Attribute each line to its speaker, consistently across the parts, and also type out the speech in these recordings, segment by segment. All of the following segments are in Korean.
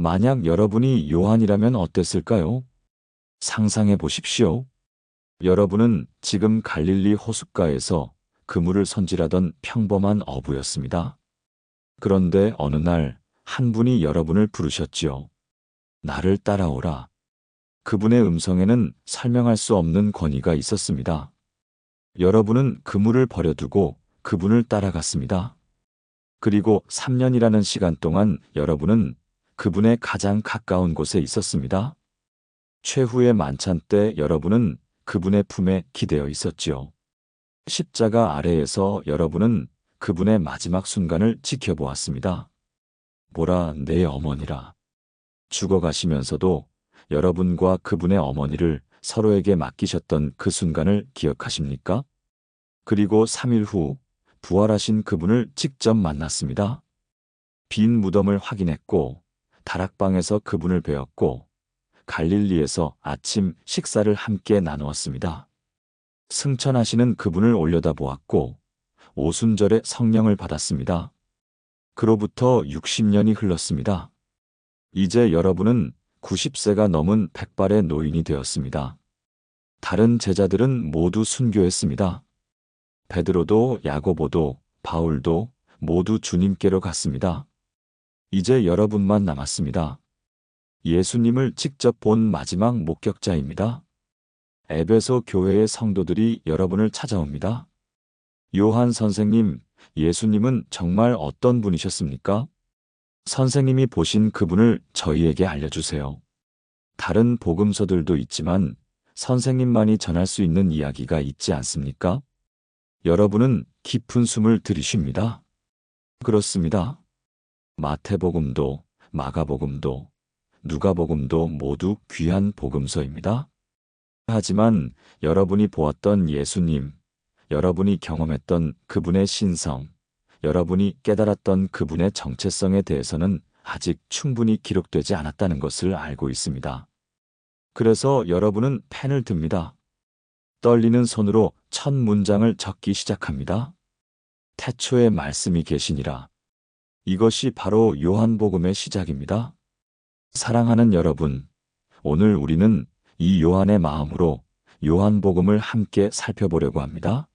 Speaker 1: 만약 여러분이 요한이라면 어땠을까요? 상상해 보십시오. 여러분은 지금 갈릴리 호숫가에서 그물을 손질하던 평범한 어부였습니다. 그런데 어느 날 한 분이 여러분을 부르셨지요. 나를 따라오라. 그분의 음성에는 설명할 수 없는 권위가 있었습니다. 여러분은 그물을 버려두고 그분을 따라갔습니다. 그리고 3년이라는 시간 동안 여러분은 그분의 가장 가까운 곳에 있었습니다. 최후의 만찬 때 여러분은 그분의 품에 기대어 있었지요. 십자가 아래에서 여러분은 그분의 마지막 순간을 지켜보았습니다. 보라, 내 어머니라. 죽어가시면서도 여러분과 그분의 어머니를 서로에게 맡기셨던 그 순간을 기억하십니까? 그리고 3일 후 부활하신 그분을 직접 만났습니다. 빈 무덤을 확인했고, 다락방에서 그분을 뵈었고, 갈릴리에서 아침 식사를 함께 나누었습니다. 승천하시는 그분을 올려다보았고, 오순절에 성령을 받았습니다. 그로부터 60년이 흘렀습니다. 이제 여러분은 90세가 넘은 백발의 노인이 되었습니다. 다른 제자들은 모두 순교했습니다. 베드로도 야고보도 바울도 모두 주님께로 갔습니다. 이제 여러분만 남았습니다. 예수님을 직접 본 마지막 목격자입니다. 에베소 교회의 성도들이 여러분을 찾아옵니다. 요한 선생님, 예수님은 정말 어떤 분이셨습니까? 선생님이 보신 그분을 저희에게 알려주세요. 다른 복음서들도 있지만 선생님만이 전할 수 있는 이야기가 있지 않습니까? 여러분은 깊은 숨을 들이쉽니다. 그렇습니다. 마태복음도, 마가복음도, 누가복음도 모두 귀한 복음서입니다. 하지만 여러분이 보았던 예수님, 여러분이 경험했던 그분의 신성, 여러분이 깨달았던 그분의 정체성에 대해서는 아직 충분히 기록되지 않았다는 것을 알고 있습니다. 그래서 여러분은 펜을 듭니다. 떨리는 손으로 첫 문장을 적기 시작합니다. 태초에 말씀이 계시니라. 이것이 바로 요한복음의 시작입니다. 사랑하는 여러분, 오늘 우리는 이 요한의 마음으로 요한복음을 함께 살펴보려고 합니다.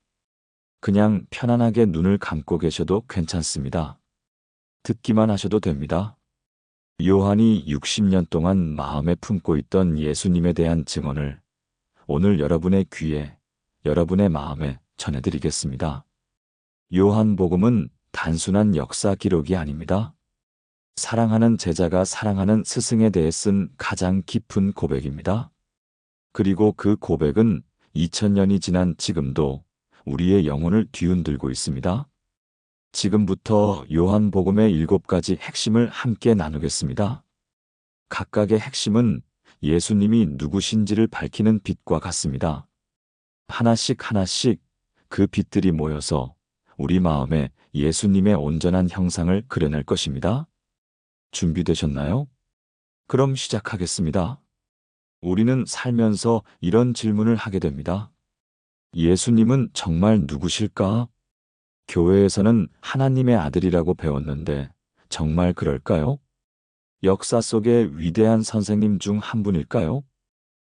Speaker 1: 그냥 편안하게 눈을 감고 계셔도 괜찮습니다. 듣기만 하셔도 됩니다. 요한이 60년 동안 마음에 품고 있던 예수님에 대한 증언을 오늘 여러분의 귀에, 여러분의 마음에 전해드리겠습니다. 요한복음은 단순한 역사 기록이 아닙니다. 사랑하는 제자가 사랑하는 스승에 대해 쓴 가장 깊은 고백입니다. 그리고 그 고백은 2000년이 지난 지금도 우리의 영혼을 뒤흔들고 있습니다. 지금부터 요한복음의 7가지 핵심을 함께 나누겠습니다. 각각의 핵심은 예수님이 누구신지를 밝히는 빛과 같습니다. 하나씩 하나씩 그 빛들이 모여서 우리 마음에 예수님의 온전한 형상을 그려낼 것입니다. 준비되셨나요? 그럼 시작하겠습니다. 우리는 살면서 이런 질문을 하게 됩니다. 예수님은 정말 누구실까? 교회에서는 하나님의 아들이라고 배웠는데 정말 그럴까요? 역사 속의 위대한 선생님 중 한 분일까요?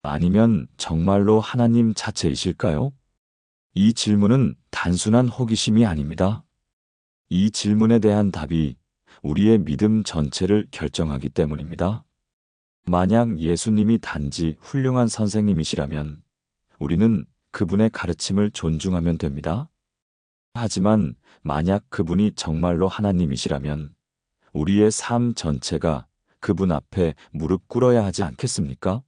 Speaker 1: 아니면 정말로 하나님 자체이실까요? 이 질문은 단순한 호기심이 아닙니다. 이 질문에 대한 답이 우리의 믿음 전체를 결정하기 때문입니다. 만약 예수님이 단지 훌륭한 선생님이시라면 우리는 그분의 가르침을 존중하면 됩니다. 하지만 만약 그분이 정말로 하나님이시라면 우리의 삶 전체가 그분 앞에 무릎 꿇어야 하지 않겠습니까?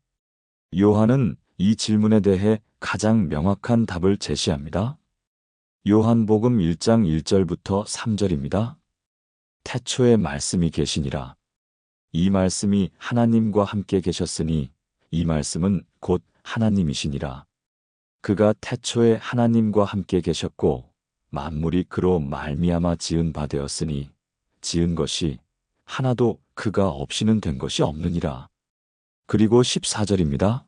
Speaker 1: 요한은 이 질문에 대해 가장 명확한 답을 제시합니다. 요한복음 1장 1절부터 3절입니다. 태초에 말씀이 계시니라. 이 말씀이 하나님과 함께 계셨으니 이 말씀은 곧 하나님이시니라. 그가 태초에 하나님과 함께 계셨고 만물이 그로 말미암아 지은 바 되었으니 지은 것이 하나도 그가 없이는 된 것이 없느니라. 그리고 14절입니다.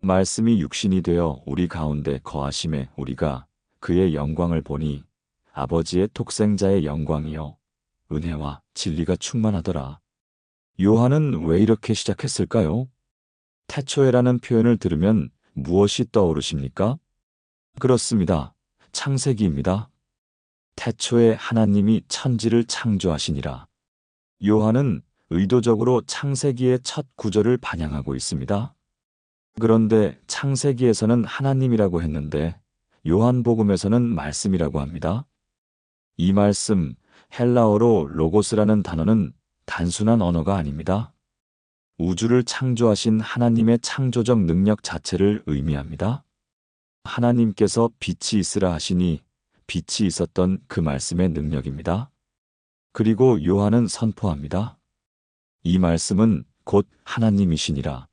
Speaker 1: 말씀이 육신이 되어 우리 가운데 거하심에 우리가 그의 영광을 보니 아버지의 독생자의 영광이요 은혜와 진리가 충만하더라. 요한은 왜 이렇게 시작했을까요? 태초에라는 표현을 들으면 무엇이 떠오르십니까? 그렇습니다. 창세기입니다. 태초에 하나님이 천지를 창조하시니라. 요한은 의도적으로 창세기의 첫 구절을 반영하고 있습니다. 그런데 창세기에서는 하나님이라고 했는데 요한복음에서는 말씀이라고 합니다. 이 말씀, 헬라어로 로고스라는 단어는 단순한 언어가 아닙니다. 우주를 창조하신 하나님의 창조적 능력 자체를 의미합니다. 하나님께서 빛이 있으라 하시니 빛이 있었던 그 말씀의 능력입니다. 그리고 요한은 선포합니다. 이 말씀은 곧 하나님이시니라.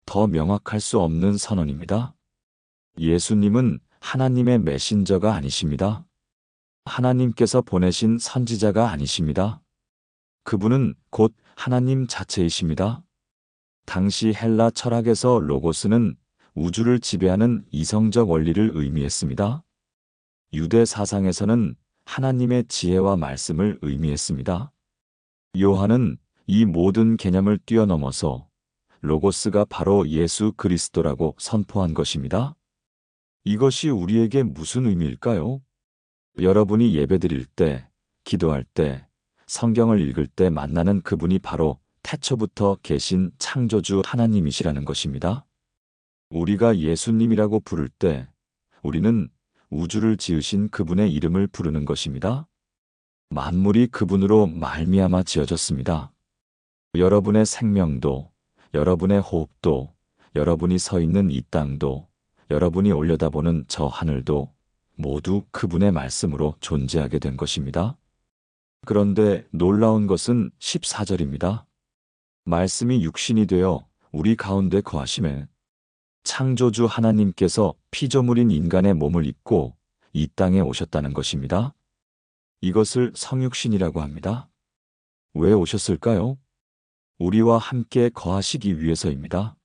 Speaker 1: 더 명확할 수 없는 선언입니다. 예수님은 하나님의 메신저가 아니십니다. 하나님께서 보내신 선지자가 아니십니다. 그분은 곧 하나님 자체이십니다. 당시 헬라 철학에서 로고스는 우주를 지배하는 이성적 원리를 의미했습니다. 유대 사상에서는 하나님의 지혜와 말씀을 의미했습니다. 요한은 이 모든 개념을 뛰어넘어서 로고스가 바로 예수 그리스도라고 선포한 것입니다. 이것이 우리에게 무슨 의미일까요? 여러분이 예배드릴 때, 기도할 때, 성경을 읽을 때 만나는 그분이 바로 태초부터 계신 창조주 하나님이시라는 것입니다. 우리가 예수님이라고 부를 때 우리는 우주를 지으신 그분의 이름을 부르는 것입니다. 만물이 그분으로 말미암아 지어졌습니다. 여러분의 생명도, 여러분의 호흡도, 여러분이 서 있는 이 땅도, 여러분이 올려다보는 저 하늘도 모두 그분의 말씀으로 존재하게 된 것입니다. 그런데 놀라운 것은 14절입니다. 말씀이 육신이 되어 우리 가운데 거하심에 창조주 하나님께서 피조물인 인간의 몸을 입고 이 땅에 오셨다는 것입니다. 이것을 성육신이라고 합니다. 왜 오셨을까요? 우리와 함께 거하시기 위해서입니다.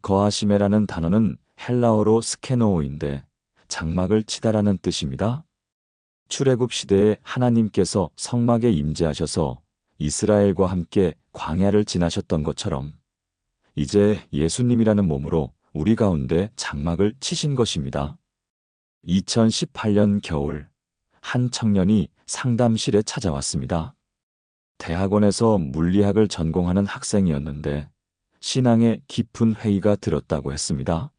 Speaker 1: 거하심에라는 단어는 헬라어로 스케노오인데 장막을 치다라는 뜻입니다. 출애굽 시대에 하나님께서 성막에 임재하셔서 이스라엘과 함께 광야를 지나셨던 것처럼 이제 예수님이라는 몸으로 우리 가운데 장막을 치신 것입니다. 2018년 겨울 한 청년이 상담실에 찾아왔습니다. 대학원에서 물리학을 전공하는 학생이었는데 신앙에 깊은 회의가 들었다고 했습니다.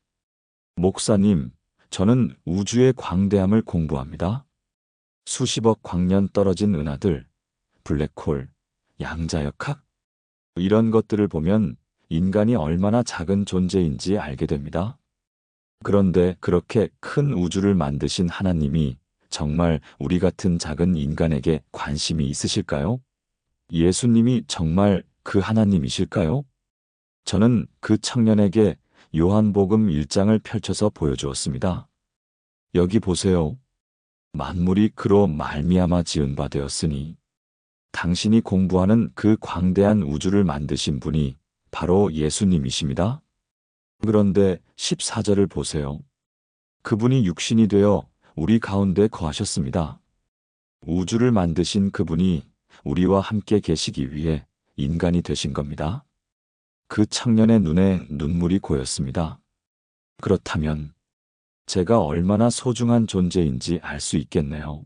Speaker 1: 목사님, 저는 우주의 광대함을 공부합니다. 수십억 광년 떨어진 은하들, 블랙홀, 양자역학, 이런 것들을 보면 인간이 얼마나 작은 존재인지 알게 됩니다. 그런데 그렇게 큰 우주를 만드신 하나님이 정말 우리 같은 작은 인간에게 관심이 있으실까요? 예수님이 정말 그 하나님이실까요? 저는 그 청년에게 요한복음 1장을 펼쳐서 보여주었습니다. 여기 보세요. 만물이 그로 말미암아 지은 바 되었으니 당신이 공부하는 그 광대한 우주를 만드신 분이 바로 예수님이십니다. 그런데 14절을 보세요. 그분이 육신이 되어 우리 가운데 거하셨습니다. 우주를 만드신 그분이 우리와 함께 계시기 위해 인간이 되신 겁니다. 그 청년의 눈에 눈물이 고였습니다. 그렇다면 제가 얼마나 소중한 존재인지 알 수 있겠네요.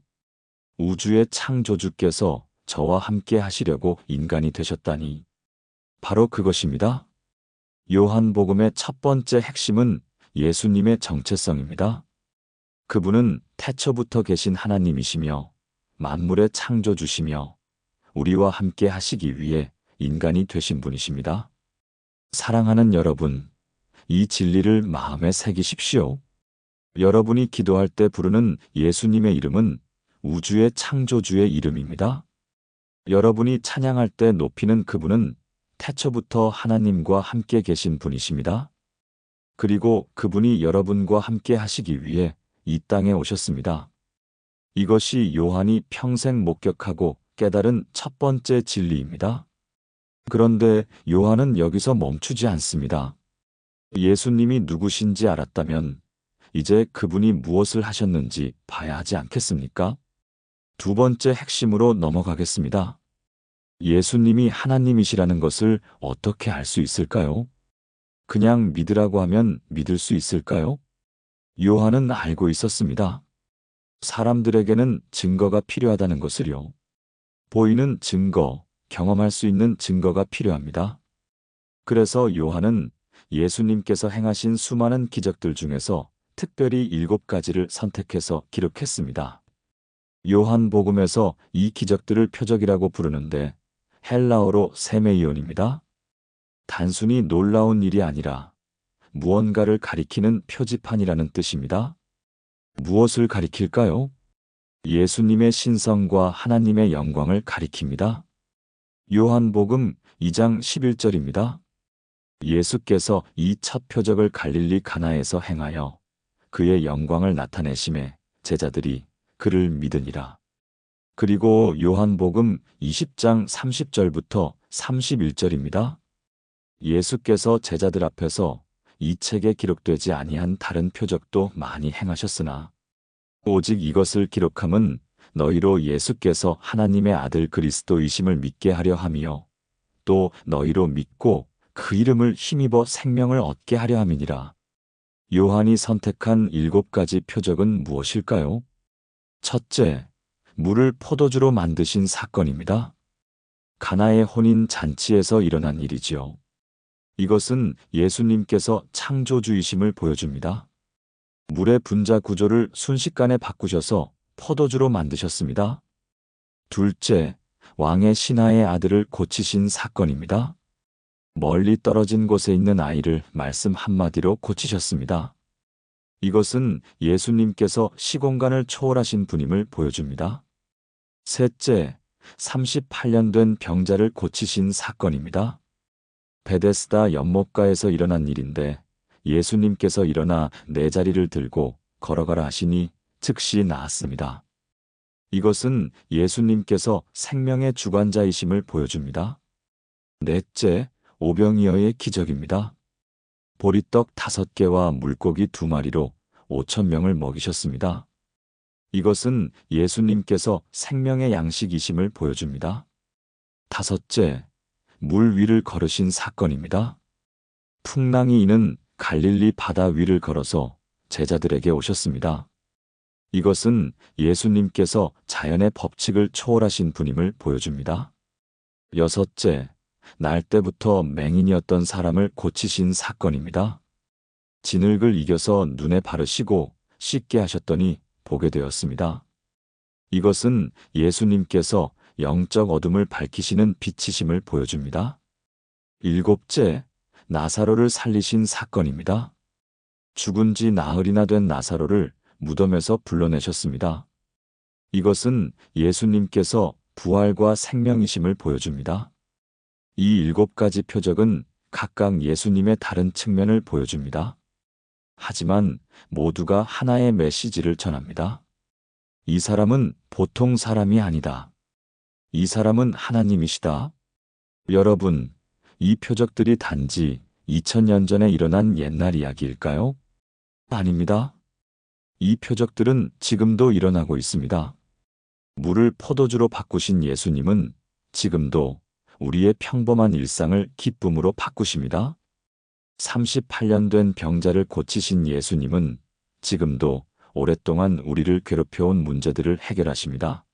Speaker 1: 우주의 창조주께서 저와 함께 하시려고 인간이 되셨다니. 바로 그것입니다. 요한복음의 첫 번째 핵심은 예수님의 정체성입니다. 그분은 태초부터 계신 하나님이시며 만물의 창조주시며 우리와 함께 하시기 위해 인간이 되신 분이십니다. 사랑하는 여러분, 이 진리를 마음에 새기십시오. 여러분이 기도할 때 부르는 예수님의 이름은 우주의 창조주의 이름입니다. 여러분이 찬양할 때 높이는 그분은 태초부터 하나님과 함께 계신 분이십니다. 그리고 그분이 여러분과 함께 하시기 위해 이 땅에 오셨습니다. 이것이 요한이 평생 목격하고 깨달은 첫 번째 진리입니다. 그런데 요한은 여기서 멈추지 않습니다. 예수님이 누구신지 알았다면 이제 그분이 무엇을 하셨는지 봐야 하지 않겠습니까? 두 번째 핵심으로 넘어가겠습니다. 예수님이 하나님이시라는 것을 어떻게 알 수 있을까요? 그냥 믿으라고 하면 믿을 수 있을까요? 요한은 알고 있었습니다. 사람들에게는 증거가 필요하다는 것을요. 보이는 증거, 경험할 수 있는 증거가 필요합니다. 그래서 요한은 예수님께서 행하신 수많은 기적들 중에서 특별히 7가지를 선택해서 기록했습니다. 요한복음에서 이 기적들을 표적이라고 부르는데 헬라어로 세메이온입니다. 단순히 놀라운 일이 아니라 무언가를 가리키는 표지판이라는 뜻입니다. 무엇을 가리킬까요? 예수님의 신성과 하나님의 영광을 가리킵니다. 요한복음 2장 11절입니다. 예수께서 이 첫 표적을 갈릴리 가나에서 행하여 그의 영광을 나타내심에 제자들이 그를 믿으니라. 그리고 요한복음 20장 30절부터 31절입니다. 예수께서 제자들 앞에서 이 책에 기록되지 아니한 다른 표적도 많이 행하셨으나 오직 이것을 기록함은 너희로 예수께서 하나님의 아들 그리스도이심을 믿게 하려 함이요 또 너희로 믿고 그 이름을 힘입어 생명을 얻게 하려 함이니라. 요한이 선택한 7가지 표적은 무엇일까요? 첫째, 물을 포도주로 만드신 사건입니다. 가나의 혼인 잔치에서 일어난 일이지요. 이것은 예수님께서 창조주이심을 보여줍니다. 물의 분자 구조를 순식간에 바꾸셔서 포도주로 만드셨습니다. 둘째, 왕의 신하의 아들을 고치신 사건입니다. 멀리 떨어진 곳에 있는 아이를 말씀 한마디로 고치셨습니다. 이것은 예수님께서 시공간을 초월하신 분임을 보여줍니다. 셋째, 38년 된 병자를 고치신 사건입니다. 베데스다 연못가에서 일어난 일인데 예수님께서 일어나 네 자리를 들고 걸어가라 하시니 즉시 나았습니다. 이것은 예수님께서 생명의 주관자이심을 보여줍니다. 넷째, 오병이어의 기적입니다. 보리떡 5개와 물고기 2마리로 5,000명을 먹이셨습니다. 이것은 예수님께서 생명의 양식이심을 보여줍니다. 다섯째, 물 위를 걸으신 사건입니다. 풍랑이 이는 갈릴리 바다 위를 걸어서 제자들에게 오셨습니다. 이것은 예수님께서 자연의 법칙을 초월하신 분임을 보여줍니다. 여섯째, 날 때부터 맹인이었던 사람을 고치신 사건입니다. 진흙을 이겨서 눈에 바르시고 씻게 하셨더니 보게 되었습니다. 이것은 예수님께서 영적 어둠을 밝히시는 빛이심을 보여줍니다. 일곱째, 나사로를 살리신 사건입니다. 죽은 지 나흘이나 된 나사로를 무덤에서 불러내셨습니다. 이것은 예수님께서 부활과 생명이심을 보여줍니다. 이 7가지 표적은 각각 예수님의 다른 측면을 보여줍니다. 하지만 모두가 하나의 메시지를 전합니다. 이 사람은 보통 사람이 아니다. 이 사람은 하나님이시다. 여러분, 이 표적들이 단지 2000년 전에 일어난 옛날 이야기일까요? 아닙니다. 이 표적들은 지금도 일어나고 있습니다. 물을 포도주로 바꾸신 예수님은 지금도 우리의 평범한 일상을 기쁨으로 바꾸십니다. 38년 된 병자를 고치신 예수님은 지금도 오랫동안 우리를 괴롭혀온 문제들을 해결하십니다.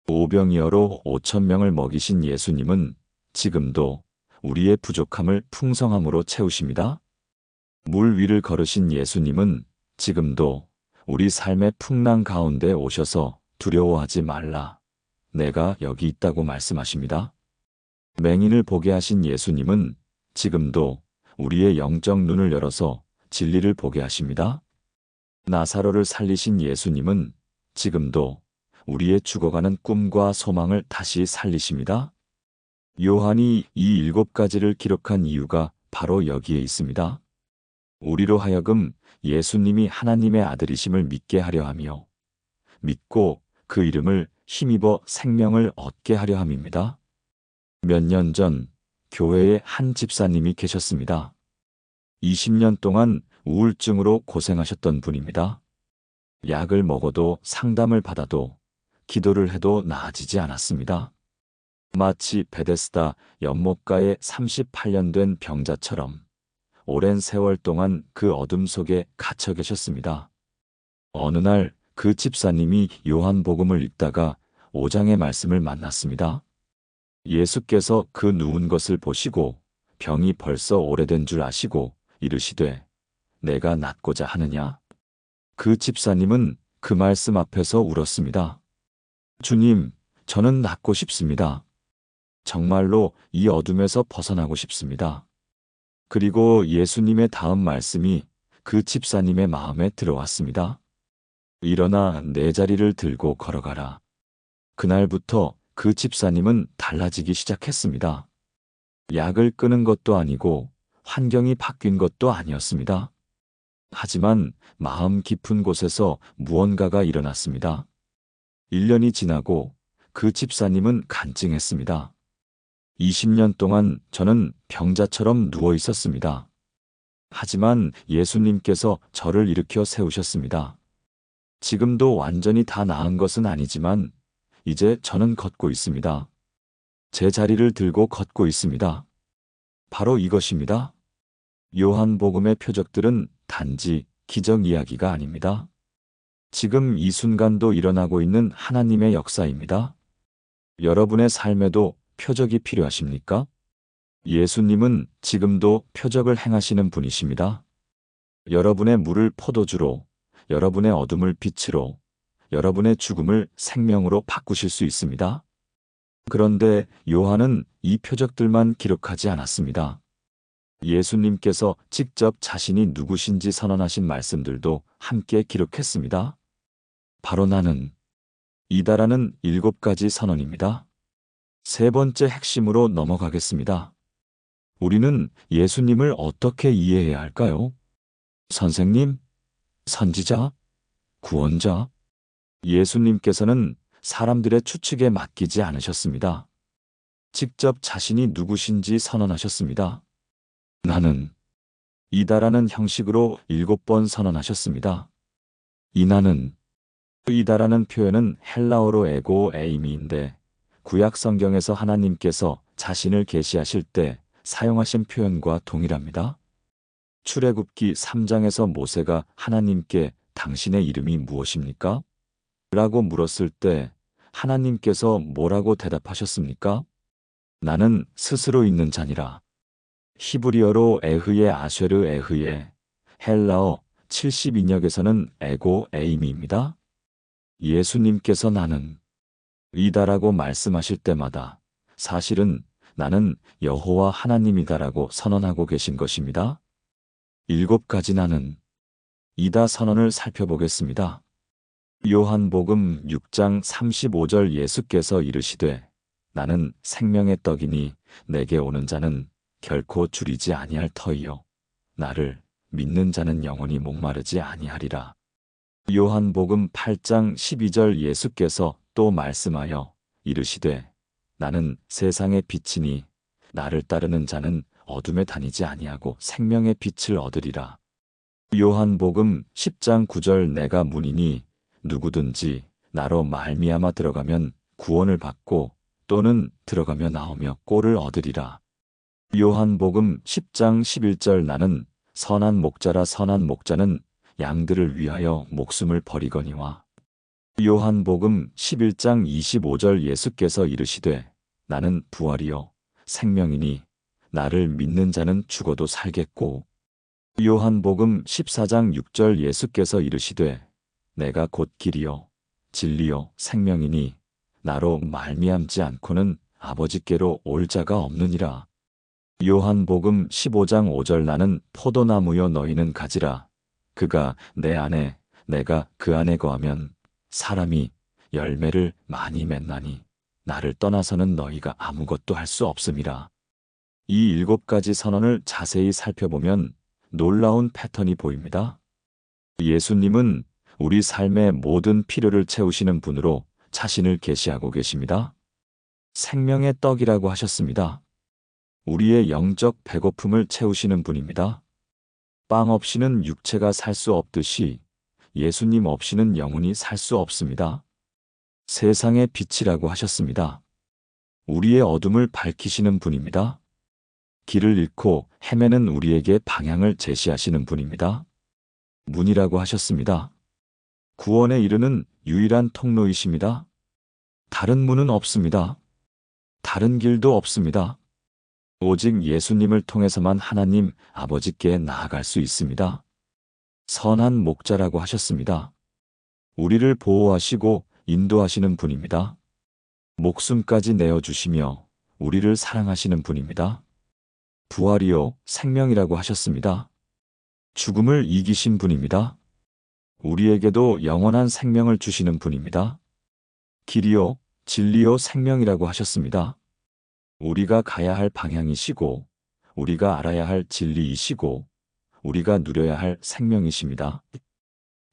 Speaker 1: 오병이어로 5,000명을 먹이신 예수님은 지금도 우리의 부족함을 풍성함으로 채우십니다. 물 위를 걸으신 예수님은 지금도 우리 삶의 풍랑 가운데 오셔서 두려워하지 말라. 내가 여기 있다고 말씀하십니다. 맹인을 보게 하신 예수님은 지금도 우리의 영적 눈을 열어서 진리를 보게 하십니다. 나사로를 살리신 예수님은 지금도 우리의 죽어가는 꿈과 소망을 다시 살리십니다. 요한이 이 7가지를 기록한 이유가 바로 여기에 있습니다. 우리로 하여금 예수님이 하나님의 아들이심을 믿게 하려 하며 믿고 그 이름을 힘입어 생명을 얻게 하려 함입니다. 몇 년 전 교회에 한 집사님이 계셨습니다. 20년 동안 우울증으로 고생하셨던 분입니다. 약을 먹어도 상담을 받아도 기도를 해도 나아지지 않았습니다. 마치 베데스다 연못가에 38년 된 병자처럼 오랜 세월 동안 그 어둠 속에 갇혀 계셨습니다. 어느 날 그 집사님이 요한복음을 읽다가 5장의 말씀을 만났습니다. 예수께서 그 누운 것을 보시고 병이 벌써 오래된 줄 아시고 이르시되 내가 낫고자 하느냐? 그 집사님은 그 말씀 앞에서 울었습니다. 주님, 저는 낫고 싶습니다. 정말로 이 어둠에서 벗어나고 싶습니다. 그리고 예수님의 다음 말씀이 그 집사님의 마음에 들어왔습니다. 일어나 내 자리를 들고 걸어가라. 그날부터 그 집사님은 달라지기 시작했습니다. 약을 끊은 것도 아니고 환경이 바뀐 것도 아니었습니다. 하지만 마음 깊은 곳에서 무언가가 일어났습니다. 1년이 지나고 그 집사님은 간증했습니다. 20년 동안 저는 병자처럼 누워 있었습니다. 하지만 예수님께서 저를 일으켜 세우셨습니다. 지금도 완전히 다 나은 것은 아니지만 이제 저는 걷고 있습니다. 제 자리를 들고 걷고 있습니다. 바로 이것입니다. 요한복음의 표적들은 단지 기적 이야기가 아닙니다. 지금 이 순간도 일어나고 있는 하나님의 역사입니다. 여러분의 삶에도 표적이 필요하십니까? 예수님은 지금도 표적을 행하시는 분이십니다. 여러분의 물을 포도주로, 여러분의 어둠을 빛으로, 여러분의 죽음을 생명으로 바꾸실 수 있습니다. 그런데 요한은 이 표적들만 기록하지 않았습니다. 예수님께서 직접 자신이 누구신지 선언하신 말씀들도 함께 기록했습니다. 바로 나는 이다라는 7가지 선언입니다. 세 번째 핵심으로 넘어가겠습니다. 우리는 예수님을 어떻게 이해해야 할까요? 선생님, 선지자, 구원자. 예수님께서는 사람들의 추측에 맡기지 않으셨습니다. 직접 자신이 누구신지 선언하셨습니다. 나는 이다라는 형식으로 7번 선언하셨습니다. 이 나는, 이다라는 표현은 헬라어로 에고 에이미인데 구약 성경에서 하나님께서 자신을 계시하실 때 사용하신 표현과 동일합니다. 출애굽기 3장에서 모세가 하나님께 당신의 이름이 무엇입니까? 라고 물었을 때 하나님께서 뭐라고 대답하셨습니까? 나는 스스로 있는 자니라. 히브리어로 에흐예 아쉐르 에흐예, 헬라어 72역에서는 에고 에이미입니다. 예수님께서 나는 이다라고 말씀하실 때마다 사실은 나는 여호와 하나님이다라고 선언하고 계신 것입니다. 7가지 나는 이다 선언을 살펴보겠습니다. 요한복음 6장 35절 예수께서 이르시되 나는 생명의 떡이니 내게 오는 자는 결코 줄이지 아니할 터이요 나를 믿는 자는 영원히 목마르지 아니하리라. 요한복음 8장 12절 예수께서 또 말씀하여 이르시되 나는 세상의 빛이니 나를 따르는 자는 어둠에 다니지 아니하고 생명의 빛을 얻으리라. 요한복음 10장 9절 내가 문이니 누구든지 나로 말미암아 들어가면 구원을 받고 또는 들어가며 나오며 꼴을 얻으리라. 요한복음 10장 11절 나는 선한 목자라 선한 목자는 양들을 위하여 목숨을 버리거니와. 요한복음 11장 25절 예수께서 이르시되 나는 부활이요 생명이니 나를 믿는 자는 죽어도 살겠고. 요한복음 14장 6절 예수께서 이르시되 내가 곧 길이요 진리요 생명이니 나로 말미암지 않고는 아버지께로 올 자가 없느니라. 요한복음 15장 5절 나는 포도나무요 너희는 가지라. 그가 내 안에 내가 그 안에 거하면 사람이 열매를 많이 맺나니 나를 떠나서는 너희가 아무것도 할 수 없음이라. 이 7가지 선언을 자세히 살펴보면 놀라운 패턴이 보입니다. 예수님은 우리 삶의 모든 필요를 채우시는 분으로 자신을 계시하고 계십니다. 생명의 떡이라고 하셨습니다. 우리의 영적 배고픔을 채우시는 분입니다. 빵 없이는 육체가 살 수 없듯이 예수님 없이는 영혼이 살 수 없습니다. 세상의 빛이라고 하셨습니다. 우리의 어둠을 밝히시는 분입니다. 길을 잃고 헤매는 우리에게 방향을 제시하시는 분입니다. 문이라고 하셨습니다. 구원에 이르는 유일한 통로이십니다. 다른 문은 없습니다. 다른 길도 없습니다. 오직 예수님을 통해서만 하나님 아버지께 나아갈 수 있습니다. 선한 목자라고 하셨습니다. 우리를 보호하시고 인도하시는 분입니다. 목숨까지 내어주시며 우리를 사랑하시는 분입니다. 부활이요 생명이라고 하셨습니다. 죽음을 이기신 분입니다. 우리에게도 영원한 생명을 주시는 분입니다. 길이요 진리요 생명이라고 하셨습니다. 우리가 가야 할 방향이시고 우리가 알아야 할 진리이시고 우리가 누려야 할 생명이십니다.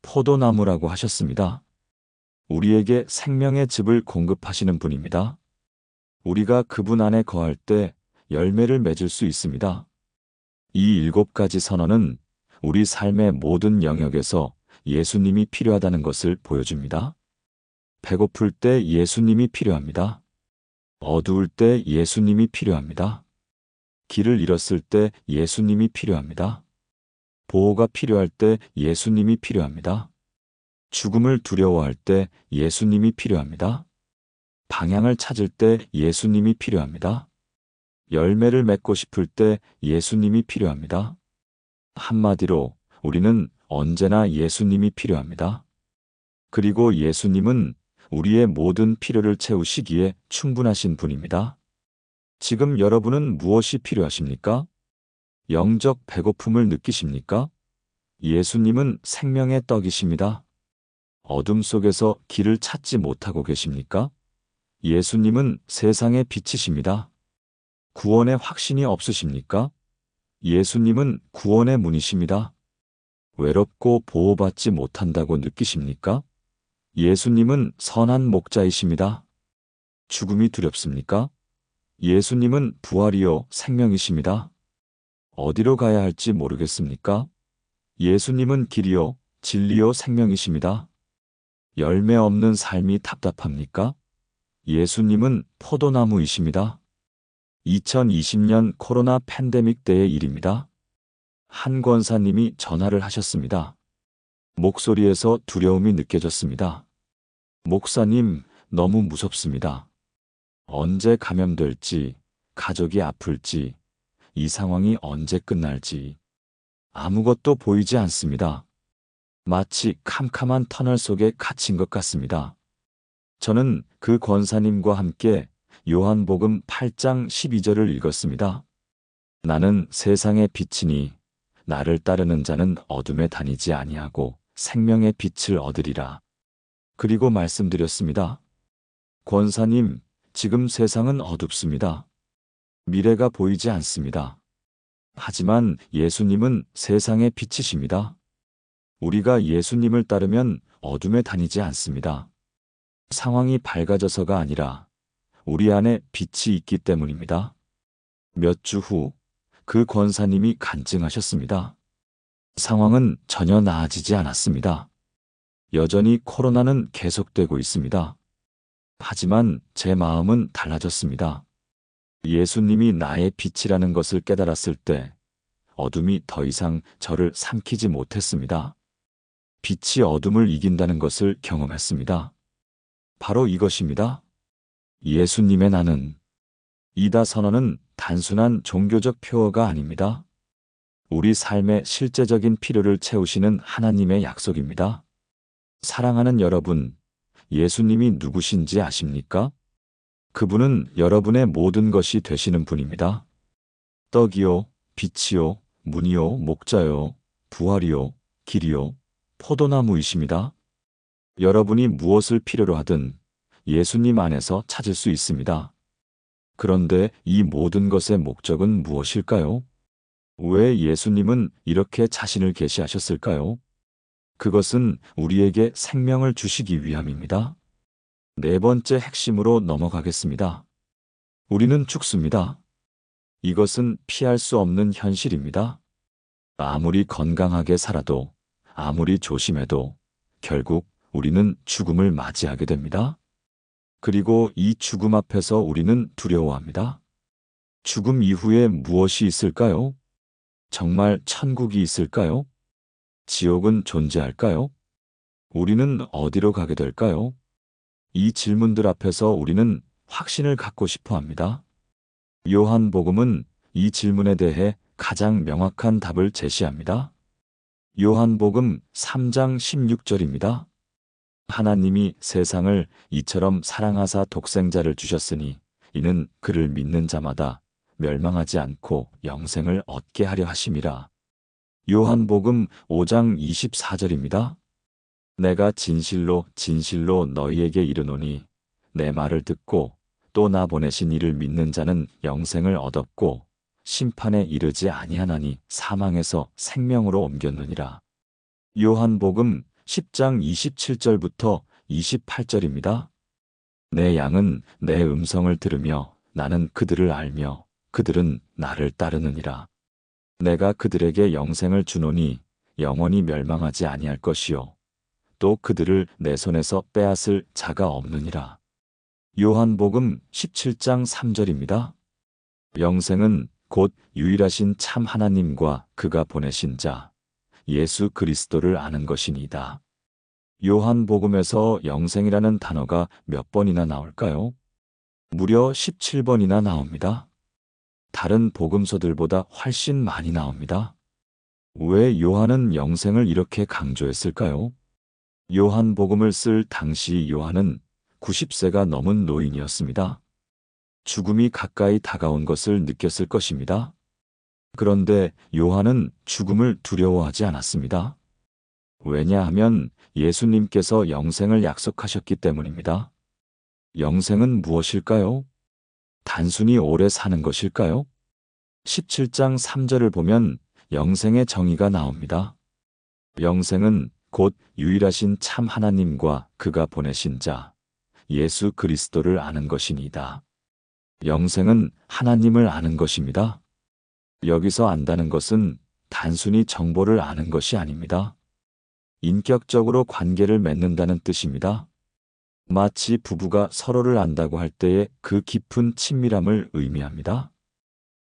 Speaker 1: 포도나무라고 하셨습니다. 우리에게 생명의 즙을 공급하시는 분입니다. 우리가 그분 안에 거할 때 열매를 맺을 수 있습니다. 이 7가지 선언은 우리 삶의 모든 영역에서 예수님이 필요하다는 것을 보여줍니다. 배고플 때 예수님이 필요합니다. 어두울 때 예수님이 필요합니다. 길을 잃었을 때 예수님이 필요합니다. 보호가 필요할 때 예수님이 필요합니다. 죽음을 두려워할 때 예수님이 필요합니다. 방향을 찾을 때 예수님이 필요합니다. 열매를 맺고 싶을 때 예수님이 필요합니다. 한마디로 우리는 언제나 예수님이 필요합니다. 그리고 예수님은 우리의 모든 필요를 채우시기에 충분하신 분입니다. 지금 여러분은 무엇이 필요하십니까? 영적 배고픔을 느끼십니까? 예수님은 생명의 떡이십니다. 어둠 속에서 길을 찾지 못하고 계십니까? 예수님은 세상의 빛이십니다. 구원의 확신이 없으십니까? 예수님은 구원의 문이십니다. 외롭고 보호받지 못한다고 느끼십니까? 예수님은 선한 목자이십니다. 죽음이 두렵습니까? 예수님은 부활이요 생명이십니다. 어디로 가야 할지 모르겠습니까? 예수님은 길이요 진리요 생명이십니다. 열매 없는 삶이 답답합니까? 예수님은 포도나무이십니다. 2020년 코로나 팬데믹 때의 일입니다. 한 권사님이 전화를 하셨습니다. 목소리에서 두려움이 느껴졌습니다. 목사님, 너무 무섭습니다. 언제 감염될지, 가족이 아플지, 이 상황이 언제 끝날지 아무것도 보이지 않습니다. 마치 캄캄한 터널 속에 갇힌 것 같습니다. 저는 그 권사님과 함께 요한복음 8장 12절을 읽었습니다. 나는 세상의 빛이니 나를 따르는 자는 어둠에 다니지 아니하고 생명의 빛을 얻으리라. 그리고 말씀드렸습니다. 권사님, 지금 세상은 어둡습니다. 미래가 보이지 않습니다. 하지만 예수님은 세상의 빛이십니다. 우리가 예수님을 따르면 어둠에 다니지 않습니다. 상황이 밝아져서가 아니라 우리 안에 빛이 있기 때문입니다. 몇 주 후 그 권사님이 간증하셨습니다. 상황은 전혀 나아지지 않았습니다. 여전히 코로나는 계속되고 있습니다. 하지만 제 마음은 달라졌습니다. 예수님이 나의 빛이라는 것을 깨달았을 때 어둠이 더 이상 저를 삼키지 못했습니다. 빛이 어둠을 이긴다는 것을 경험했습니다. 바로 이것입니다. 예수님의 나는. 이다 선언은 단순한 종교적 표어가 아닙니다. 우리 삶의 실제적인 필요를 채우시는 하나님의 약속입니다. 사랑하는 여러분, 예수님이 누구신지 아십니까? 그분은 여러분의 모든 것이 되시는 분입니다. 떡이요, 빛이요, 문이요, 목자요, 부활이요, 길이요, 포도나무이십니다. 여러분이 무엇을 필요로 하든 예수님 안에서 찾을 수 있습니다. 그런데 이 모든 것의 목적은 무엇일까요? 왜 예수님은 이렇게 자신을 계시하셨을까요? 그것은 우리에게 생명을 주시기 위함입니다. 네 번째 핵심으로 넘어가겠습니다. 우리는 죽습니다. 이것은 피할 수 없는 현실입니다. 아무리 건강하게 살아도, 아무리 조심해도 결국 우리는 죽음을 맞이하게 됩니다. 그리고 이 죽음 앞에서 우리는 두려워합니다. 죽음 이후에 무엇이 있을까요? 정말 천국이 있을까요? 지옥은 존재할까요? 우리는 어디로 가게 될까요? 이 질문들 앞에서 우리는 확신을 갖고 싶어 합니다. 요한복음은 이 질문에 대해 가장 명확한 답을 제시합니다. 요한복음 3장 16절입니다. 하나님이 세상을 이처럼 사랑하사 독생자를 주셨으니 이는 그를 믿는 자마다 멸망하지 않고 영생을 얻게 하려 하심이라. 요한복음 5장 24절입니다. 내가 진실로 진실로 너희에게 이르노니 내 말을 듣고 또 나 보내신 이를 믿는 자는 영생을 얻었고 심판에 이르지 아니하나니 사망에서 생명으로 옮겼느니라. 요한복음 10장 27절부터 28절입니다. 내 양은 내 음성을 들으며 나는 그들을 알며 그들은 나를 따르느니라. 내가 그들에게 영생을 주노니 영원히 멸망하지 아니할 것이요 또 그들을 내 손에서 빼앗을 자가 없느니라. 요한복음 17장 3절입니다. 영생은 곧 유일하신 참 하나님과 그가 보내신 자 예수 그리스도를 아는 것이니이다. 요한복음에서 영생이라는 단어가 몇 번이나 나올까요? 무려 17번이나 나옵니다. 다른 복음서들보다 훨씬 많이 나옵니다. 왜 요한은 영생을 이렇게 강조했을까요? 요한복음을 쓸 당시 요한은 90세가 넘은 노인이었습니다. 죽음이 가까이 다가온 것을 느꼈을 것입니다. 그런데 요한은 죽음을 두려워하지 않았습니다. 왜냐하면 예수님께서 영생을 약속하셨기 때문입니다. 영생은 무엇일까요? 단순히 오래 사는 것일까요? 17장 3절을 보면 영생의 정의가 나옵니다. 영생은 곧 유일하신 참 하나님과 그가 보내신 자, 예수 그리스도를 아는 것이니이다. 영생은 하나님을 아는 것입니다. 여기서 안다는 것은 단순히 정보를 아는 것이 아닙니다. 인격적으로 관계를 맺는다는 뜻입니다. 마치 부부가 서로를 안다고 할 때의 그 깊은 친밀함을 의미합니다.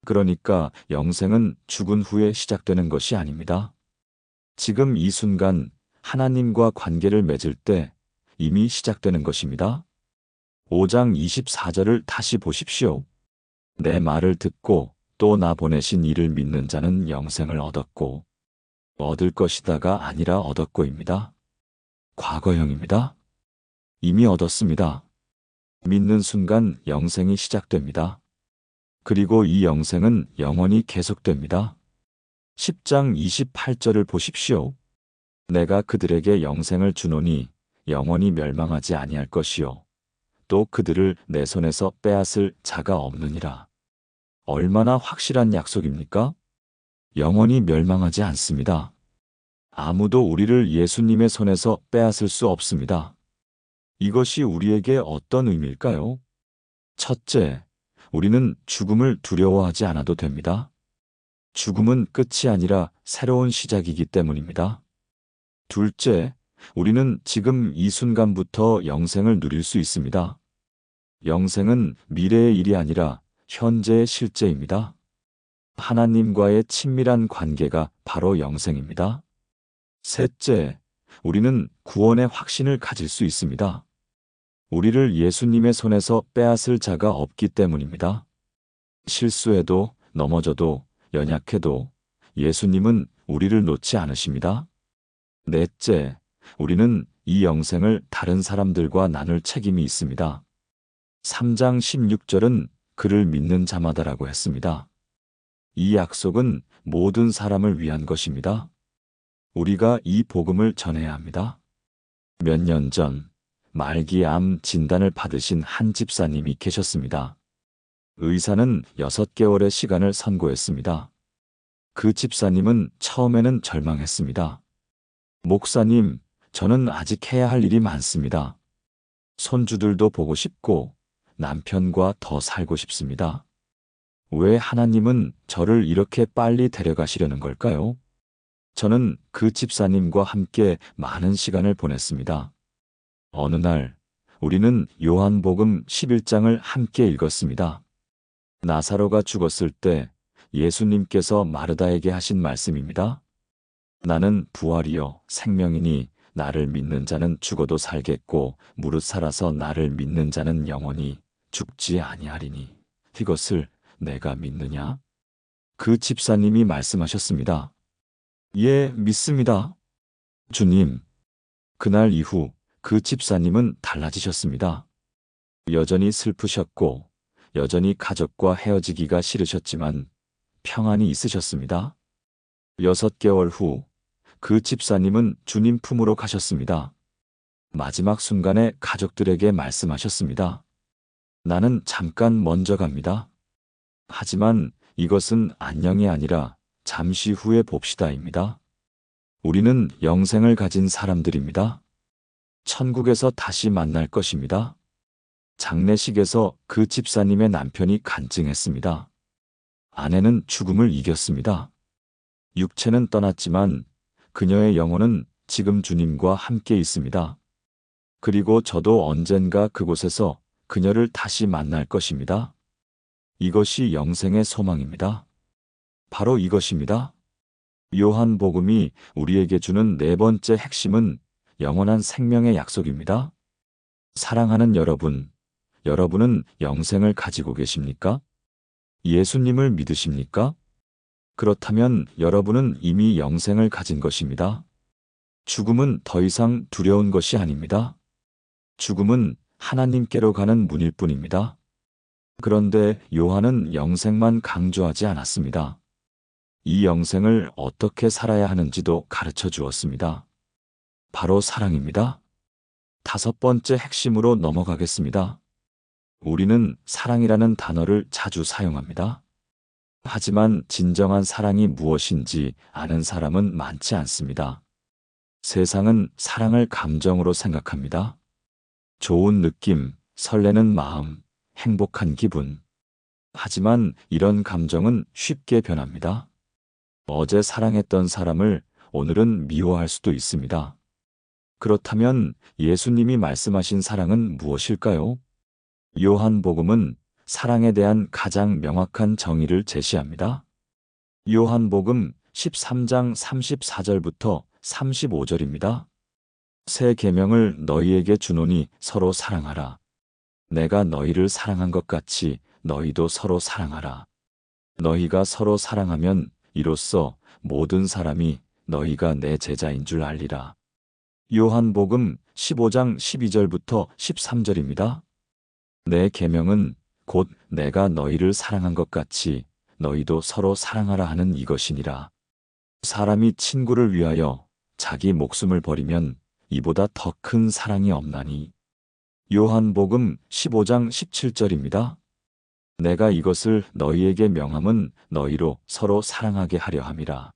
Speaker 1: 그러니까 영생은 죽은 후에 시작되는 것이 아닙니다. 지금 이 순간 하나님과 관계를 맺을 때 이미 시작되는 것입니다. 5장 24절을 다시 보십시오. 내 말을 듣고 또 나 보내신 이를 믿는 자는 영생을 얻었고 얻을 것이다가 아니라 얻었고입니다. 과거형입니다. 이미 얻었습니다. 믿는 순간 영생이 시작됩니다. 그리고 이 영생은 영원히 계속됩니다. 10장 28절을 보십시오. 내가 그들에게 영생을 주노니 영원히 멸망하지 아니할 것이요 또 그들을 내 손에서 빼앗을 자가 없느니라. 얼마나 확실한 약속입니까? 영원히 멸망하지 않습니다. 아무도 우리를 예수님의 손에서 빼앗을 수 없습니다. 이것이 우리에게 어떤 의미일까요? 첫째, 우리는 죽음을 두려워하지 않아도 됩니다. 죽음은 끝이 아니라 새로운 시작이기 때문입니다. 둘째, 우리는 지금 이 순간부터 영생을 누릴 수 있습니다. 영생은 미래의 일이 아니라 현재의 실제입니다. 하나님과의 친밀한 관계가 바로 영생입니다. 셋째, 우리는 구원의 확신을 가질 수 있습니다. 우리를 예수님의 손에서 빼앗을 자가 없기 때문입니다. 실수해도 넘어져도 연약해도 예수님은 우리를 놓지 않으십니다. 넷째, 우리는 이 영생을 다른 사람들과 나눌 책임이 있습니다. 3장 16절은 그를 믿는 자마다라고 했습니다. 이 약속은 모든 사람을 위한 것입니다. 우리가 이 복음을 전해야 합니다. 몇 년 전 말기암 진단을 받으신 한 집사님이 계셨습니다. 의사는 6개월의 시간을 선고했습니다. 그 집사님은 처음에는 절망했습니다. 목사님, 저는 아직 해야 할 일이 많습니다. 손주들도 보고 싶고 남편과 더 살고 싶습니다. 왜 하나님은 저를 이렇게 빨리 데려가시려는 걸까요? 저는 그 집사님과 함께 많은 시간을 보냈습니다. 어느 날 우리는 요한복음 11장을 함께 읽었습니다. 나사로가 죽었을 때 예수님께서 마르다에게 하신 말씀입니다. 나는 부활이요 생명이니 나를 믿는 자는 죽어도 살겠고 무릇 살아서 나를 믿는 자는 영원히 죽지 아니하리니 이것을 내가 믿느냐? 그 집사님이 말씀하셨습니다. 예, 믿습니다. 주님. 그날 이후 그 집사님은 달라지셨습니다. 여전히 슬프셨고 여전히 가족과 헤어지기가 싫으셨지만 평안이 있으셨습니다. 6개월 후 그 집사님은 주님 품으로 가셨습니다. 마지막 순간에 가족들에게 말씀하셨습니다. 나는 잠깐 먼저 갑니다. 하지만 이것은 안녕이 아니라 잠시 후에 봅시다입니다. 우리는 영생을 가진 사람들입니다. 천국에서 다시 만날 것입니다. 장례식에서 그 집사님의 남편이 간증했습니다. 아내는 죽음을 이겼습니다. 육체는 떠났지만 그녀의 영혼은 지금 주님과 함께 있습니다. 그리고 저도 언젠가 그곳에서 그녀를 다시 만날 것입니다. 이것이 영생의 소망입니다. 바로 이것입니다. 요한복음이 우리에게 주는 네 번째 핵심은 영원한 생명의 약속입니다. 사랑하는 여러분, 여러분은 영생을 가지고 계십니까? 예수님을 믿으십니까? 그렇다면 여러분은 이미 영생을 가진 것입니다. 죽음은 더 이상 두려운 것이 아닙니다. 죽음은 하나님께로 가는 문일 뿐입니다. 그런데 요한은 영생만 강조하지 않았습니다. 이 영생을 어떻게 살아야 하는지도 가르쳐 주었습니다. 바로 사랑입니다. 5번째 핵심으로 넘어가겠습니다. 우리는 사랑이라는 단어를 자주 사용합니다. 하지만 진정한 사랑이 무엇인지 아는 사람은 많지 않습니다. 세상은 사랑을 감정으로 생각합니다. 좋은 느낌, 설레는 마음, 행복한 기분. 하지만 이런 감정은 쉽게 변합니다. 어제 사랑했던 사람을 오늘은 미워할 수도 있습니다. 그렇다면 예수님이 말씀하신 사랑은 무엇일까요? 요한복음은 사랑에 대한 가장 명확한 정의를 제시합니다. 요한복음 13장 34절부터 35절입니다. 새 계명을 너희에게 주노니 서로 사랑하라. 내가 너희를 사랑한 것 같이 너희도 서로 사랑하라. 너희가 서로 사랑하면 이로써 모든 사람이 너희가 내 제자인 줄 알리라. 요한복음 15장 12절부터 13절입니다. 내 계명은 곧 내가 너희를 사랑한 것 같이 너희도 서로 사랑하라 하는 이것이니라. 사람이 친구를 위하여 자기 목숨을 버리면 이보다 더 큰 사랑이 없나니. 요한복음 15장 17절입니다. 내가 이것을 너희에게 명함은 너희로 서로 사랑하게 하려 함이라.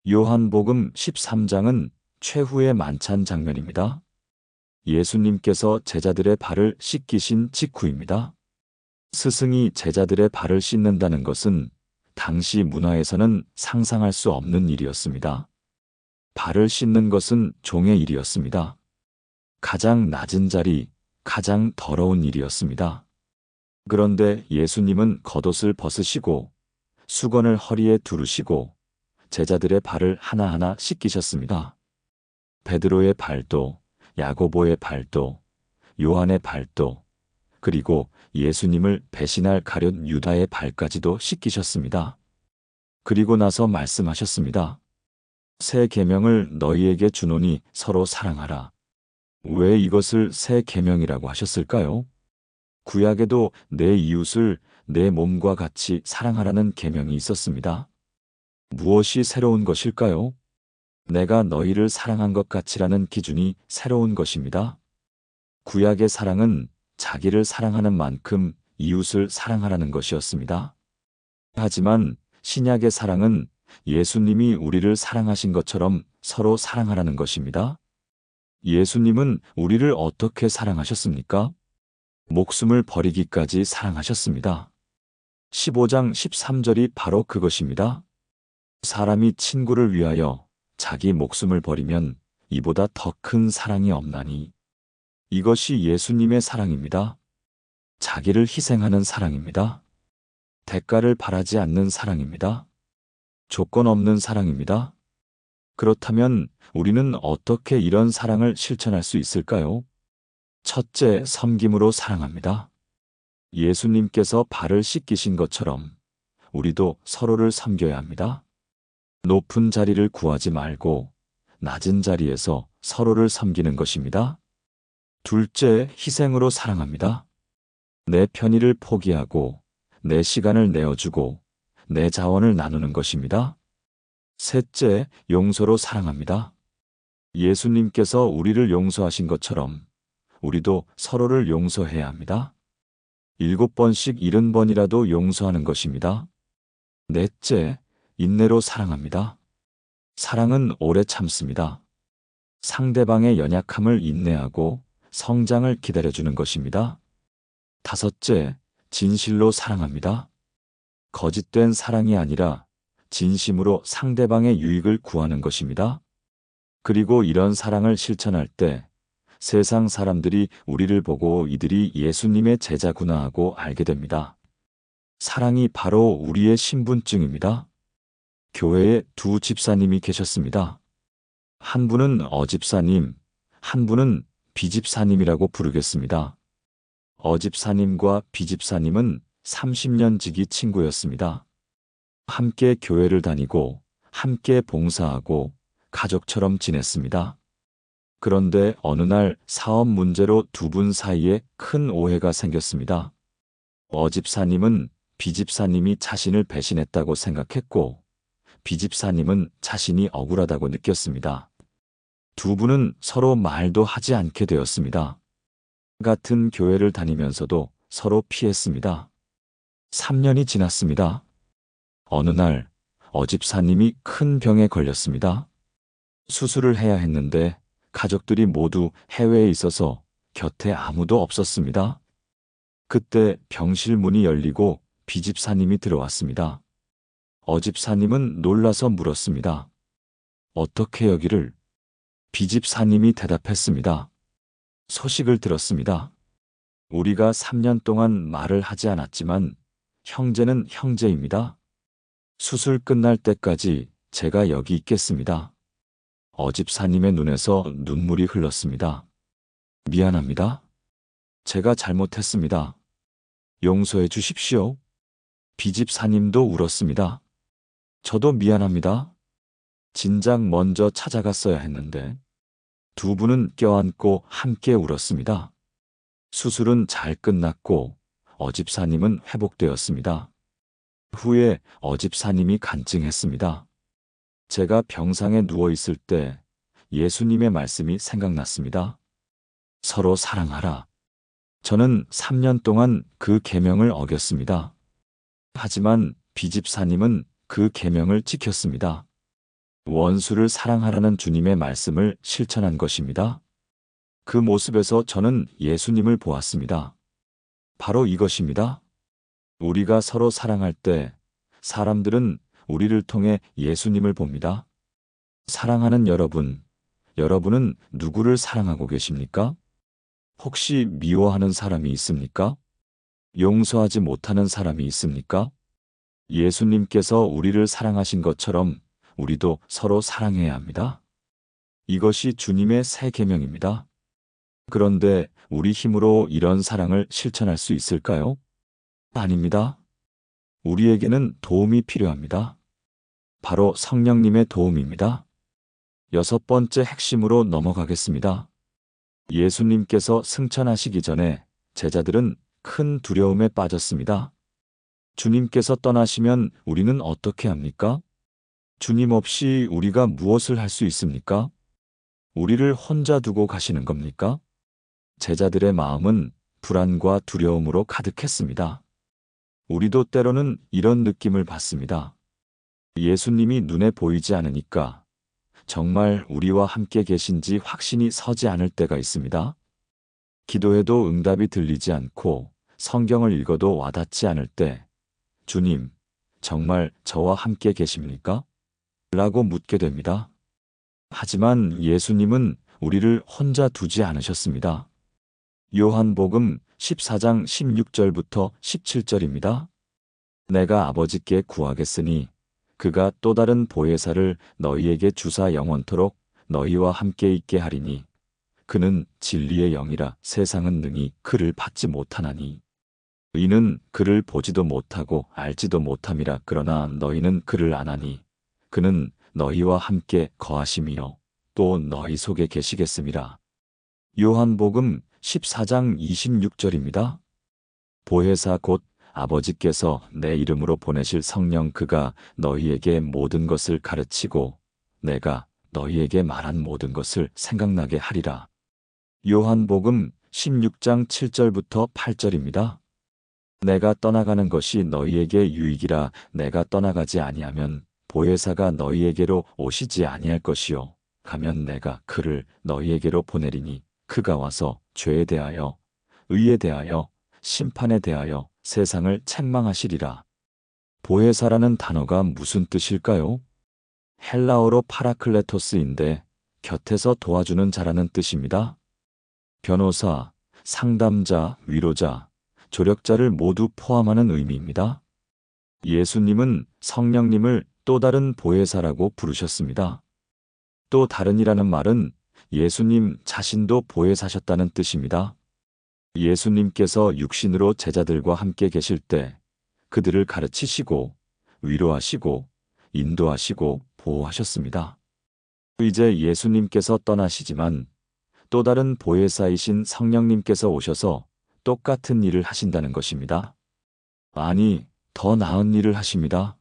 Speaker 1: 요한복음 13장은 최후의 만찬 장면입니다. 예수님께서 제자들의 발을 씻기신 직후입니다. 스승이 제자들의 발을 씻는다는 것은 당시 문화에서는 상상할 수 없는 일이었습니다. 발을 씻는 것은 종의 일이었습니다. 가장 낮은 자리, 가장 더러운 일이었습니다. 그런데 예수님은 겉옷을 벗으시고 수건을 허리에 두르시고 제자들의 발을 하나하나 씻기셨습니다. 베드로의 발도, 야고보의 발도, 요한의 발도, 그리고 예수님을 배신할 가룟 유다의 발까지도 씻기셨습니다. 그리고 나서 말씀하셨습니다. 새 계명을 너희에게 주노니 서로 사랑하라. 왜 이것을 새 계명이라고 하셨을까요? 구약에도 내 이웃을 내 몸과 같이 사랑하라는 계명이 있었습니다. 무엇이 새로운 것일까요? 내가 너희를 사랑한 것 같이라는 기준이 새로운 것입니다. 구약의 사랑은 자기를 사랑하는 만큼 이웃을 사랑하라는 것이었습니다. 하지만 신약의 사랑은 예수님이 우리를 사랑하신 것처럼 서로 사랑하라는 것입니다. 예수님은 우리를 어떻게 사랑하셨습니까? 목숨을 버리기까지 사랑하셨습니다. 15장 13절이 바로 그것입니다. 사람이 친구를 위하여 자기 목숨을 버리면 이보다 더 큰 사랑이 없나니. 이것이 예수님의 사랑입니다. 자기를 희생하는 사랑입니다. 대가를 바라지 않는 사랑입니다. 조건 없는 사랑입니다. 그렇다면 우리는 어떻게 이런 사랑을 실천할 수 있을까요? 첫째, 섬김으로 사랑합니다. 예수님께서 발을 씻기신 것처럼 우리도 서로를 섬겨야 합니다. 높은 자리를 구하지 말고 낮은 자리에서 서로를 섬기는 것입니다. 둘째, 희생으로 사랑합니다. 내 편의를 포기하고 내 시간을 내어주고 내 자원을 나누는 것입니다. 셋째, 용서로 사랑합니다. 예수님께서 우리를 용서하신 것처럼 우리도 서로를 용서해야 합니다. 7번씩 70번이라도 용서하는 것입니다. 넷째, 인내로 사랑합니다. 사랑은 오래 참습니다. 상대방의 연약함을 인내하고 성장을 기다려주는 것입니다. 다섯째, 진실로 사랑합니다. 거짓된 사랑이 아니라 진심으로 상대방의 유익을 구하는 것입니다. 그리고 이런 사랑을 실천할 때 세상 사람들이 우리를 보고 이들이 예수님의 제자구나 하고 알게 됩니다. 사랑이 바로 우리의 신분증입니다. 교회에 두 집사님이 계셨습니다. 한 분은 어집사님, 한 분은 비집사님이라고 부르겠습니다. 어집사님과 비집사님은 30년 지기 친구였습니다. 함께 교회를 다니고 함께 봉사하고 가족처럼 지냈습니다. 그런데 어느 날 사업 문제로 두 분 사이에 큰 오해가 생겼습니다. 어집사님은 비집사님이 자신을 배신했다고 생각했고 비집사님은 자신이 억울하다고 느꼈습니다. 두 분은 서로 말도 하지 않게 되었습니다. 같은 교회를 다니면서도 서로 피했습니다. 3년이 지났습니다. 어느 날 어집사님이 큰 병에 걸렸습니다. 수술을 해야 했는데 가족들이 모두 해외에 있어서 곁에 아무도 없었습니다. 그때 병실 문이 열리고 비집사님이 들어왔습니다. 어집사님은 놀라서 물었습니다. 어떻게 여기를? 비집사님이 대답했습니다. 소식을 들었습니다. 우리가 3년 동안 말을 하지 않았지만 형제는 형제입니다. 수술 끝날 때까지 제가 여기 있겠습니다. 어집사님의 눈에서 눈물이 흘렀습니다. 미안합니다. 제가 잘못했습니다. 용서해 주십시오. 비집사님도 울었습니다. 저도 미안합니다. 진작 먼저 찾아갔어야 했는데. 두 분은 껴안고 함께 울었습니다. 수술은 잘 끝났고 어집사님은 회복되었습니다. 후에 어집사님이 간증했습니다. 제가 병상에 누워 있을 때 예수님의 말씀이 생각났습니다. 서로 사랑하라. 저는 3년 동안 그 계명을 어겼습니다. 하지만 비집사님은 그 계명을 지켰습니다. 원수를 사랑하라는 주님의 말씀을 실천한 것입니다. 그 모습에서 저는 예수님을 보았습니다. 바로 이것입니다. 우리가 서로 사랑할 때 사람들은 우리를 통해 예수님을 봅니다. 사랑하는 여러분은 누구를 사랑하고 계십니까? 혹시 미워하는 사람이 있습니까? 용서하지 못하는 사람이 있습니까? 예수님께서 우리를 사랑하신 것처럼 우리도 서로 사랑해야 합니다. 이것이 주님의 새 계명입니다. 그런데 우리 힘으로 이런 사랑을 실천할 수 있을까요? 아닙니다. 우리에게는 도움이 필요합니다. 바로 성령님의 도움입니다. 6번째 핵심으로 넘어가겠습니다. 예수님께서 승천하시기 전에 제자들은 큰 두려움에 빠졌습니다. 주님께서 떠나시면 우리는 어떻게 합니까? 주님 없이 우리가 무엇을 할 수 있습니까? 우리를 혼자 두고 가시는 겁니까? 제자들의 마음은 불안과 두려움으로 가득했습니다. 우리도 때로는 이런 느낌을 받습니다. 예수님이 눈에 보이지 않으니까 정말 우리와 함께 계신지 확신이 서지 않을 때가 있습니다. 기도해도 응답이 들리지 않고 성경을 읽어도 와닿지 않을 때 주님, 정말 저와 함께 계십니까? 라고 묻게 됩니다. 하지만 예수님은 우리를 혼자 두지 않으셨습니다. 요한복음 14장 16절부터 17절입니다. 내가 아버지께 구하겠으니 그가 또 다른 보혜사를 너희에게 주사 영원토록 너희와 함께 있게 하리니 그는 진리의 영이라 세상은 능히 그를 받지 못하나니 이는 그를 보지도 못하고 알지도 못함이라. 그러나 너희는 그를 아나니 그는 너희와 함께 거하심이요 또 너희 속에 계시겠음이라. 요한복음 14장 26절입니다. 보혜사 곧 아버지께서 내 이름으로 보내실 성령 그가 너희에게 모든 것을 가르치고 내가 너희에게 말한 모든 것을 생각나게 하리라. 요한복음 16장 7절부터 8절입니다. 내가 떠나가는 것이 너희에게 유익이라. 내가 떠나가지 아니하면 보혜사가 너희에게로 오시지 아니할 것이요 가면 내가 그를 너희에게로 보내리니 그가 와서 죄에 대하여 의에 대하여 심판에 대하여 세상을 책망하시리라. 보혜사라는 단어가 무슨 뜻일까요? 헬라어로 파라클레토스인데 곁에서 도와주는 자라는 뜻입니다. 변호사, 상담자, 위로자, 조력자를 모두 포함하는 의미입니다. 예수님은 성령님을 또 다른 보혜사라고 부르셨습니다. 또 다른이라는 말은 예수님 자신도 보혜사셨다는 뜻입니다. 예수님께서 육신으로 제자들과 함께 계실 때 그들을 가르치시고 위로하시고 인도하시고 보호하셨습니다. 이제 예수님께서 떠나시지만 또 다른 보혜사이신 성령님께서 오셔서 똑같은 일을 하신다는 것입니다. 아니, 더 나은 일을 하십니다.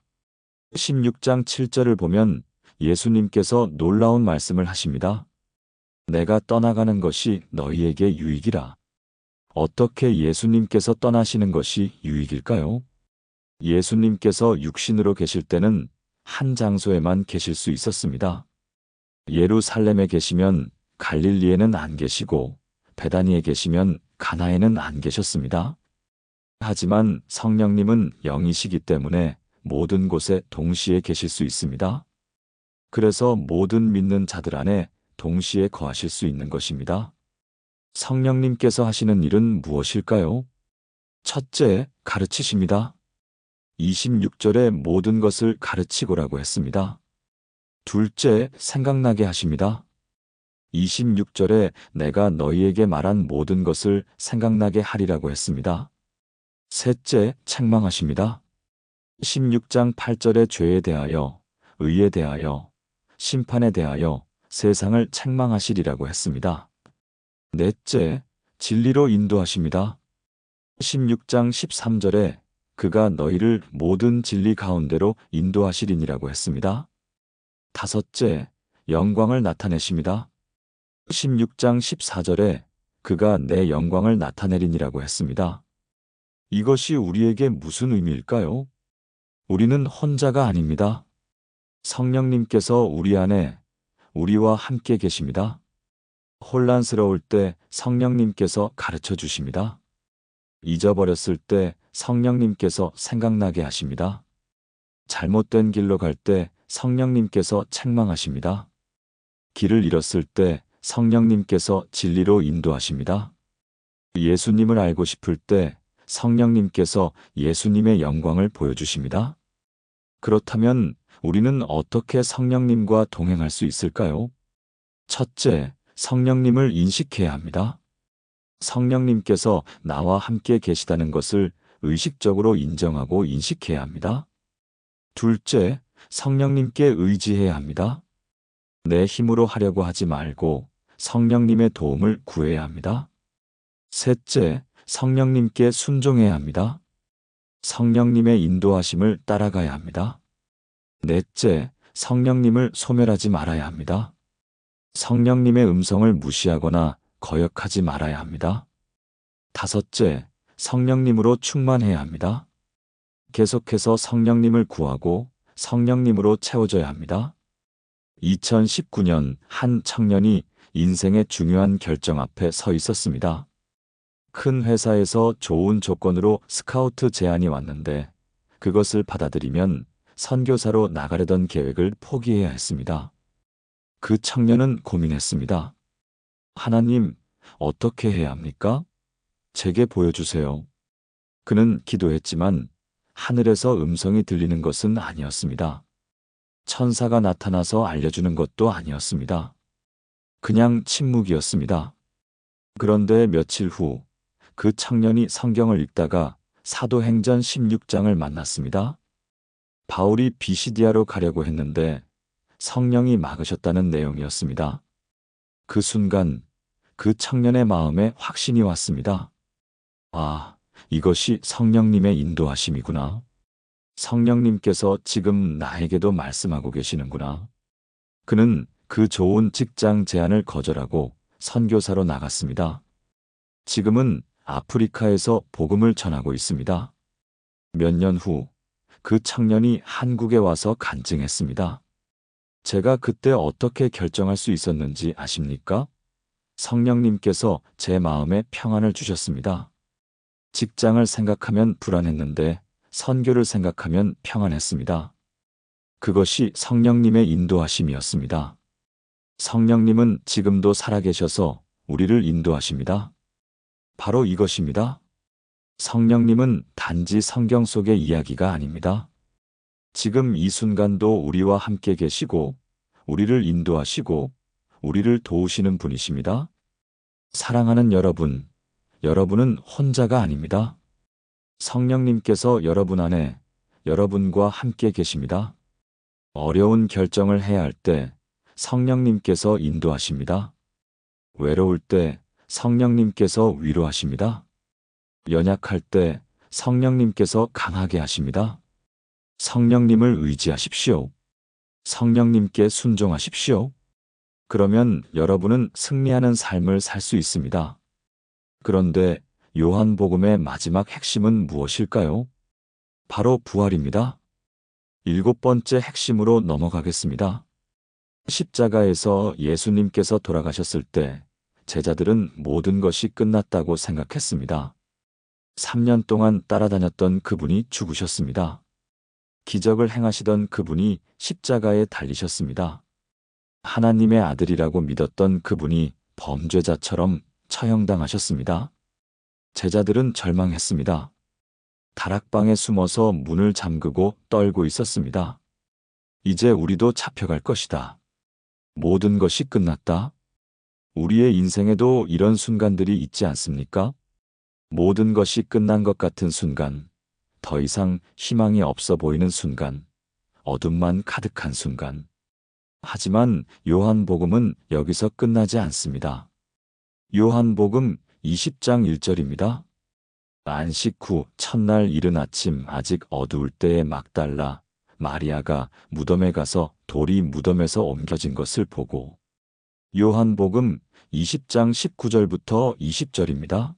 Speaker 1: 16장 7절을 보면 예수님께서 놀라운 말씀을 하십니다. 내가 떠나가는 것이 너희에게 유익이라. 어떻게 예수님께서 떠나시는 것이 유익일까요? 예수님께서 육신으로 계실 때는 한 장소에만 계실 수 있었습니다. 예루살렘에 계시면 갈릴리에는 안 계시고 베다니에 계시면 가나에는 안 계셨습니다. 하지만 성령님은 영이시기 때문에 모든 곳에 동시에 계실 수 있습니다. 그래서 모든 믿는 자들 안에 동시에 거하실 수 있는 것입니다. 성령님께서 하시는 일은 무엇일까요? 첫째, 가르치십니다. 26절에 모든 것을 가르치고라고 했습니다. 둘째, 생각나게 하십니다. 26절에 내가 너희에게 말한 모든 것을 생각나게 하리라고 했습니다. 셋째, 책망하십니다. 16장 8절에 죄에 대하여, 의에 대하여, 심판에 대하여 세상을 책망하시리라고 했습니다. 넷째, 진리로 인도하십니다. 16장 13절에 그가 너희를 모든 진리 가운데로 인도하시리니라고 했습니다. 다섯째, 영광을 나타내십니다. 16장 14절에 그가 내 영광을 나타내리니라고 했습니다. 이것이 우리에게 무슨 의미일까요? 우리는 혼자가 아닙니다. 성령님께서 우리 안에 우리와 함께 계십니다. 혼란스러울 때 성령님께서 가르쳐 주십니다. 잊어버렸을 때 성령님께서 생각나게 하십니다. 잘못된 길로 갈 때 성령님께서 책망하십니다. 길을 잃었을 때 성령님께서 진리로 인도하십니다. 예수님을 알고 싶을 때 성령님께서 예수님의 영광을 보여주십니다. 그렇다면 우리는 어떻게 성령님과 동행할 수 있을까요? 첫째, 성령님을 인식해야 합니다. 성령님께서 나와 함께 계시다는 것을 의식적으로 인정하고 인식해야 합니다. 둘째, 성령님께 의지해야 합니다. 내 힘으로 하려고 하지 말고 성령님의 도움을 구해야 합니다. 셋째, 성령님께 순종해야 합니다. 성령님의 인도하심을 따라가야 합니다. 넷째, 성령님을 소멸하지 말아야 합니다. 성령님의 음성을 무시하거나 거역하지 말아야 합니다. 다섯째, 성령님으로 충만해야 합니다. 계속해서 성령님을 구하고 성령님으로 채워져야 합니다. 2019년 한 청년이 인생의 중요한 결정 앞에 서 있었습니다. 큰 회사에서 좋은 조건으로 스카우트 제안이 왔는데 그것을 받아들이면 선교사로 나가려던 계획을 포기해야 했습니다. 그 청년은 고민했습니다. 하나님, 어떻게 해야 합니까? 제게 보여주세요. 그는 기도했지만 하늘에서 음성이 들리는 것은 아니었습니다. 천사가 나타나서 알려주는 것도 아니었습니다. 그냥 침묵이었습니다. 그런데 며칠 후 그 청년이 성경을 읽다가 사도행전 16장을 만났습니다. 바울이 비시디아로 가려고 했는데 성령이 막으셨다는 내용이었습니다. 그 순간 그 청년의 마음에 확신이 왔습니다. 아, 이것이 성령님의 인도하심이구나. 성령님께서 지금 나에게도 말씀하고 계시는구나. 그는 그 좋은 직장 제안을 거절하고 선교사로 나갔습니다. 지금은 아프리카에서 복음을 전하고 있습니다. 몇 년 후 그 청년이 한국에 와서 간증했습니다. 제가 그때 어떻게 결정할 수 있었는지 아십니까? 성령님께서 제 마음에 평안을 주셨습니다. 직장을 생각하면 불안했는데 선교를 생각하면 평안했습니다. 그것이 성령님의 인도하심이었습니다. 성령님은 지금도 살아계셔서 우리를 인도하십니다. 바로 이것입니다. 성령님은 단지 성경 속의 이야기가 아닙니다. 지금 이 순간도 우리와 함께 계시고 우리를 인도하시고 우리를 도우시는 분이십니다. 사랑하는 여러분, 여러분은 혼자가 아닙니다. 성령님께서 여러분 안에 여러분과 함께 계십니다. 어려운 결정을 해야 할 때 성령님께서 인도하십니다. 외로울 때 성령님께서 위로하십니다. 연약할 때 성령님께서 강하게 하십니다. 성령님을 의지하십시오. 성령님께 순종하십시오. 그러면 여러분은 승리하는 삶을 살 수 있습니다. 그런데 요한복음의 마지막 핵심은 무엇일까요? 바로 부활입니다. 7번째 핵심으로 넘어가겠습니다. 십자가에서 예수님께서 돌아가셨을 때 제자들은 모든 것이 끝났다고 생각했습니다. 3년 동안 따라다녔던 그분이 죽으셨습니다. 기적을 행하시던 그분이 십자가에 달리셨습니다. 하나님의 아들이라고 믿었던 그분이 범죄자처럼 처형당하셨습니다. 제자들은 절망했습니다. 다락방에 숨어서 문을 잠그고 떨고 있었습니다. 이제 우리도 잡혀갈 것이다. 모든 것이 끝났다. 우리의 인생에도 이런 순간들이 있지 않습니까? 모든 것이 끝난 것 같은 순간, 더 이상 희망이 없어 보이는 순간, 어둠만 가득한 순간. 하지만 요한복음은 여기서 끝나지 않습니다. 요한복음 20장 1절입니다. 안식 후 첫날 이른 아침 아직 어두울 때에 막달라 마리아가 무덤에 가서 돌이 무덤에서 옮겨진 것을 보고. 요한복음 20장 19절부터 20절입니다.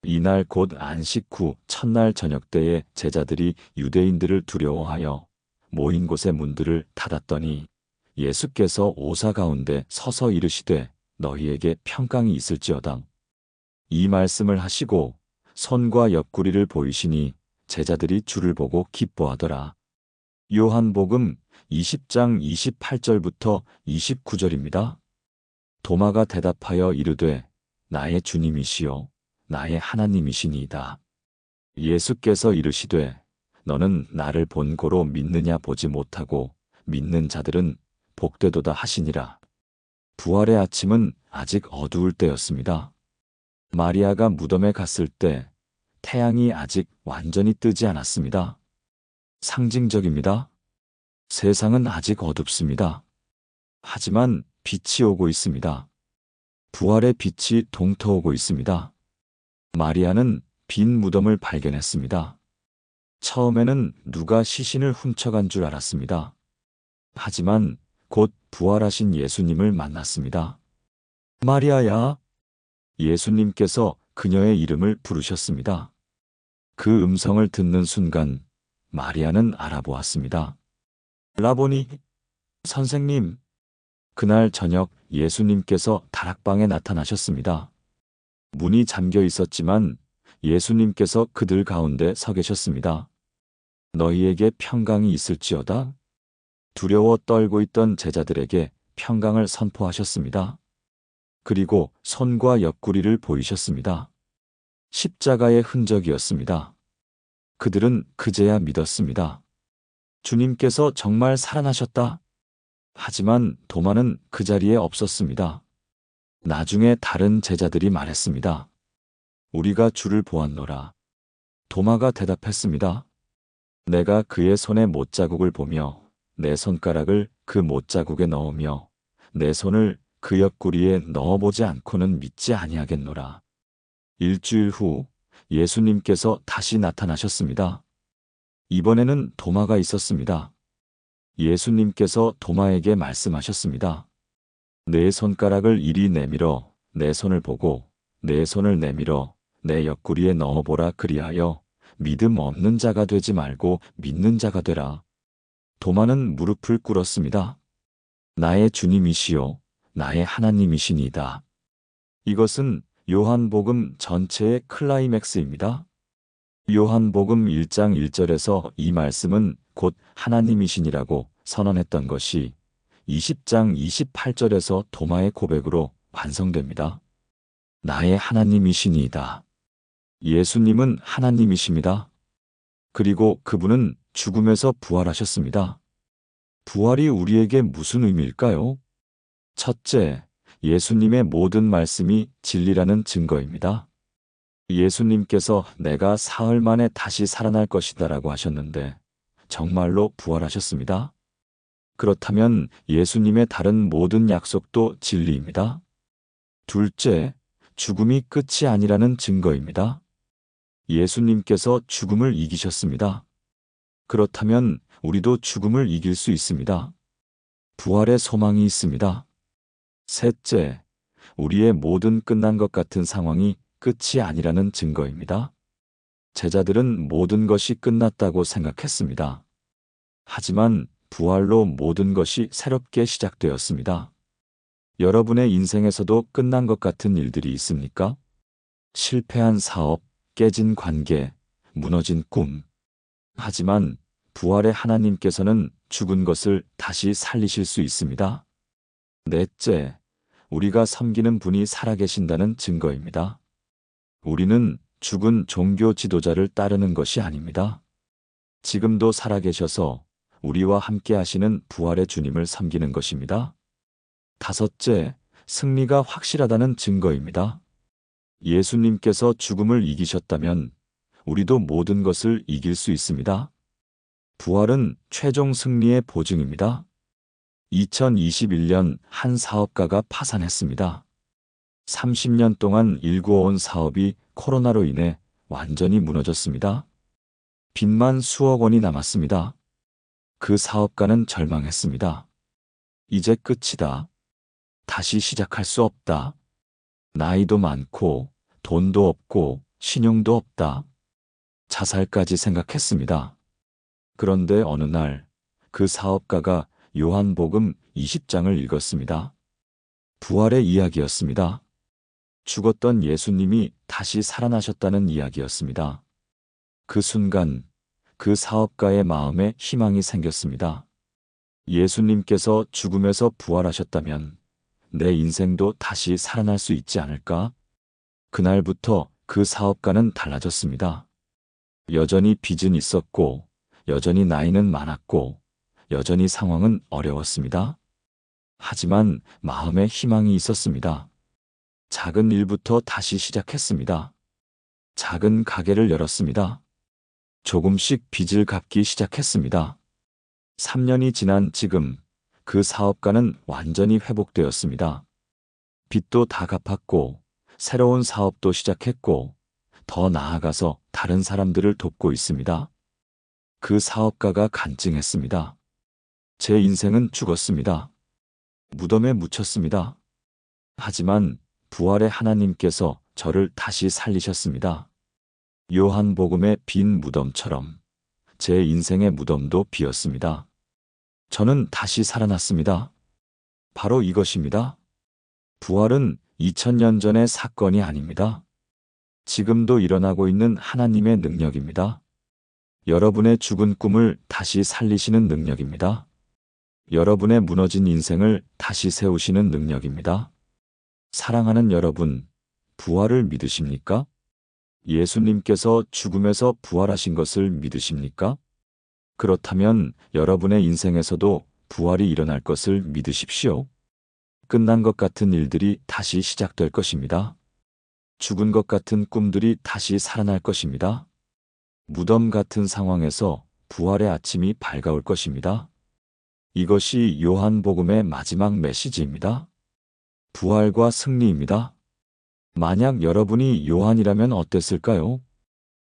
Speaker 1: 이날 곧 안식 후 첫날 저녁 때에 제자들이 유대인들을 두려워하여 모인 곳의 문들을 닫았더니 예수께서 오사 가운데 서서 이르시되 너희에게 평강이 있을지어다. 이 말씀을 하시고 손과 옆구리를 보이시니 제자들이 주를 보고 기뻐하더라. 요한복음 20장 28절부터 29절입니다. 도마가 대답하여 이르되 나의 주님이시요 나의 하나님이시니이다. 예수께서 이르시되 너는 나를 본고로 믿느냐 보지 못하고 믿는 자들은 복되도다 하시니라. 부활의 아침은 아직 어두울 때였습니다. 마리아가 무덤에 갔을 때 태양이 아직 완전히 뜨지 않았습니다. 상징적입니다. 세상은 아직 어둡습니다. 하지만 빛이 오고 있습니다. 부활의 빛이 동터오고 있습니다. 마리아는 빈 무덤을 발견했습니다. 처음에는 누가 시신을 훔쳐간 줄 알았습니다. 하지만 곧 부활하신 예수님을 만났습니다. 마리아야! 예수님께서 그녀의 이름을 부르셨습니다. 그 음성을 듣는 순간 마리아는 알아보았습니다. 라보니, 선생님. 그날 저녁 예수님께서 다락방에 나타나셨습니다. 문이 잠겨 있었지만 예수님께서 그들 가운데 서 계셨습니다. 너희에게 평강이 있을지어다. 두려워 떨고 있던 제자들에게 평강을 선포하셨습니다. 그리고 손과 옆구리를 보이셨습니다. 십자가의 흔적이었습니다. 그들은 그제야 믿었습니다. 주님께서 정말 살아나셨다. 하지만 도마는 그 자리에 없었습니다. 나중에 다른 제자들이 말했습니다. 우리가 주를 보았노라. 도마가 대답했습니다. 내가 그의 손에 못자국을 보며 내 손가락을 그 못자국에 넣으며 내 손을 그 옆구리에 넣어보지 않고는 믿지 아니하겠노라. 일주일 후 예수님께서 다시 나타나셨습니다. 이번에는 도마가 있었습니다. 예수님께서 도마에게 말씀하셨습니다. 내 손가락을 이리 내밀어 내 손을 보고 내 손을 내밀어 내 옆구리에 넣어보라. 그리하여 믿음 없는 자가 되지 말고 믿는 자가 되라. 도마는 무릎을 꿇었습니다. 나의 주님이시요 나의 하나님이시니이다. 이것은 요한복음 전체의 클라이맥스입니다. 요한복음 1장 1절에서 이 말씀은 곧 하나님이시니라고 선언했던 것이 20장 28절에서 도마의 고백으로 완성됩니다. 나의 하나님이시니이다. 예수님은 하나님이십니다. 그리고 그분은 죽음에서 부활하셨습니다. 부활이 우리에게 무슨 의미일까요? 첫째, 예수님의 모든 말씀이 진리라는 증거입니다. 예수님께서 내가 사흘 만에 다시 살아날 것이다라고 하셨는데 정말로 부활하셨습니다. 그렇다면 예수님의 다른 모든 약속도 진리입니다. 둘째, 죽음이 끝이 아니라는 증거입니다. 예수님께서 죽음을 이기셨습니다. 그렇다면 우리도 죽음을 이길 수 있습니다. 부활의 소망이 있습니다. 셋째, 우리의 모든 끝난 것 같은 상황이 끝이 아니라는 증거입니다. 제자들은 모든 것이 끝났다고 생각했습니다. 하지만 부활로 모든 것이 새롭게 시작되었습니다. 여러분의 인생에서도 끝난 것 같은 일들이 있습니까? 실패한 사업, 깨진 관계, 무너진 꿈. 하지만 부활의 하나님께서는 죽은 것을 다시 살리실 수 있습니다. 넷째, 우리가 섬기는 분이 살아계신다는 증거입니다. 우리는 죽은 종교 지도자를 따르는 것이 아닙니다. 지금도 살아계셔서 우리와 함께 하시는 부활의 주님을 섬기는 것입니다. 다섯째, 승리가 확실하다는 증거입니다. 예수님께서 죽음을 이기셨다면 우리도 모든 것을 이길 수 있습니다. 부활은 최종 승리의 보증입니다. 2021년 한 사업가가 파산했습니다. 30년 동안 일구어온 사업이 코로나로 인해 완전히 무너졌습니다. 빚만 수억 원이 남았습니다. 그 사업가는 절망했습니다. 이제 끝이다. 다시 시작할 수 없다. 나이도 많고 돈도 없고 신용도 없다. 자살까지 생각했습니다. 그런데 어느 날 그 사업가가 요한복음 20장을 읽었습니다. 부활의 이야기였습니다. 죽었던 예수님이 다시 살아나셨다는 이야기였습니다. 그 순간 그 사업가의 마음에 희망이 생겼습니다. 예수님께서 죽음에서 부활하셨다면 내 인생도 다시 살아날 수 있지 않을까? 그날부터 그 사업가는 달라졌습니다. 여전히 빚은 있었고, 여전히 나이는 많았고, 여전히 상황은 어려웠습니다. 하지만 마음에 희망이 있었습니다. 작은 일부터 다시 시작했습니다. 작은 가게를 열었습니다. 조금씩 빚을 갚기 시작했습니다. 3년이 지난 지금 그 사업가는 완전히 회복되었습니다. 빚도 다 갚았고 새로운 사업도 시작했고 더 나아가서 다른 사람들을 돕고 있습니다. 그 사업가가 간증했습니다. 제 인생은 죽었습니다. 무덤에 묻혔습니다. 하지만 부활의 하나님께서 저를 다시 살리셨습니다. 요한복음의 빈 무덤처럼 제 인생의 무덤도 비었습니다. 저는 다시 살아났습니다. 바로 이것입니다. 부활은 2000년 전의 사건이 아닙니다. 지금도 일어나고 있는 하나님의 능력입니다. 여러분의 죽은 꿈을 다시 살리시는 능력입니다. 여러분의 무너진 인생을 다시 세우시는 능력입니다. 사랑하는 여러분, 부활을 믿으십니까? 예수님께서 죽음에서 부활하신 것을 믿으십니까? 그렇다면 여러분의 인생에서도 부활이 일어날 것을 믿으십시오. 끝난 것 같은 일들이 다시 시작될 것입니다. 죽은 것 같은 꿈들이 다시 살아날 것입니다. 무덤 같은 상황에서 부활의 아침이 밝아올 것입니다. 이것이 요한복음의 마지막 메시지입니다. 부활과 승리입니다. 만약 여러분이 요한이라면 어땠을까요?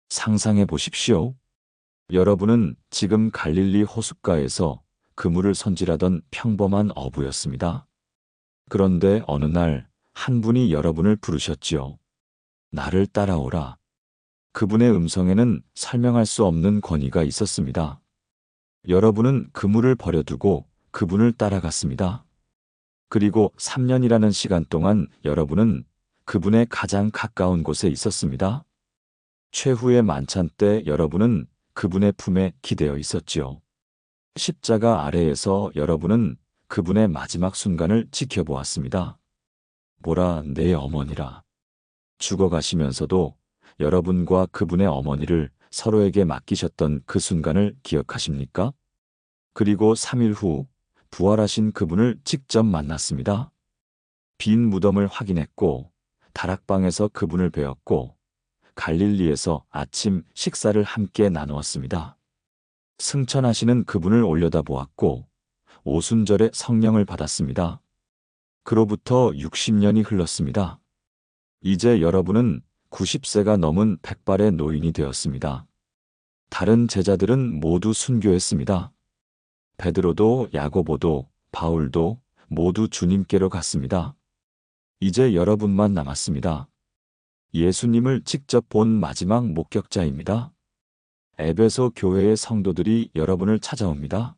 Speaker 1: 상상해 보십시오. 여러분은 지금 갈릴리 호숫가에서 그물을 손질하던 평범한 어부였습니다. 그런데 어느 날 한 분이 여러분을 부르셨지요. 나를 따라오라. 그분의 음성에는 설명할 수 없는 권위가 있었습니다. 여러분은 그물을 버려두고 그분을 따라갔습니다. 그리고 3년이라는 시간 동안 여러분은 그분의 가장 가까운 곳에 있었습니다. 최후의 만찬 때 여러분은 그분의 품에 기대어 있었지요. 십자가 아래에서 여러분은 그분의 마지막 순간을 지켜보았습니다. 보라, 내 어머니라. 죽어가시면서도 여러분과 그분의 어머니를 서로에게 맡기셨던 그 순간을 기억하십니까? 그리고 3일 후 부활하신 그분을 직접 만났습니다. 빈 무덤을 확인했고 다락방에서 그분을 뵈었고 갈릴리에서 아침 식사를 함께 나누었습니다. 승천하시는 그분을 올려다보았고 오순절에 성령을 받았습니다. 그로부터 60년이 흘렀습니다. 이제 여러분은 90세가 넘은 백발의 노인이 되었습니다. 다른 제자들은 모두 순교했습니다. 베드로도 야고보도 바울도 모두 주님께로 갔습니다. 이제 여러분만 남았습니다. 예수님을 직접 본 마지막 목격자입니다. 에베소 교회의 성도들이 여러분을 찾아옵니다.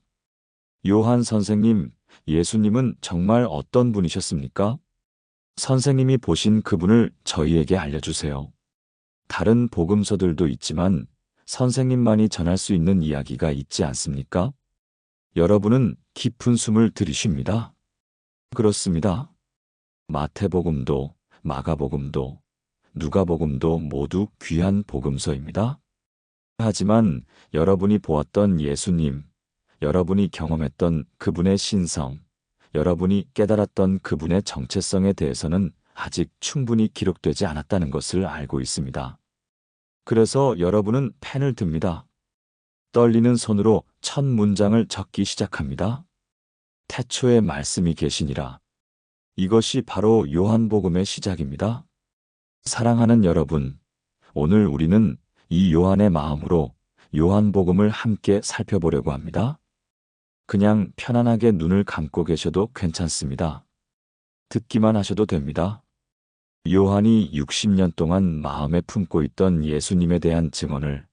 Speaker 1: 요한 선생님, 예수님은 정말 어떤 분이셨습니까? 선생님이 보신 그분을 저희에게 알려주세요. 다른 복음서들도 있지만 선생님만이 전할 수 있는 이야기가 있지 않습니까? 여러분은 깊은 숨을 들이쉽니다. 그렇습니다. 마태복음도, 마가복음도, 누가복음도 모두 귀한 복음서입니다. 하지만 여러분이 보았던 예수님, 여러분이 경험했던 그분의 신성, 여러분이 깨달았던 그분의 정체성에 대해서는 아직 충분히 기록되지 않았다는 것을 알고 있습니다. 그래서 여러분은 펜을 듭니다. 떨리는 손으로 첫 문장을 적기 시작합니다. 태초에 말씀이 계시니라. 이것이 바로 요한복음의 시작입니다. 사랑하는 여러분, 오늘 우리는 이 요한의 마음으로 요한복음을 함께 살펴보려고 합니다. 그냥 편안하게 눈을 감고 계셔도 괜찮습니다. 듣기만 하셔도 됩니다. 요한이 60년 동안 마음에 품고 있던 예수님에 대한 증언을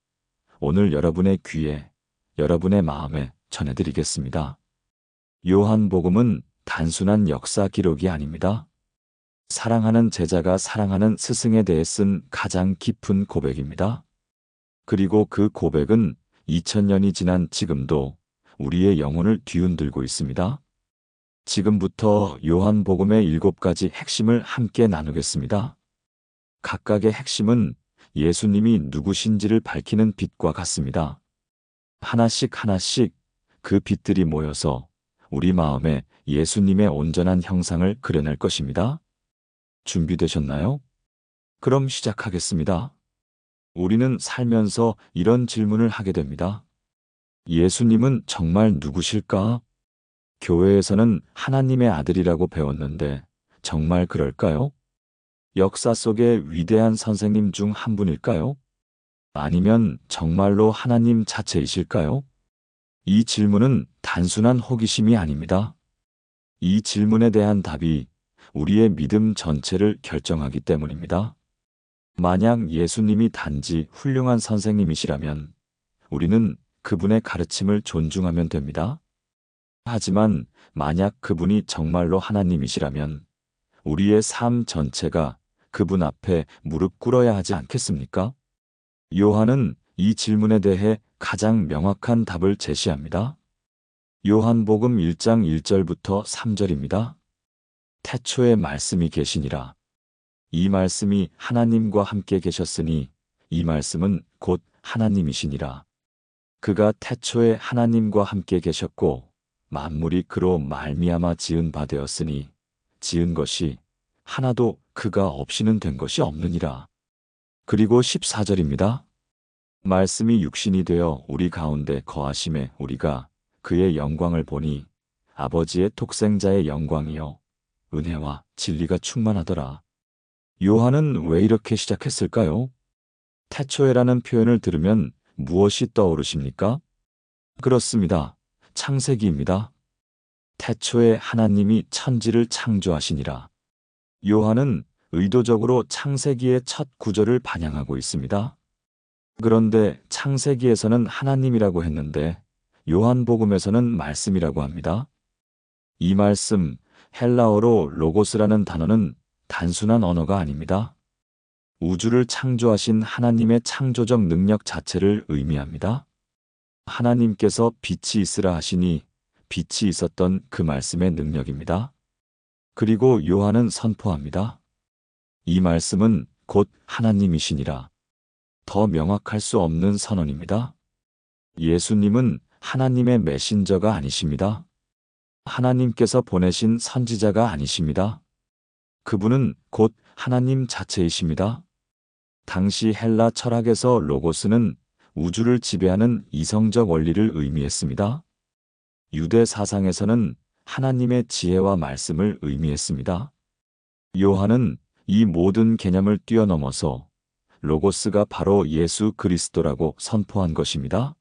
Speaker 1: 오늘 여러분의 귀에, 여러분의 마음에 전해드리겠습니다. 요한복음은 단순한 역사 기록이 아닙니다. 사랑하는 제자가 사랑하는 스승에 대해 쓴 가장 깊은 고백입니다. 그리고 그 고백은 2000년이 지난 지금도 우리의 영혼을 뒤흔들고 있습니다. 지금부터 요한복음의 7가지 핵심을 함께 나누겠습니다. 각각의 핵심은 예수님이 누구신지를 밝히는 빛과 같습니다. 하나씩 하나씩 그 빛들이 모여서 우리 마음에 예수님의 온전한 형상을 그려낼 것입니다. 준비되셨나요? 그럼 시작하겠습니다. 우리는 살면서 이런 질문을 하게 됩니다. 예수님은 정말 누구실까? 교회에서는 하나님의 아들이라고 배웠는데 정말 그럴까요? 역사 속의 위대한 선생님 중 한 분일까요? 아니면 정말로 하나님 자체이실까요? 이 질문은 단순한 호기심이 아닙니다. 이 질문에 대한 답이 우리의 믿음 전체를 결정하기 때문입니다. 만약 예수님이 단지 훌륭한 선생님이시라면 우리는 그분의 가르침을 존중하면 됩니다. 하지만 만약 그분이 정말로 하나님이시라면 우리의 삶 전체가 그분 앞에 무릎 꿇어야 하지 않겠습니까? 요한은 이 질문에 대해 가장 명확한 답을 제시합니다. 요한복음 1장 1절부터 3절입니다. 태초에 말씀이 계시니라. 이 말씀이 하나님과 함께 계셨으니 이 말씀은 곧 하나님이시니라. 그가 태초에 하나님과 함께 계셨고 만물이 그로 말미암아 지은 바 되었으니 지은 것이 하나도 그가 없이는 된 것이 없느니라. 그리고 14절입니다. 말씀이 육신이 되어 우리 가운데 거하심에 우리가 그의 영광을 보니 아버지의 독생자의 영광이요 은혜와 진리가 충만하더라. 요한은 왜 이렇게 시작했을까요? 태초에라는 표현을 들으면 무엇이 떠오르십니까? 그렇습니다. 창세기입니다. 태초에 하나님이 천지를 창조하시니라. 요한은 의도적으로 창세기의 첫 구절을 반영하고 있습니다. 그런데 창세기에서는 하나님이라고 했는데 요한복음에서는 말씀이라고 합니다. 이 말씀, 헬라어로 로고스라는 단어는 단순한 언어가 아닙니다. 우주를 창조하신 하나님의 창조적 능력 자체를 의미합니다. 하나님께서 빛이 있으라 하시니 빛이 있었던 그 말씀의 능력입니다. 그리고 요한은 선포합니다. 이 말씀은 곧 하나님이시니라. 더 명확할 수 없는 선언입니다. 예수님은 하나님의 메신저가 아니십니다. 하나님께서 보내신 선지자가 아니십니다. 그분은 곧 하나님 자체이십니다. 당시 헬라 철학에서 로고스는 우주를 지배하는 이성적 원리를 의미했습니다. 유대 사상에서는 하나님의 지혜와 말씀을 의미했습니다. 요한은 이 모든 개념을 뛰어넘어서 로고스가 바로 예수 그리스도라고 선포한 것입니다.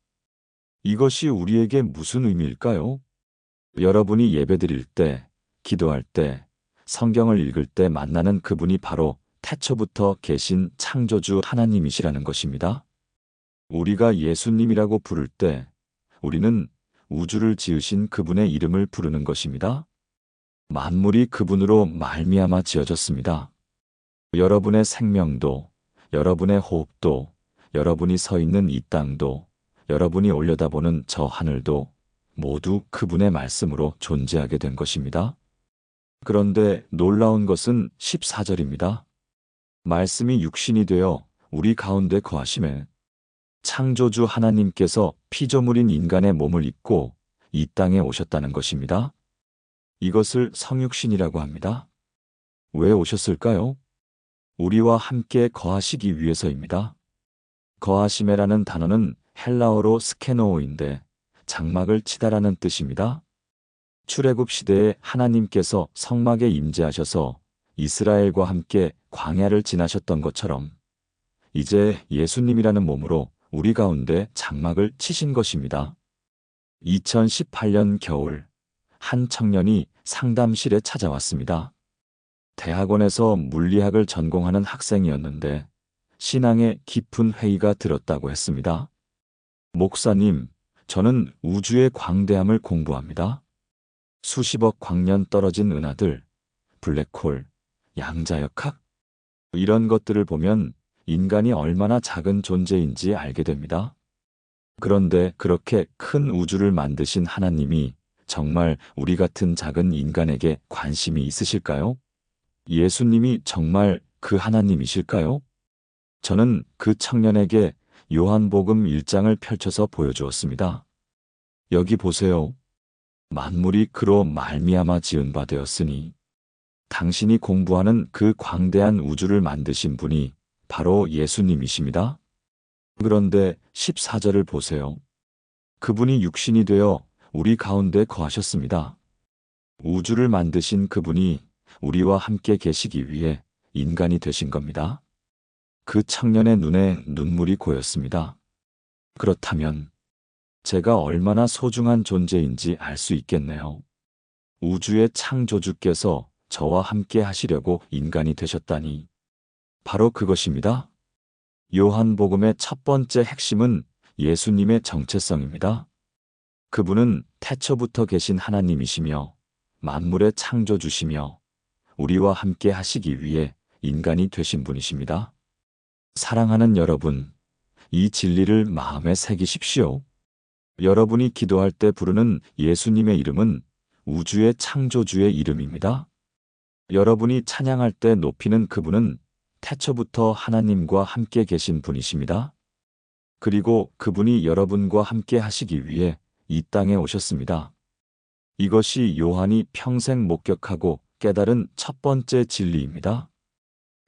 Speaker 1: 이것이 우리에게 무슨 의미일까요? 여러분이 예배드릴 때, 기도할 때, 성경을 읽을 때 만나는 그분이 바로 태초부터 계신 창조주 하나님이시라는 것입니다. 우리가 예수님이라고 부를 때 우리는 우주를 지으신 그분의 이름을 부르는 것입니다. 만물이 그분으로 말미암아 지어졌습니다. 여러분의 생명도, 여러분의 호흡도, 여러분이 서 있는 이 땅도, 여러분이 올려다보는 저 하늘도 모두 그분의 말씀으로 존재하게 된 것입니다. 그런데 놀라운 것은 14절입니다. 말씀이 육신이 되어 우리 가운데 거하심에 창조주 하나님께서 피조물인 인간의 몸을 입고 이 땅에 오셨다는 것입니다. 이것을 성육신이라고 합니다. 왜 오셨을까요? 우리와 함께 거하시기 위해서입니다. 거하시메라는 단어는 헬라어로 스케노오인데 장막을 치다라는 뜻입니다. 출애굽 시대에 하나님께서 성막에 임재하셔서 이스라엘과 함께 광야를 지나셨던 것처럼 이제 예수님이라는 몸으로 우리 가운데 장막을 치신 것입니다. 2018년 겨울 한 청년이 상담실에 찾아왔습니다. 대학원에서 물리학을 전공하는 학생이었는데 신앙에 깊은 회의가 들었다고 했습니다. 목사님, 저는 우주의 광대함을 공부합니다. 수십억 광년 떨어진 은하들, 블랙홀, 양자역학 이런 것들을 보면 인간이 얼마나 작은 존재인지 알게 됩니다. 그런데 그렇게 큰 우주를 만드신 하나님이 정말 우리 같은 작은 인간에게 관심이 있으실까요? 예수님이 정말 그 하나님이실까요? 저는 그 청년에게 요한복음 1장을 펼쳐서 보여주었습니다. 여기 보세요. 만물이 그로 말미암아 지은 바 되었으니 당신이 공부하는 그 광대한 우주를 만드신 분이 바로 예수님이십니다. 그런데 14절을 보세요. 그분이 육신이 되어 우리 가운데 거하셨습니다. 우주를 만드신 그분이 우리와 함께 계시기 위해 인간이 되신 겁니다. 그 청년의 눈에 눈물이 고였습니다. 그렇다면 제가 얼마나 소중한 존재인지 알 수 있겠네요. 우주의 창조주께서 저와 함께 하시려고 인간이 되셨다니. 바로 그것입니다. 요한복음의 첫 번째 핵심은 예수님의 정체성입니다. 그분은 태초부터 계신 하나님이시며 만물의 창조주시며 우리와 함께 하시기 위해 인간이 되신 분이십니다. 사랑하는 여러분, 이 진리를 마음에 새기십시오. 여러분이 기도할 때 부르는 예수님의 이름은 우주의 창조주의 이름입니다. 여러분이 찬양할 때 높이는 그분은 태초부터 하나님과 함께 계신 분이십니다. 그리고 그분이 여러분과 함께 하시기 위해 이 땅에 오셨습니다. 이것이 요한이 평생 목격하고 깨달은 첫 번째 진리입니다.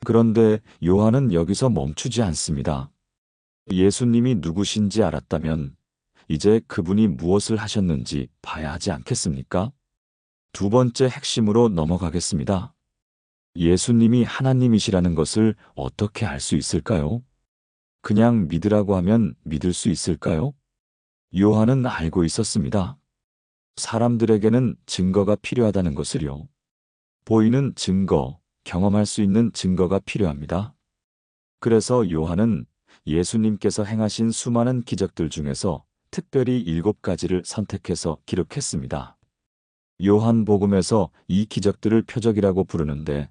Speaker 1: 그런데 요한은 여기서 멈추지 않습니다. 예수님이 누구신지 알았다면 이제 그분이 무엇을 하셨는지 봐야 하지 않겠습니까? 두 번째 핵심으로 넘어가겠습니다. 예수님이 하나님이시라는 것을 어떻게 알 수 있을까요? 그냥 믿으라고 하면 믿을 수 있을까요? 요한은 알고 있었습니다. 사람들에게는 증거가 필요하다는 것을요. 보이는 증거, 경험할 수 있는 증거가 필요합니다. 그래서 요한은 예수님께서 행하신 수많은 기적들 중에서 특별히 7가지를 선택해서 기록했습니다. 요한복음에서 이 기적들을 표적이라고 부르는데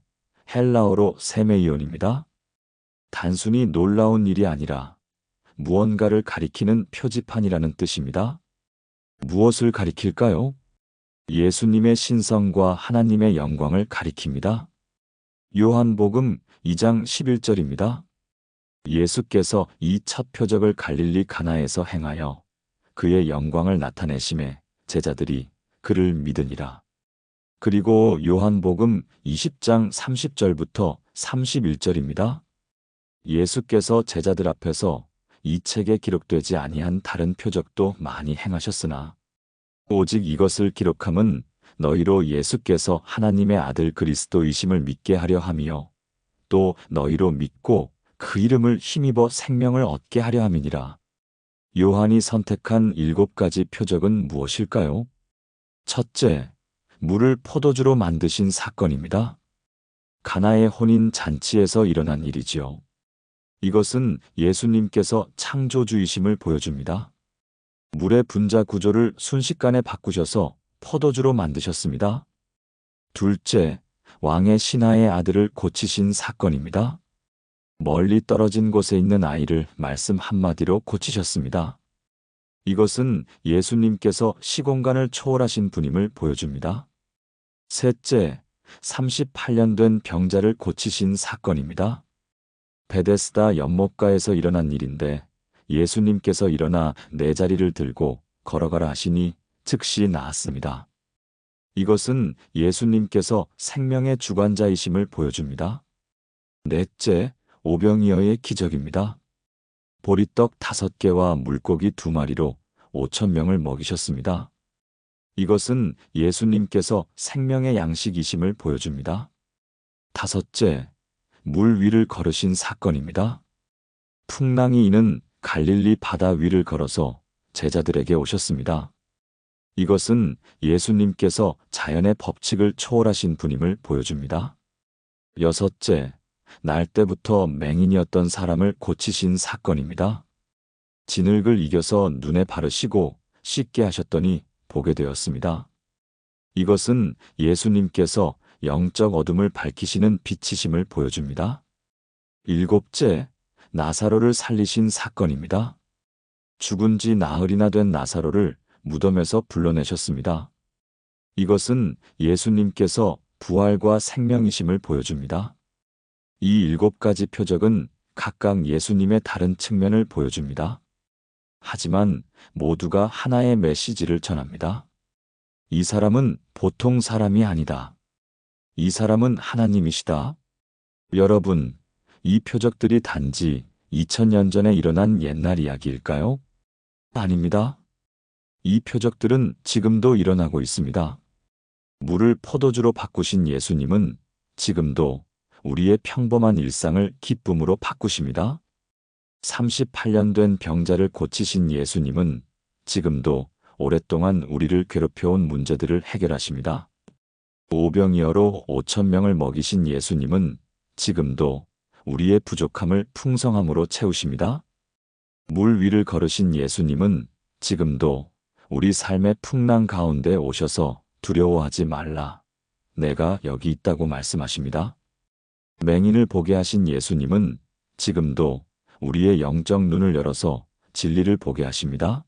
Speaker 1: 헬라어로 세메이온입니다. 단순히 놀라운 일이 아니라 무언가를 가리키는 표지판이라는 뜻입니다. 무엇을 가리킬까요? 예수님의 신성과 하나님의 영광을 가리킵니다. 요한복음 2장 11절입니다. 예수께서 이 첫 표적을 갈릴리 가나에서 행하여 그의 영광을 나타내심에 제자들이 그를 믿으니라. 그리고 요한복음 20장 30절부터 31절입니다. 예수께서 제자들 앞에서 이 책에 기록되지 아니한 다른 표적도 많이 행하셨으나 오직 이것을 기록함은 너희로 예수께서 하나님의 아들 그리스도이심을 믿게 하려 함이요 또 너희로 믿고 그 이름을 힘입어 생명을 얻게 하려 함이니라. 요한이 선택한 7가지 표적은 무엇일까요? 첫째, 물을 포도주로 만드신 사건입니다. 가나의 혼인 잔치에서 일어난 일이지요. 이것은 예수님께서 창조주이심을 보여줍니다. 물의 분자 구조를 순식간에 바꾸셔서 포도주로 만드셨습니다. 둘째, 왕의 신하의 아들을 고치신 사건입니다. 멀리 떨어진 곳에 있는 아이를 말씀 한마디로 고치셨습니다. 이것은 예수님께서 시공간을 초월하신 분임을 보여줍니다. 셋째, 38년 된 병자를 고치신 사건입니다. 베데스다 연못가에서 일어난 일인데 예수님께서 일어나 네 자리를 들고 걸어가라 하시니 즉시 나았습니다. 이것은 예수님께서 생명의 주관자이심을 보여줍니다. 넷째, 오병이어의 기적입니다. 보리떡 5개와 물고기 2마리로 5,000명을 먹이셨습니다. 이것은 예수님께서 생명의 양식이심을 보여줍니다. 다섯째, 물 위를 걸으신 사건입니다. 풍랑이 이는 갈릴리 바다 위를 걸어서 제자들에게 오셨습니다. 이것은 예수님께서 자연의 법칙을 초월하신 분임을 보여줍니다. 여섯째, 날 때부터 맹인이었던 사람을 고치신 사건입니다. 진흙을 이겨서 눈에 바르시고 씻게 하셨더니 보게 되었습니다. 이것은 예수님께서 영적 어둠을 밝히시는 빛이심을 보여줍니다. 일곱째, 나사로를 살리신 사건입니다. 죽은 지 나흘이나 된 나사로를 무덤에서 불러내셨습니다. 이것은 예수님께서 부활과 생명이심을 보여줍니다. 이 7가지 표적은 각각 예수님의 다른 측면을 보여줍니다. 하지만 모두가 하나의 메시지를 전합니다. 이 사람은 보통 사람이 아니다. 이 사람은 하나님이시다. 여러분, 이 표적들이 단지 2000년 전에 일어난 옛날 이야기일까요? 아닙니다. 이 표적들은 지금도 일어나고 있습니다. 물을 포도주로 바꾸신 예수님은 지금도 우리의 평범한 일상을 기쁨으로 바꾸십니다. 38년 된 병자를 고치신 예수님은 지금도 오랫동안 우리를 괴롭혀온 문제들을 해결하십니다. 오병이어로 5,000명을 먹이신 예수님은 지금도 우리의 부족함을 풍성함으로 채우십니다. 물 위를 걸으신 예수님은 지금도 우리 삶의 풍랑 가운데 오셔서 두려워하지 말라. 내가 여기 있다고 말씀하십니다. 맹인을 보게 하신 예수님은 지금도 우리의 영적 눈을 열어서 진리를 보게 하십니다.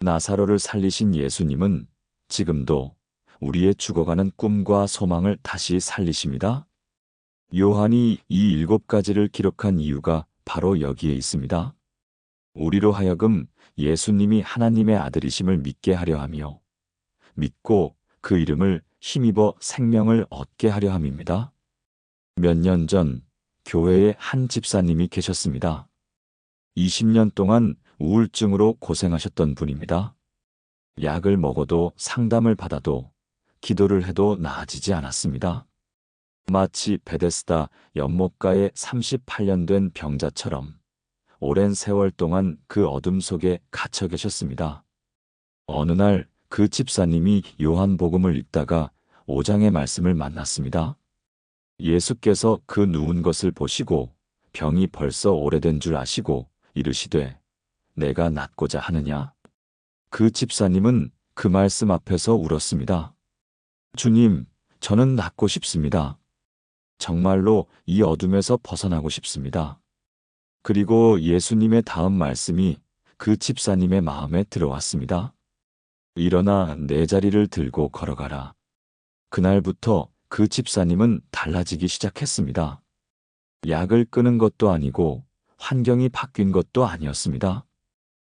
Speaker 1: 나사로를 살리신 예수님은 지금도 우리의 죽어가는 꿈과 소망을 다시 살리십니다. 요한이 이 7가지를 기록한 이유가 바로 여기에 있습니다. 우리로 하여금 예수님이 하나님의 아들이심을 믿게 하려 하며 믿고 그 이름을 힘입어 생명을 얻게 하려 함입니다. 몇 년 전 교회에 한 집사님이 계셨습니다. 20년 동안 우울증으로 고생하셨던 분입니다. 약을 먹어도 상담을 받아도 기도를 해도 나아지지 않았습니다. 마치 베데스다 연못가에 38년 된 병자처럼 오랜 세월 동안 그 어둠 속에 갇혀 계셨습니다. 어느 날 그 집사님이 요한복음을 읽다가 5장의 말씀을 만났습니다. 예수께서 그 누운 것을 보시고 병이 벌써 오래된 줄 아시고 이르시되 내가 낫고자 하느냐? 그 집사님은 그 말씀 앞에서 울었습니다. 주님, 저는 낫고 싶습니다. 정말로 이 어둠에서 벗어나고 싶습니다. 그리고 예수님의 다음 말씀이 그 집사님의 마음에 들어왔습니다. 일어나 내 자리를 들고 걸어가라. 그날부터 그 집사님은 달라지기 시작했습니다. 약을 끊은 것도 아니고 환경이 바뀐 것도 아니었습니다.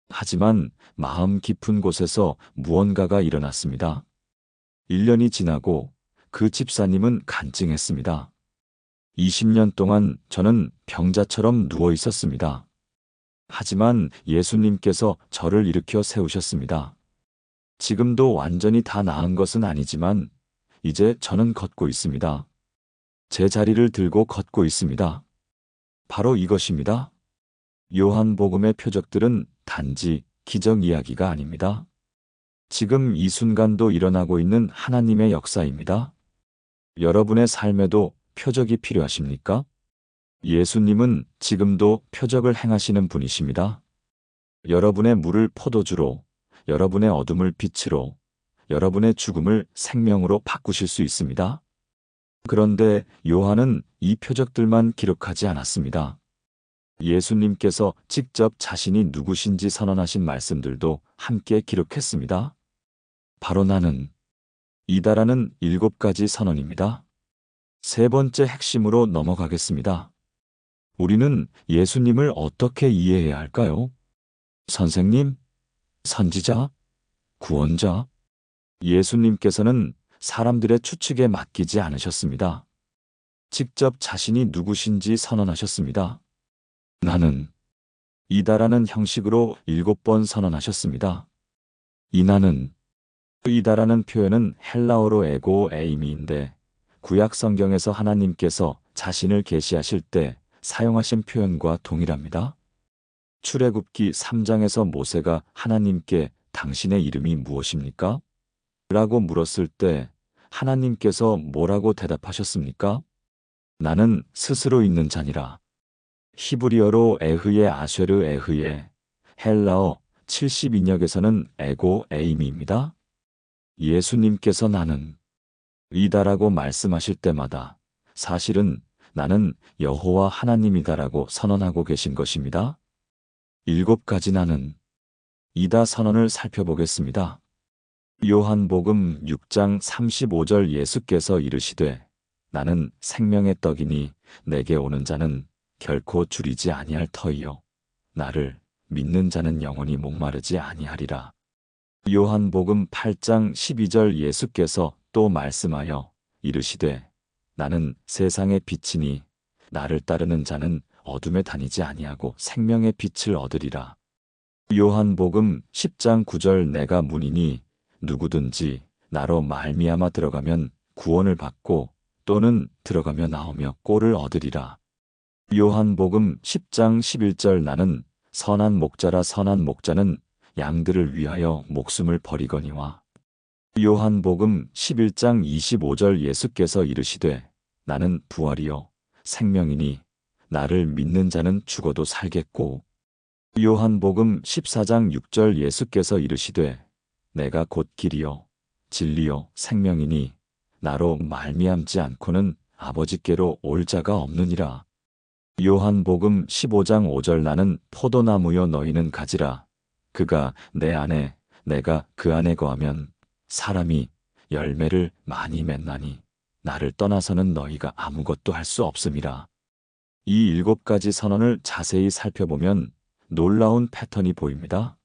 Speaker 1: 하지만 마음 깊은 곳에서 무언가가 일어났습니다. 1년이 지나고 그 집사님은 간증했습니다. 20년 동안 저는 병자처럼 누워 있었습니다. 하지만 예수님께서 저를 일으켜 세우셨습니다. 지금도 완전히 다 나은 것은 아니지만 이제 저는 걷고 있습니다. 제 자리를 들고 걷고 있습니다. 바로 이것입니다. 요한복음의 표적들은 단지 기적 이야기가 아닙니다. 지금 이 순간도 일어나고 있는 하나님의 역사입니다. 여러분의 삶에도 표적이 필요하십니까? 예수님은 지금도 표적을 행하시는 분이십니다. 여러분의 물을 포도주로, 여러분의 어둠을 빛으로, 여러분의 죽음을 생명으로 바꾸실 수 있습니다. 그런데 요한은 이 표적들만 기록하지 않았습니다. 예수님께서 직접 자신이 누구신지 선언하신 말씀들도 함께 기록했습니다. 바로 나는 이다라는 7가지 선언입니다. 세 번째 핵심으로 넘어가겠습니다. 우리는 예수님을 어떻게 이해해야 할까요? 선생님, 선지자, 구원자. 예수님께서는 사람들의 추측에 맡기지 않으셨습니다. 직접 자신이 누구신지 선언하셨습니다. 나는 이다라는 형식으로 7번 선언하셨습니다. 이 나는, 이다라는 표현은 헬라어로 에고 에이미인데 구약 성경에서 하나님께서 자신을 계시하실 때 사용하신 표현과 동일합니다. 출애굽기 3장에서 모세가 하나님께 당신의 이름이 무엇입니까? 라고 물었을 때 하나님께서 뭐라고 대답하셨습니까? 나는 스스로 있는 자니라. 히브리어로 에흐예 아쉐르 에흐예, 헬라어 72역에서는 에고 에이미입니다. 예수님께서 나는 이다라고 말씀하실 때마다 사실은 나는 여호와 하나님이다라고 선언하고 계신 것입니다. 7가지 나는 이다 선언을 살펴보겠습니다. 요한복음 6장 35절 예수께서 이르시되 나는 생명의 떡이니 내게 오는 자는 결코 줄이지 아니할 터이요 나를 믿는 자는 영원히 목마르지 아니하리라. 요한복음 8장 12절 예수께서 또 말씀하여 이르시되 나는 세상의 빛이니 나를 따르는 자는 어둠에 다니지 아니하고 생명의 빛을 얻으리라. 요한복음 10장 9절 내가 문이니 누구든지 나로 말미암아 들어가면 구원을 받고 또는 들어가며 나오며 꼴을 얻으리라. 요한복음 10장 11절 나는 선한 목자라 선한 목자는 양들을 위하여 목숨을 버리거니와. 요한복음 11장 25절 예수께서 이르시되 나는 부활이요 생명이니 나를 믿는 자는 죽어도 살겠고. 요한복음 14장 6절 예수께서 이르시되 내가 곧 길이요 진리요 생명이니 나로 말미암지 않고는 아버지께로 올 자가 없느니라. 요한복음 15장 5절 나는 포도나무요 너희는 가지라. 그가 내 안에 내가 그 안에 거하면 사람이 열매를 많이 맺나니 나를 떠나서는 너희가 아무것도 할 수 없음이라. 이 7가지 선언을 자세히 살펴보면 놀라운 패턴이 보입니다.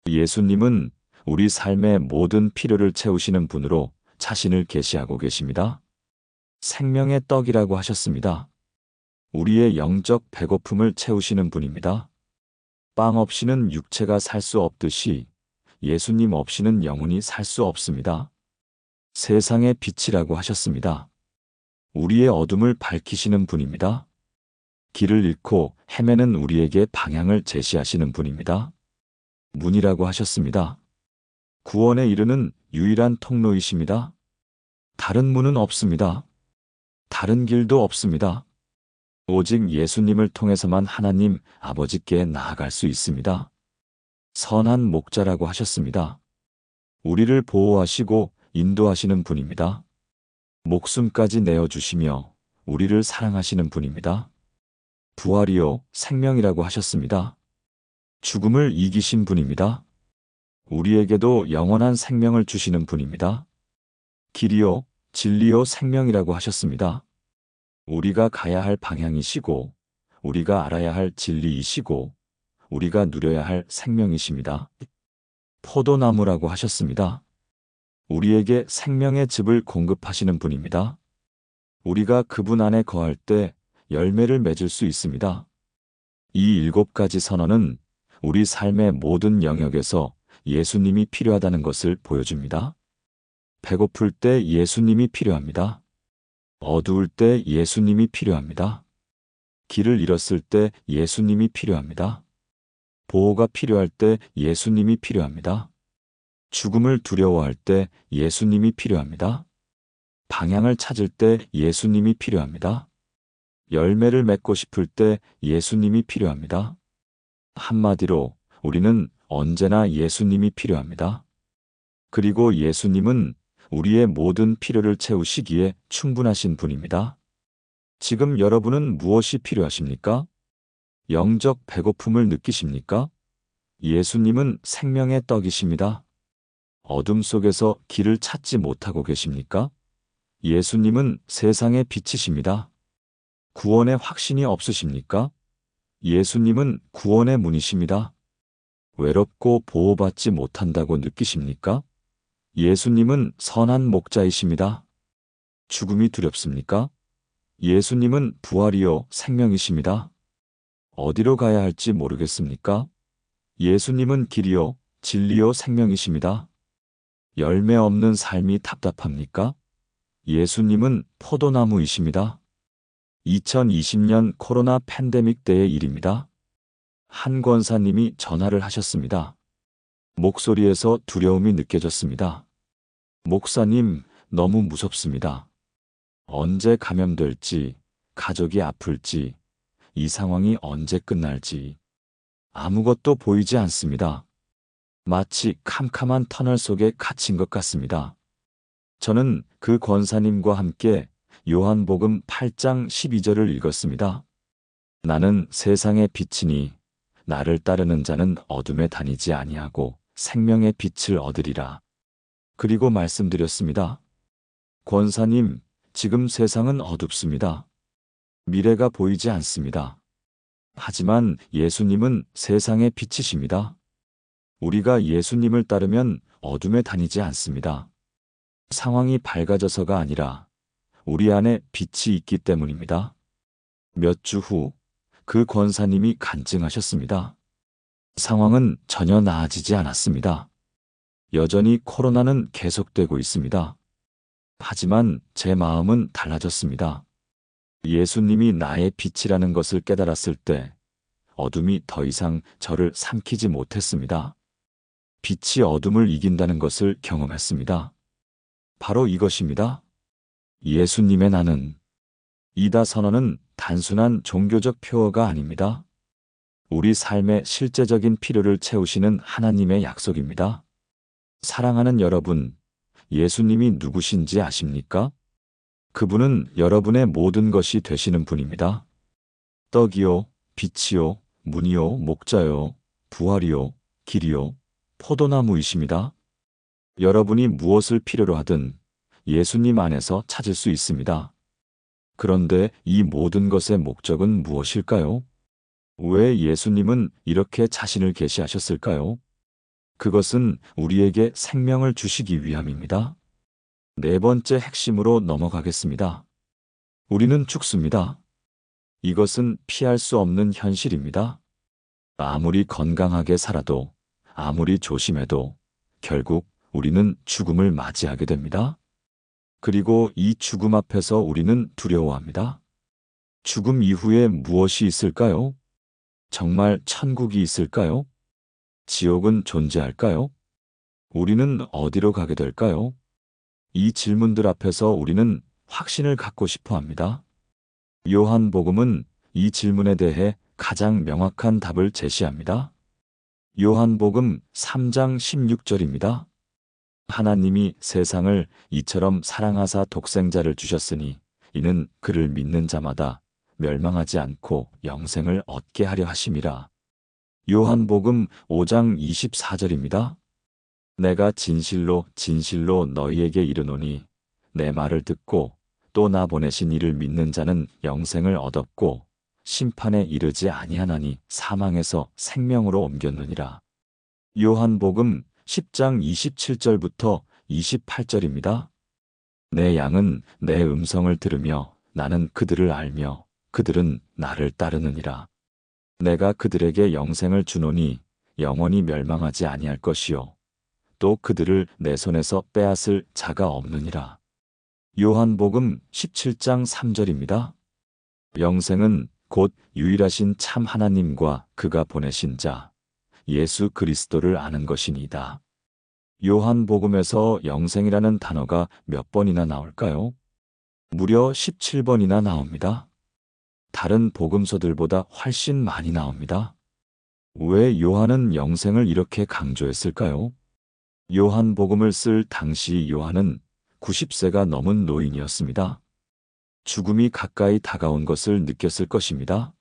Speaker 1: 예수님은 우리 삶의 모든 필요를 채우시는 분으로 자신을 계시하고 계십니다. 생명의 떡이라고 하셨습니다. 우리의 영적 배고픔을 채우시는 분입니다. 빵 없이는 육체가 살 수 없듯이 예수님 없이는 영혼이 살 수 없습니다. 세상의 빛이라고 하셨습니다. 우리의 어둠을 밝히시는 분입니다. 길을 잃고 헤매는 우리에게 방향을 제시하시는 분입니다. 문이라고 하셨습니다. 구원에 이르는 유일한 통로이십니다. 다른 문은 없습니다. 다른 길도 없습니다. 오직 예수님을 통해서만 하나님 아버지께 나아갈 수 있습니다. 선한 목자라고 하셨습니다. 우리를 보호하시고 인도하시는 분입니다. 목숨까지 내어주시며 우리를 사랑하시는 분입니다. 부활이요 생명이라고 하셨습니다. 죽음을 이기신 분입니다. 우리에게도 영원한 생명을 주시는 분입니다. 길이요 진리요 생명이라고 하셨습니다. 우리가 가야 할 방향이시고 우리가 알아야 할 진리이시고 우리가 누려야 할 생명이십니다. 포도나무라고 하셨습니다. 우리에게 생명의 즙을 공급하시는 분입니다. 우리가 그분 안에 거할 때 열매를 맺을 수 있습니다. 이 7가지 선언은 우리 삶의 모든 영역에서 예수님이 필요하다는 것을 보여줍니다. 배고플 때 예수님이 필요합니다. 어두울 때 예수님이 필요합니다. 길을 잃었을 때 예수님이 필요합니다. 보호가 필요할 때 예수님이 필요합니다. 죽음을 두려워할 때 예수님이 필요합니다. 방향을 찾을 때 예수님이 필요합니다. 열매를 맺고 싶을 때 예수님이 필요합니다. 한마디로 우리는 언제나 예수님이 필요합니다. 그리고 예수님은 우리의 모든 필요를 채우시기에 충분하신 분입니다. 지금 여러분은 무엇이 필요하십니까? 영적 배고픔을 느끼십니까? 예수님은 생명의 떡이십니다. 어둠 속에서 길을 찾지 못하고 계십니까? 예수님은 세상의 빛이십니다. 구원의 확신이 없으십니까? 예수님은 구원의 문이십니다. 외롭고 보호받지 못한다고 느끼십니까? 예수님은 선한 목자이십니다. 죽음이 두렵습니까? 예수님은 부활이요 생명이십니다. 어디로 가야 할지 모르겠습니까? 예수님은 길이요 진리요 생명이십니다. 열매 없는 삶이 답답합니까? 예수님은 포도나무이십니다. 2020년 코로나 팬데믹 때의 일입니다. 한 권사님이 전화를 하셨습니다. 목소리에서 두려움이 느껴졌습니다. 목사님, 너무 무섭습니다. 언제 감염될지, 가족이 아플지, 이 상황이 언제 끝날지 아무것도 보이지 않습니다. 마치 캄캄한 터널 속에 갇힌 것 같습니다. 저는 그 권사님과 함께 요한복음 8장 12절을 읽었습니다. 나는 세상의 빛이니 나를 따르는 자는 어둠에 다니지 아니하고 생명의 빛을 얻으리라. 그리고 말씀드렸습니다. 권사님, 지금 세상은 어둡습니다. 미래가 보이지 않습니다. 하지만 예수님은 세상의 빛이십니다. 우리가 예수님을 따르면 어둠에 다니지 않습니다. 상황이 밝아져서가 아니라 우리 안에 빛이 있기 때문입니다. 몇 주 후 그 권사님이 간증하셨습니다. 상황은 전혀 나아지지 않았습니다. 여전히 코로나는 계속되고 있습니다. 하지만 제 마음은 달라졌습니다. 예수님이 나의 빛이라는 것을 깨달았을 때 어둠이 더 이상 저를 삼키지 못했습니다. 빛이 어둠을 이긴다는 것을 경험했습니다. 바로 이것입니다. 예수님의 나는. 이다 선언은 단순한 종교적 표어가 아닙니다. 우리 삶의 실제적인 필요를 채우시는 하나님의 약속입니다. 사랑하는 여러분, 예수님이 누구신지 아십니까? 그분은 여러분의 모든 것이 되시는 분입니다. 떡이요, 빛이요, 문이요, 목자요, 부활이요, 길이요, 포도나무이십니다. 여러분이 무엇을 필요로 하든 예수님 안에서 찾을 수 있습니다. 그런데 이 모든 것의 목적은 무엇일까요? 왜 예수님은 이렇게 자신을 계시하셨을까요? 그것은 우리에게 생명을 주시기 위함입니다. 네 번째 핵심으로 넘어가겠습니다. 우리는 죽습니다. 이것은 피할 수 없는 현실입니다. 아무리 건강하게 살아도, 아무리 조심해도 결국 우리는 죽음을 맞이하게 됩니다. 그리고 이 죽음 앞에서 우리는 두려워합니다. 죽음 이후에 무엇이 있을까요? 정말 천국이 있을까요? 지옥은 존재할까요? 우리는 어디로 가게 될까요? 이 질문들 앞에서 우리는 확신을 갖고 싶어 합니다. 요한복음은 이 질문에 대해 가장 명확한 답을 제시합니다. 요한복음 3장 16절입니다. 하나님이 세상을 이처럼 사랑하사 독생자를 주셨으니 이는 그를 믿는 자마다 멸망하지 않고 영생을 얻게 하려 하심이라. 요한복음 5장 24절입니다. 내가 진실로 진실로 너희에게 이르노니 내 말을 듣고 또 나 보내신 이를 믿는 자는 영생을 얻었고 심판에 이르지 아니하나니 사망에서 생명으로 옮겼느니라. 요한복음 10장 27절부터 28절입니다. 내 양은 내 음성을 들으며 나는 그들을 알며 그들은 나를 따르느니라. 내가 그들에게 영생을 주노니 영원히 멸망하지 아니할 것이요 또 그들을 내 손에서 빼앗을 자가 없느니라. 요한복음 17장 3절입니다. 영생은 곧 유일하신 참 하나님과 그가 보내신 자 예수 그리스도를 아는 것이니이다. 요한복음에서 영생이라는 단어가 몇 번이나 나올까요? 무려 17번이나 나옵니다. 다른 복음서들보다 훨씬 많이 나옵니다. 왜 요한은 영생을 이렇게 강조했을까요? 요한복음을 쓸 당시 요한은 90세가 넘은 노인이었습니다. 죽음이 가까이 다가온 것을 느꼈을 것입니다.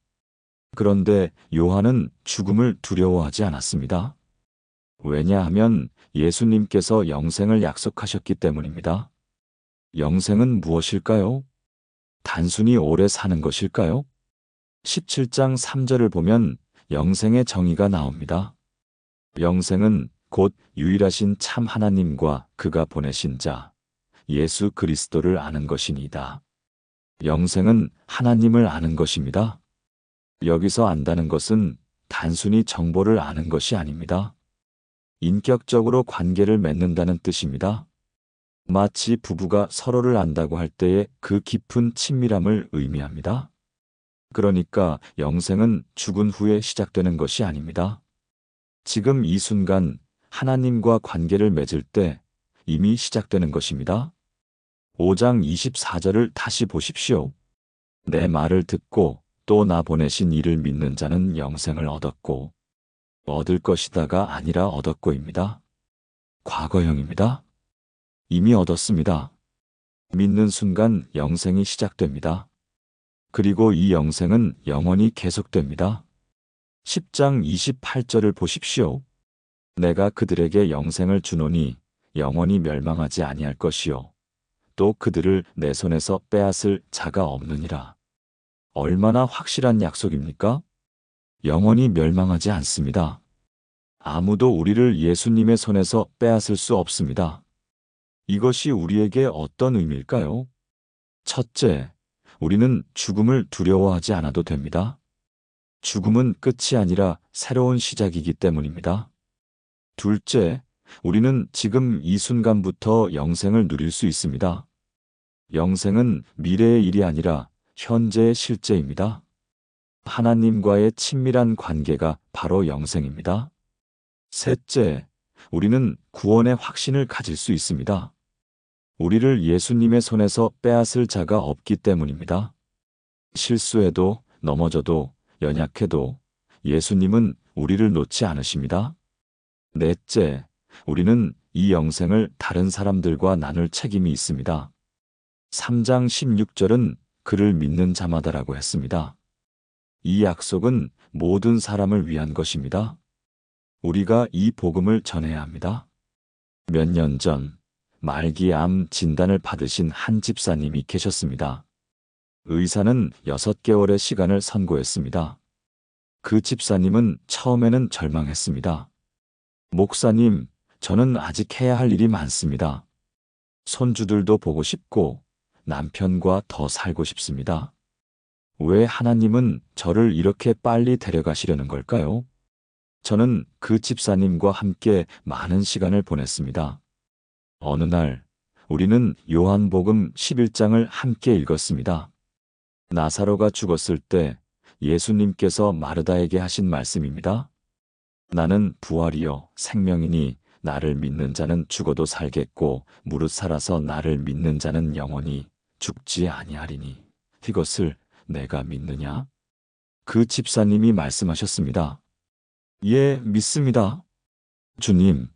Speaker 1: 그런데 요한은 죽음을 두려워하지 않았습니다. 왜냐하면 예수님께서 영생을 약속하셨기 때문입니다. 영생은 무엇일까요? 단순히 오래 사는 것일까요? 17장 3절을 보면 영생의 정의가 나옵니다. 영생은 곧 유일하신 참 하나님과 그가 보내신 자, 예수 그리스도를 아는 것이니이다. 영생은 하나님을 아는 것입니다. 여기서 안다는 것은 단순히 정보를 아는 것이 아닙니다. 인격적으로 관계를 맺는다는 뜻입니다. 마치 부부가 서로를 안다고 할 때의 그 깊은 친밀함을 의미합니다. 그러니까 영생은 죽은 후에 시작되는 것이 아닙니다. 지금 이 순간 하나님과 관계를 맺을 때 이미 시작되는 것입니다. 5장 24절을 다시 보십시오. 내 말을 듣고 또 나 보내신 이를 믿는 자는 영생을 얻었고 얻을 것이다가 아니라 얻었고입니다. 과거형입니다. 이미 얻었습니다. 믿는 순간 영생이 시작됩니다. 그리고 이 영생은 영원히 계속됩니다. 10장 28절을 보십시오. 내가 그들에게 영생을 주노니 영원히 멸망하지 아니할 것이요 또 그들을 내 손에서 빼앗을 자가 없느니라. 얼마나 확실한 약속입니까? 영원히 멸망하지 않습니다. 아무도 우리를 예수님의 손에서 빼앗을 수 없습니다. 이것이 우리에게 어떤 의미일까요? 첫째, 우리는 죽음을 두려워하지 않아도 됩니다. 죽음은 끝이 아니라 새로운 시작이기 때문입니다. 둘째, 우리는 지금 이 순간부터 영생을 누릴 수 있습니다. 영생은 미래의 일이 아니라 현재의 실제입니다. 하나님과의 친밀한 관계가 바로 영생입니다. 셋째, 우리는 구원의 확신을 가질 수 있습니다. 우리를 예수님의 손에서 빼앗을 자가 없기 때문입니다. 실수해도 넘어져도 연약해도 예수님은 우리를 놓지 않으십니다. 넷째, 우리는 이 영생을 다른 사람들과 나눌 책임이 있습니다. 3장 16절은 그를 믿는 자마다라고 했습니다. 이 약속은 모든 사람을 위한 것입니다. 우리가 이 복음을 전해야 합니다. 몇 년 전, 말기암 진단을 받으신 한 집사님이 계셨습니다. 의사는 6개월의 시간을 선고했습니다. 그 집사님은 처음에는 절망했습니다. 목사님, 저는 아직 해야 할 일이 많습니다. 손주들도 보고 싶고 남편과 더 살고 싶습니다. 왜 하나님은 저를 이렇게 빨리 데려가시려는 걸까요? 저는 그 집사님과 함께 많은 시간을 보냈습니다. 어느 날 우리는 요한복음 11장을 함께 읽었습니다. 나사로가 죽었을 때 예수님께서 마르다에게 하신 말씀입니다. 나는 부활이요 생명이니 나를 믿는 자는 죽어도 살겠고 무릇 살아서 나를 믿는 자는 영원히 죽지 아니하리니 이것을 내가 믿느냐? 그 집사님이 말씀하셨습니다. 예, 믿습니다. 주님.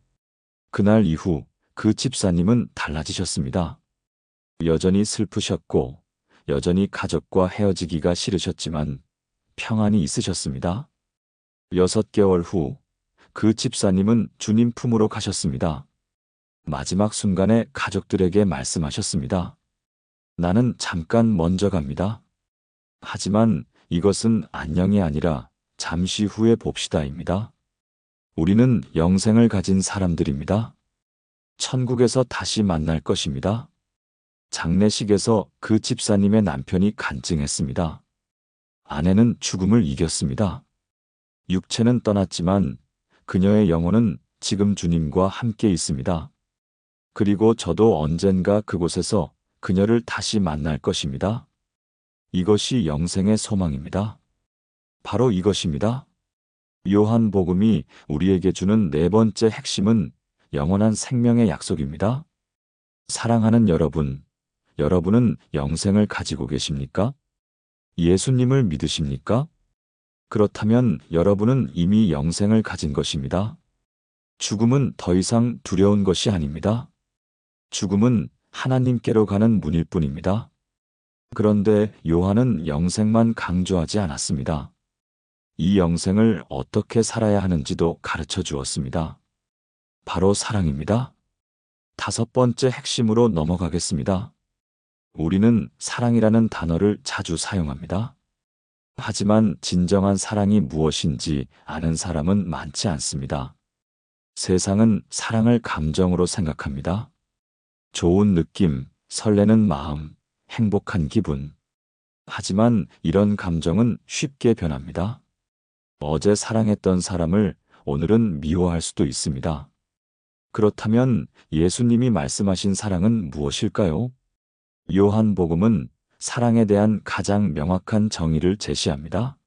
Speaker 1: 그날 이후 그 집사님은 달라지셨습니다. 여전히 슬프셨고 여전히 가족과 헤어지기가 싫으셨지만 평안이 있으셨습니다. 6개월 후 그 집사님은 주님 품으로 가셨습니다. 마지막 순간에 가족들에게 말씀하셨습니다. 나는 잠깐 먼저 갑니다. 하지만 이것은 안녕이 아니라 잠시 후에 봅시다입니다. 우리는 영생을 가진 사람들입니다. 천국에서 다시 만날 것입니다. 장례식에서 그 집사님의 남편이 간증했습니다. 아내는 죽음을 이겼습니다. 육체는 떠났지만 그녀의 영혼은 지금 주님과 함께 있습니다. 그리고 저도 언젠가 그곳에서 그녀를 다시 만날 것입니다. 이것이 영생의 소망입니다. 바로 이것입니다. 요한복음이 우리에게 주는 4번째 핵심은 영원한 생명의 약속입니다. 사랑하는 여러분, 여러분은 영생을 가지고 계십니까? 예수님을 믿으십니까? 그렇다면 여러분은 이미 영생을 가진 것입니다. 죽음은 더 이상 두려운 것이 아닙니다. 죽음은 하나님께로 가는 문일 뿐입니다. 그런데 요한은 영생만 강조하지 않았습니다. 이 영생을 어떻게 살아야 하는지도 가르쳐 주었습니다. 바로 사랑입니다. 5번째 핵심으로 넘어가겠습니다. 우리는 사랑이라는 단어를 자주 사용합니다. 하지만 진정한 사랑이 무엇인지 아는 사람은 많지 않습니다. 세상은 사랑을 감정으로 생각합니다. 좋은 느낌, 설레는 마음, 행복한 기분. 하지만 이런 감정은 쉽게 변합니다. 어제 사랑했던 사람을 오늘은 미워할 수도 있습니다. 그렇다면 예수님이 말씀하신 사랑은 무엇일까요? 요한복음은 사랑에 대한 가장 명확한 정의를 제시합니다.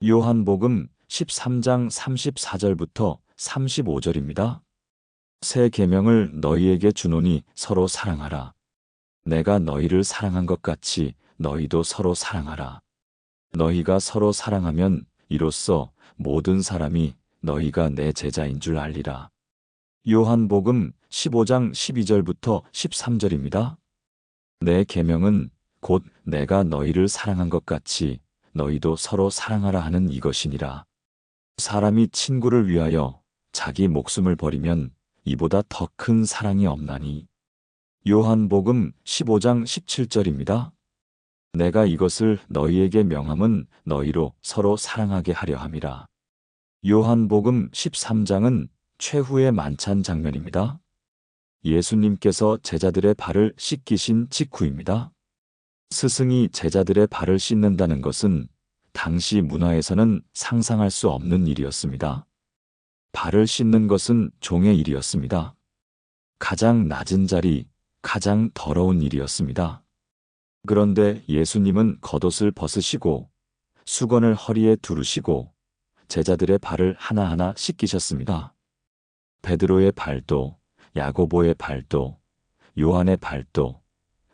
Speaker 1: 요한복음 13장 34절부터 35절입니다. 새 계명을 너희에게 주노니 서로 사랑하라. 내가 너희를 사랑한 것 같이 너희도 서로 사랑하라. 너희가 서로 사랑하면 이로써 모든 사람이 너희가 내 제자인 줄 알리라. 요한복음 15장 12절부터 13절입니다. 내 계명은 곧 내가 너희를 사랑한 것 같이 너희도 서로 사랑하라 하는 이것이니라. 사람이 친구를 위하여 자기 목숨을 버리면 이보다 더 큰 사랑이 없나니. 요한복음 15장 17절입니다. 내가 이것을 너희에게 명함은 너희로 서로 사랑하게 하려 함이라. 요한복음 13장은 최후의 만찬 장면입니다. 예수님께서 제자들의 발을 씻기신 직후입니다. 스승이 제자들의 발을 씻는다는 것은 당시 문화에서는 상상할 수 없는 일이었습니다. 발을 씻는 것은 종의 일이었습니다. 가장 낮은 자리, 가장 더러운 일이었습니다. 그런데 예수님은 겉옷을 벗으시고 수건을 허리에 두르시고 제자들의 발을 하나하나 씻기셨습니다. 베드로의 발도, 야고보의 발도, 요한의 발도,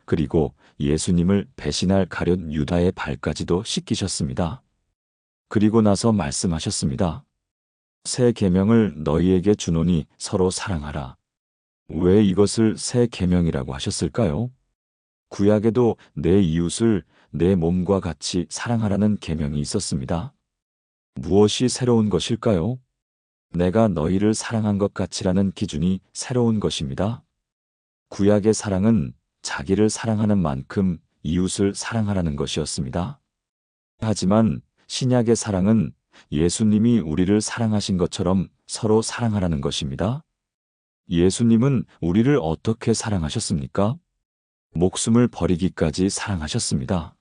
Speaker 1: 그리고 예수님을 배신할 가룟 유다의 발까지도 씻기셨습니다. 그리고 나서 말씀하셨습니다. 새 계명을 너희에게 주노니 서로 사랑하라. 왜 이것을 새 계명이라고 하셨을까요? 구약에도 내 이웃을 내 몸과 같이 사랑하라는 계명이 있었습니다. 무엇이 새로운 것일까요? 내가 너희를 사랑한 것 같이라는 기준이 새로운 것입니다. 구약의 사랑은 자기를 사랑하는 만큼 이웃을 사랑하라는 것이었습니다. 하지만 신약의 사랑은 예수님이 우리를 사랑하신 것처럼 서로 사랑하라는 것입니다. 예수님은 우리를 어떻게 사랑하셨습니까? 목숨을 버리기까지 사랑하셨습니다.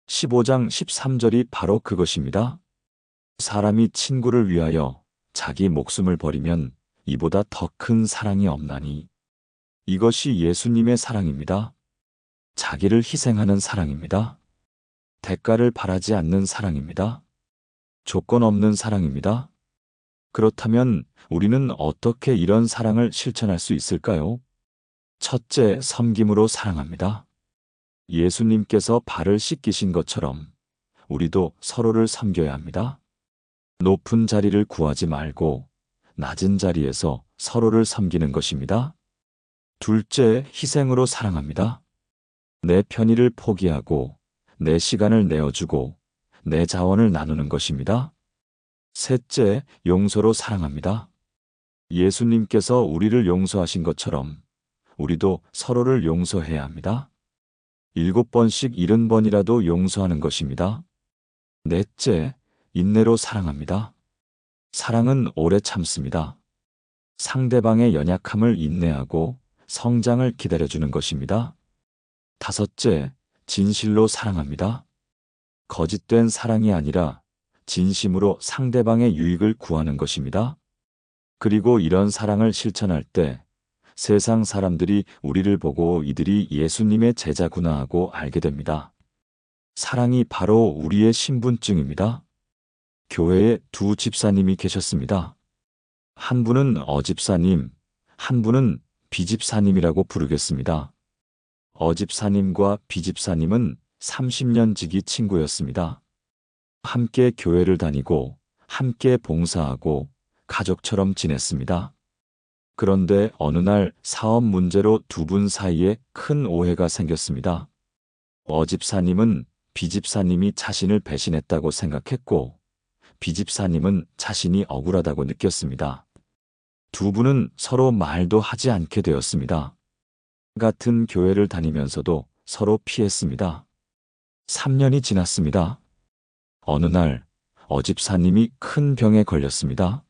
Speaker 1: 15장 13절이 바로 그것입니다. 사람이 친구를 위하여 자기 목숨을 버리면 이보다 더 큰 사랑이 없나니. 이것이 예수님의 사랑입니다. 자기를 희생하는 사랑입니다. 대가를 바라지 않는 사랑입니다. 조건 없는 사랑입니다. 그렇다면 우리는 어떻게 이런 사랑을 실천할 수 있을까요? 첫째, 섬김으로 사랑합니다. 예수님께서 발을 씻기신 것처럼 우리도 서로를 섬겨야 합니다. 높은 자리를 구하지 말고 낮은 자리에서 서로를 섬기는 것입니다. 둘째, 희생으로 사랑합니다. 내 편의를 포기하고 내 시간을 내어주고 내 자원을 나누는 것입니다. 셋째, 용서로 사랑합니다. 예수님께서 우리를 용서하신 것처럼 우리도 서로를 용서해야 합니다. 7번씩 70번이라도 용서하는 것입니다. 넷째, 인내로 사랑합니다. 사랑은 오래 참습니다. 상대방의 연약함을 인내하고 성장을 기다려주는 것입니다. 다섯째, 진실로 사랑합니다. 거짓된 사랑이 아니라 진심으로 상대방의 유익을 구하는 것입니다. 그리고 이런 사랑을 실천할 때 세상 사람들이 우리를 보고 이들이 예수님의 제자구나 하고 알게 됩니다. 사랑이 바로 우리의 신분증입니다. 교회에 두 집사님이 계셨습니다. 한 분은 어집사님, 한 분은 비집사님이라고 부르겠습니다. 어집사님과 비집사님은 30년 지기 친구였습니다. 함께 교회를 다니고 함께 봉사하고 가족처럼 지냈습니다. 그런데 어느 날 사업 문제로 두 분 사이에 큰 오해가 생겼습니다. 어집사님은 비집사님이 자신을 배신했다고 생각했고 비집사님은 자신이 억울하다고 느꼈습니다. 두 분은 서로 말도 하지 않게 되었습니다. 같은 교회를 다니면서도 서로 피했습니다. 3년이 지났습니다. 어느 날 어집사님이 큰 병에 걸렸습니다.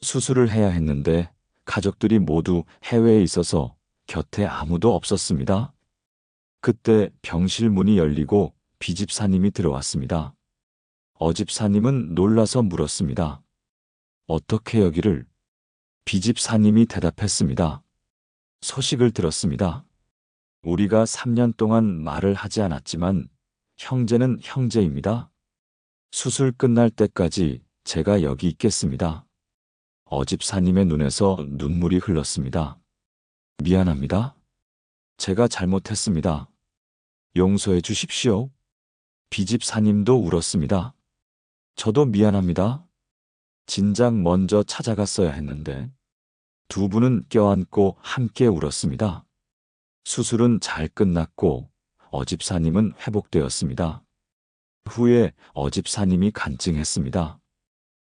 Speaker 1: 수술을 해야 했는데 가족들이 모두 해외에 있어서 곁에 아무도 없었습니다. 그때 병실 문이 열리고 비집사님이 들어왔습니다. 어집사님은 놀라서 물었습니다. 어떻게 여기를? 비집사님이 대답했습니다. 소식을 들었습니다. 우리가 3년 동안 말을 하지 않았지만 형제는 형제입니다. 수술 끝날 때까지 제가 여기 있겠습니다. 어집사님의 눈에서 눈물이 흘렀습니다. 미안합니다. 제가 잘못했습니다. 용서해 주십시오. 비집사님도 울었습니다. 저도 미안합니다. 진작 먼저 찾아갔어야 했는데. 두 분은 껴안고 함께 울었습니다. 수술은 잘 끝났고 어집사님은 회복되었습니다. 후에 어집사님이 간증했습니다.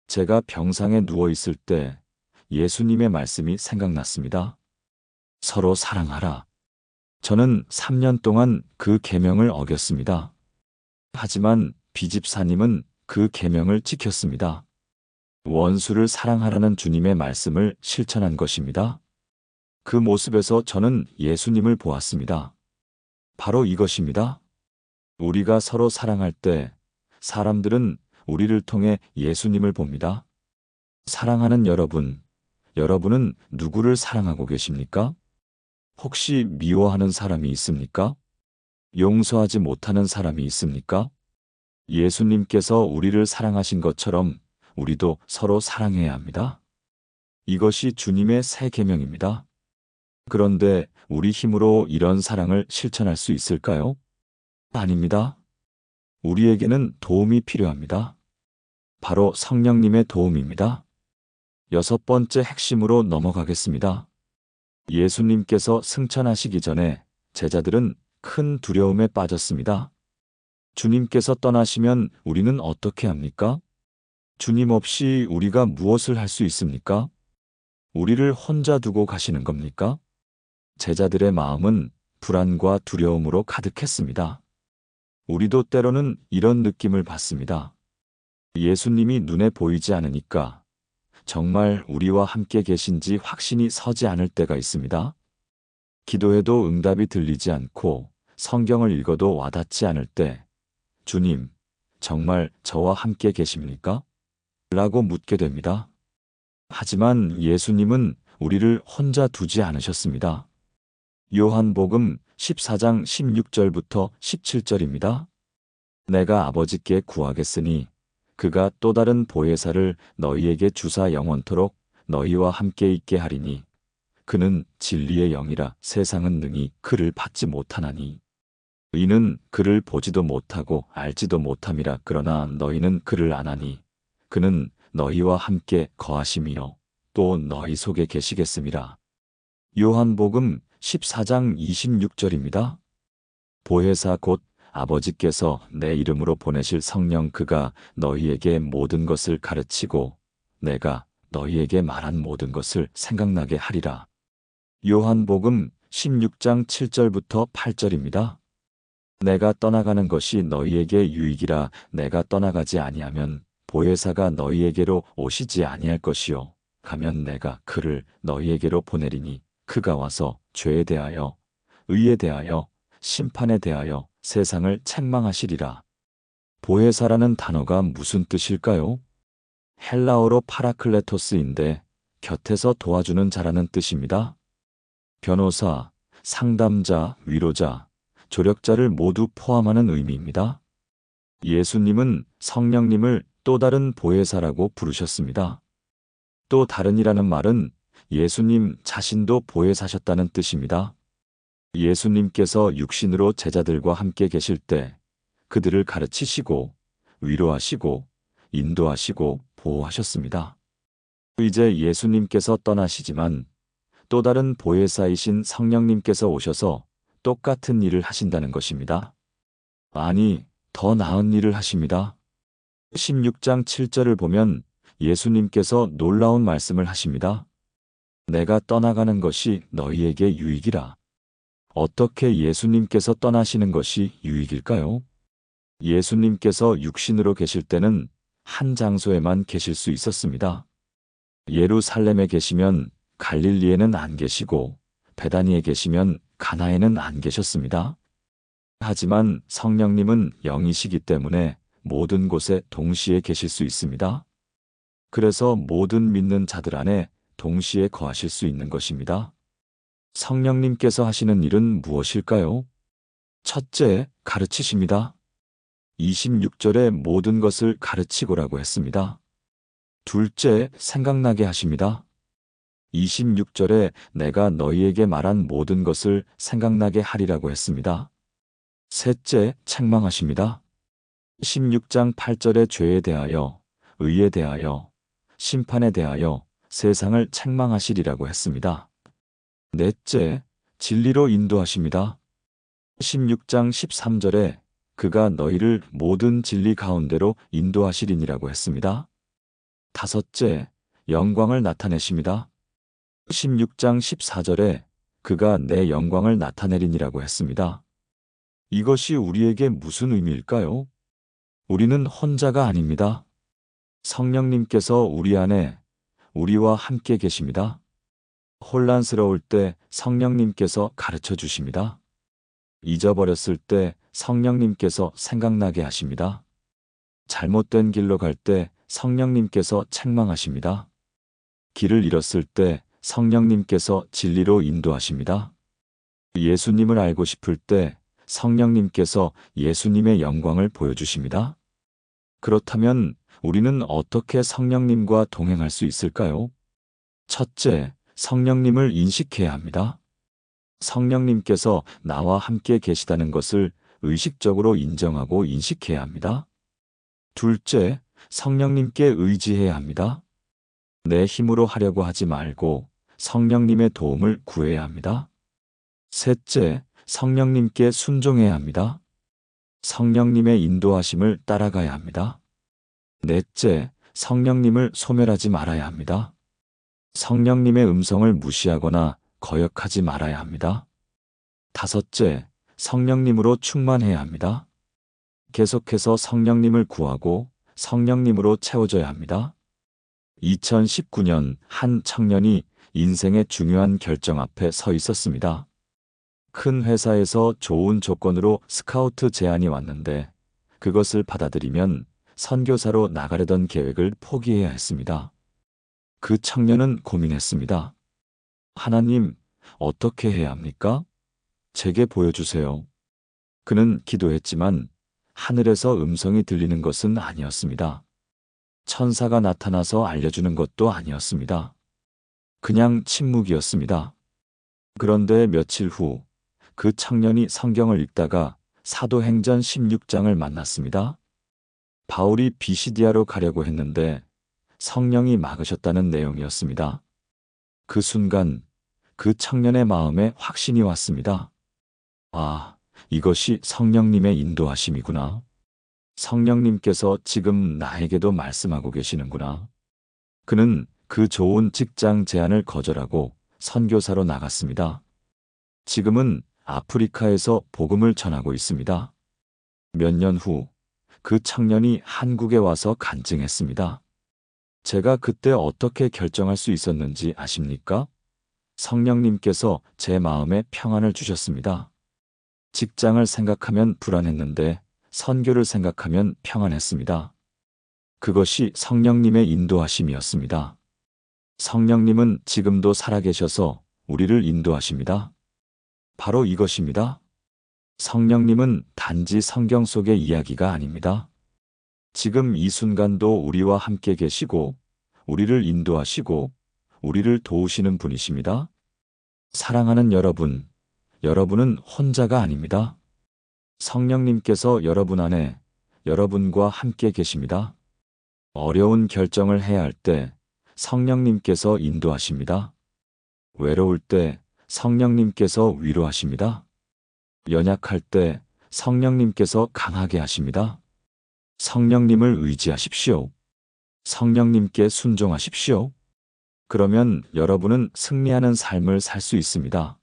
Speaker 1: 제가 병상에 누워 있을 때 예수님의 말씀이 생각났습니다. 서로 사랑하라. 저는 3년 동안 그 계명을 어겼습니다. 하지만 비집사님은 그 계명을 지켰습니다. 원수를 사랑하라는 주님의 말씀을 실천한 것입니다. 그 모습에서 저는 예수님을 보았습니다. 바로 이것입니다. 우리가 서로 사랑할 때 사람들은 우리를 통해 예수님을 봅니다. 사랑하는 여러분, 여러분은 누구를 사랑하고 계십니까? 혹시 미워하는 사람이 있습니까? 용서하지 못하는 사람이 있습니까? 예수님께서 우리를 사랑하신 것처럼 우리도 서로 사랑해야 합니다. 이것이 주님의 새 계명입니다. 그런데 우리 힘으로 이런 사랑을 실천할 수 있을까요? 아닙니다. 우리에게는 도움이 필요합니다. 바로 성령님의 도움입니다. 6번째 핵심으로 넘어가겠습니다. 예수님께서 승천하시기 전에 제자들은 큰 두려움에 빠졌습니다. 주님께서 떠나시면 우리는 어떻게 합니까? 주님 없이 우리가 무엇을 할 수 있습니까? 우리를 혼자 두고 가시는 겁니까? 제자들의 마음은 불안과 두려움으로 가득했습니다. 우리도 때로는 이런 느낌을 받습니다. 예수님이 눈에 보이지 않으니까 정말 우리와 함께 계신지 확신이 서지 않을 때가 있습니다. 기도해도 응답이 들리지 않고 성경을 읽어도 와닿지 않을 때, 주님, 정말 저와 함께 계십니까? 라고 묻게 됩니다. 하지만 예수님은 우리를 혼자 두지 않으셨습니다. 요한복음 14장 16절부터 17절입니다. 내가 아버지께 구하겠으니 그가 또 다른 보혜사를 너희에게 주사 영원토록 너희와 함께 있게 하리니 그는 진리의 영이라 세상은 능히 그를 받지 못하나니 이는 그를 보지도 못하고 알지도 못함이라. 그러나 너희는 그를 아나니 그는 너희와 함께 거하심이요 또 너희 속에 계시겠음이라. 요한복음 14장 26절입니다. 보혜사 곧 아버지께서 내 이름으로 보내실 성령 그가 너희에게 모든 것을 가르치고 내가 너희에게 말한 모든 것을 생각나게 하리라. 요한복음 16장 7절부터 8절입니다. 내가 떠나가는 것이 너희에게 유익이라. 내가 떠나가지 아니하면 보혜사가 너희에게로 오시지 아니할 것이요 가면 내가 그를 너희에게로 보내리니 그가 와서 죄에 대하여 의에 대하여 심판에 대하여 세상을 책망하시리라. 보혜사라는 단어가 무슨 뜻일까요? 헬라어로 파라클레토스인데 곁에서 도와주는 자라는 뜻입니다. 변호사, 상담자, 위로자, 조력자를 모두 포함하는 의미입니다. 예수님은 성령님을 또 다른 보혜사라고 부르셨습니다. 또 다른이라는 말은 예수님 자신도 보혜사셨다는 뜻입니다. 예수님께서 육신으로 제자들과 함께 계실 때 그들을 가르치시고 위로하시고 인도하시고 보호하셨습니다. 이제 예수님께서 떠나시지만 또 다른 보혜사이신 성령님께서 오셔서 똑같은 일을 하신다는 것입니다. 아니, 더 나은 일을 하십니다. 16장 7절을 보면 예수님께서 놀라운 말씀을 하십니다. 내가 떠나가는 것이 너희에게 유익이라. 어떻게 예수님께서 떠나시는 것이 유익일까요? 예수님께서 육신으로 계실 때는 한 장소에만 계실 수 있었습니다. 예루살렘에 계시면 갈릴리에는 안 계시고 베다니에 계시면 가나에는 안 계셨습니다. 하지만 성령님은 영이시기 때문에 모든 곳에 동시에 계실 수 있습니다. 그래서 모든 믿는 자들 안에 동시에 거하실 수 있는 것입니다. 성령님께서 하시는 일은 무엇일까요? 첫째, 가르치십니다. 26절에 모든 것을 가르치고라고 했습니다. 둘째, 생각나게 하십니다. 26절에 내가 너희에게 말한 모든 것을 생각나게 하리라고 했습니다. 셋째, 책망하십니다. 16장 8절에 죄에 대하여, 의에 대하여, 심판에 대하여 세상을 책망하시리라고 했습니다. 넷째, 진리로 인도하십니다. 16장 13절에 그가 너희를 모든 진리 가운데로 인도하시리니라고 했습니다. 다섯째, 영광을 나타내십니다. 16장 14절에 그가 내 영광을 나타내리니라고 했습니다. 이것이 우리에게 무슨 의미일까요? 우리는 혼자가 아닙니다. 성령님께서 우리 안에 우리와 함께 계십니다. 혼란스러울 때 성령님께서 가르쳐 주십니다. 잊어버렸을 때 성령님께서 생각나게 하십니다. 잘못된 길로 갈 때 성령님께서 책망하십니다. 길을 잃었을 때 성령님께서 진리로 인도하십니다. 예수님을 알고 싶을 때 성령님께서 예수님의 영광을 보여주십니다. 그렇다면 우리는 어떻게 성령님과 동행할 수 있을까요? 첫째, 성령님을 인식해야 합니다. 성령님께서 나와 함께 계시다는 것을 의식적으로 인정하고 인식해야 합니다. 둘째, 성령님께 의지해야 합니다. 내 힘으로 하려고 하지 말고 성령님의 도움을 구해야 합니다. 셋째, 성령님께 순종해야 합니다. 성령님의 인도하심을 따라가야 합니다. 넷째, 성령님을 소멸하지 말아야 합니다. 성령님의 음성을 무시하거나 거역하지 말아야 합니다. 다섯째, 성령님으로 충만해야 합니다. 계속해서 성령님을 구하고 성령님으로 채워져야 합니다. 2019년 한 청년이 인생의 중요한 결정 앞에 서 있었습니다. 큰 회사에서 좋은 조건으로 스카우트 제안이 왔는데 그것을 받아들이면 선교사로 나가려던 계획을 포기해야 했습니다. 그 청년은 고민했습니다. 하나님, 어떻게 해야 합니까? 제게 보여주세요. 그는 기도했지만 하늘에서 음성이 들리는 것은 아니었습니다. 천사가 나타나서 알려주는 것도 아니었습니다. 그냥 침묵이었습니다. 그런데 며칠 후 그 청년이 성경을 읽다가 사도행전 16장을 만났습니다. 바울이 비시디아로 가려고 했는데 성령이 막으셨다는 내용이었습니다. 그 순간 그 청년의 마음에 확신이 왔습니다. 아, 이것이 성령님의 인도하심이구나. 성령님께서 지금 나에게도 말씀하고 계시는구나. 그는 그 좋은 직장 제안을 거절하고 선교사로 나갔습니다. 지금은 아프리카에서 복음을 전하고 있습니다. 몇 년 후 그 청년이 한국에 와서 간증했습니다. 제가 그때 어떻게 결정할 수 있었는지 아십니까? 성령님께서 제 마음에 평안을 주셨습니다. 직장을 생각하면 불안했는데 선교를 생각하면 평안했습니다. 그것이 성령님의 인도하심이었습니다. 성령님은 지금도 살아계셔서 우리를 인도하십니다. 바로 이것입니다. 성령님은 단지 성경 속의 이야기가 아닙니다. 지금 이 순간도 우리와 함께 계시고 우리를 인도하시고 우리를 도우시는 분이십니다. 사랑하는 여러분, 여러분은 혼자가 아닙니다. 성령님께서 여러분 안에 여러분과 함께 계십니다. 어려운 결정을 해야 할 때 성령님께서 인도하십니다. 외로울 때 성령님께서 위로하십니다. 연약할 때 성령님께서 강하게 하십니다. 성령님을 의지하십시오. 성령님께 순종하십시오. 그러면 여러분은 승리하는 삶을 살 수 있습니다.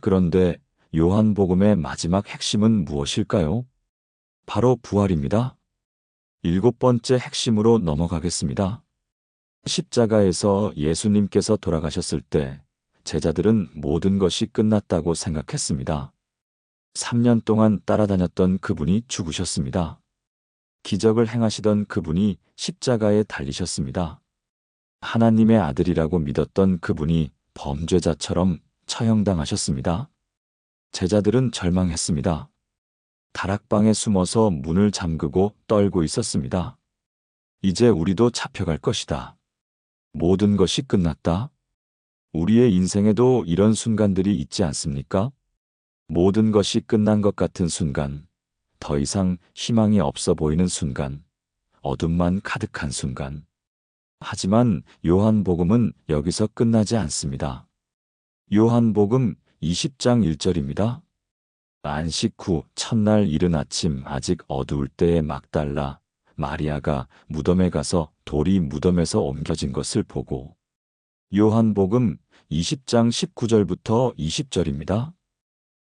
Speaker 1: 그런데 요한복음의 마지막 핵심은 무엇일까요? 바로 부활입니다. 7번째 핵심으로 넘어가겠습니다. 십자가에서 예수님께서 돌아가셨을 때 제자들은 모든 것이 끝났다고 생각했습니다. 3년 동안 따라다녔던 그분이 죽으셨습니다. 기적을 행하시던 그분이 십자가에 달리셨습니다. 하나님의 아들이라고 믿었던 그분이 범죄자처럼 처형당하셨습니다. 제자들은 절망했습니다. 다락방에 숨어서 문을 잠그고 떨고 있었습니다. 이제 우리도 잡혀갈 것이다. 모든 것이 끝났다. 우리의 인생에도 이런 순간들이 있지 않습니까? 모든 것이 끝난 것 같은 순간, 더 이상 희망이 없어 보이는 순간, 어둠만 가득한 순간. 하지만 요한복음은 여기서 끝나지 않습니다. 요한복음 20장 1절입니다. 안식 후 첫날 이른 아침 아직 어두울 때에 막달라 마리아가 무덤에 가서 돌이 무덤에서 옮겨진 것을 보고. 요한복음 20장 19절부터 20절입니다.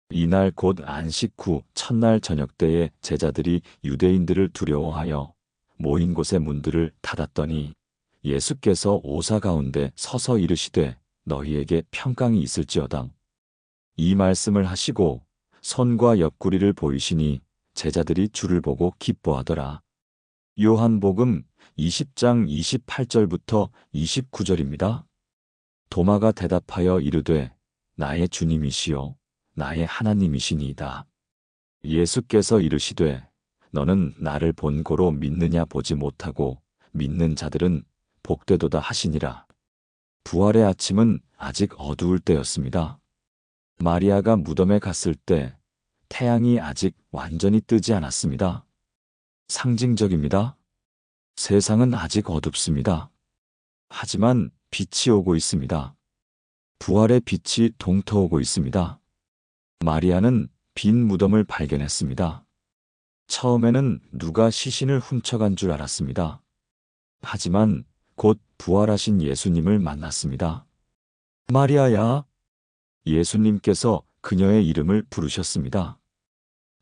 Speaker 1: 이날 곧 안식 후 첫날 저녁 때에 제자들이 유대인들을 두려워하여 모인 곳의 문들을 닫았더니 예수께서 오사 가운데 서서 이르시되 너희에게 평강이 있을지어다. 이 말씀을 하시고 손과 옆구리를 보이시니 제자들이 주를 보고 기뻐하더라. 요한복음 20장 28절부터 29절입니다. 도마가 대답하여 이르되 나의 주님이시요 나의 하나님이시니이다. 예수께서 이르시되 너는 나를 본고로 믿느냐 보지 못하고 믿는 자들은 복되도다 하시니라. 부활의 아침은 아직 어두울 때였습니다. 마리아가 무덤에 갔을 때 태양이 아직 완전히 뜨지 않았습니다. 상징적입니다. 세상은 아직 어둡습니다. 하지만 빛이 오고 있습니다. 부활의 빛이 동터오고 있습니다. 마리아는 빈 무덤을 발견했습니다. 처음에는 누가 시신을 훔쳐간 줄 알았습니다. 하지만 곧 부활하신 예수님을 만났습니다. 마리아야, 예수님께서 그녀의 이름을 부르셨습니다.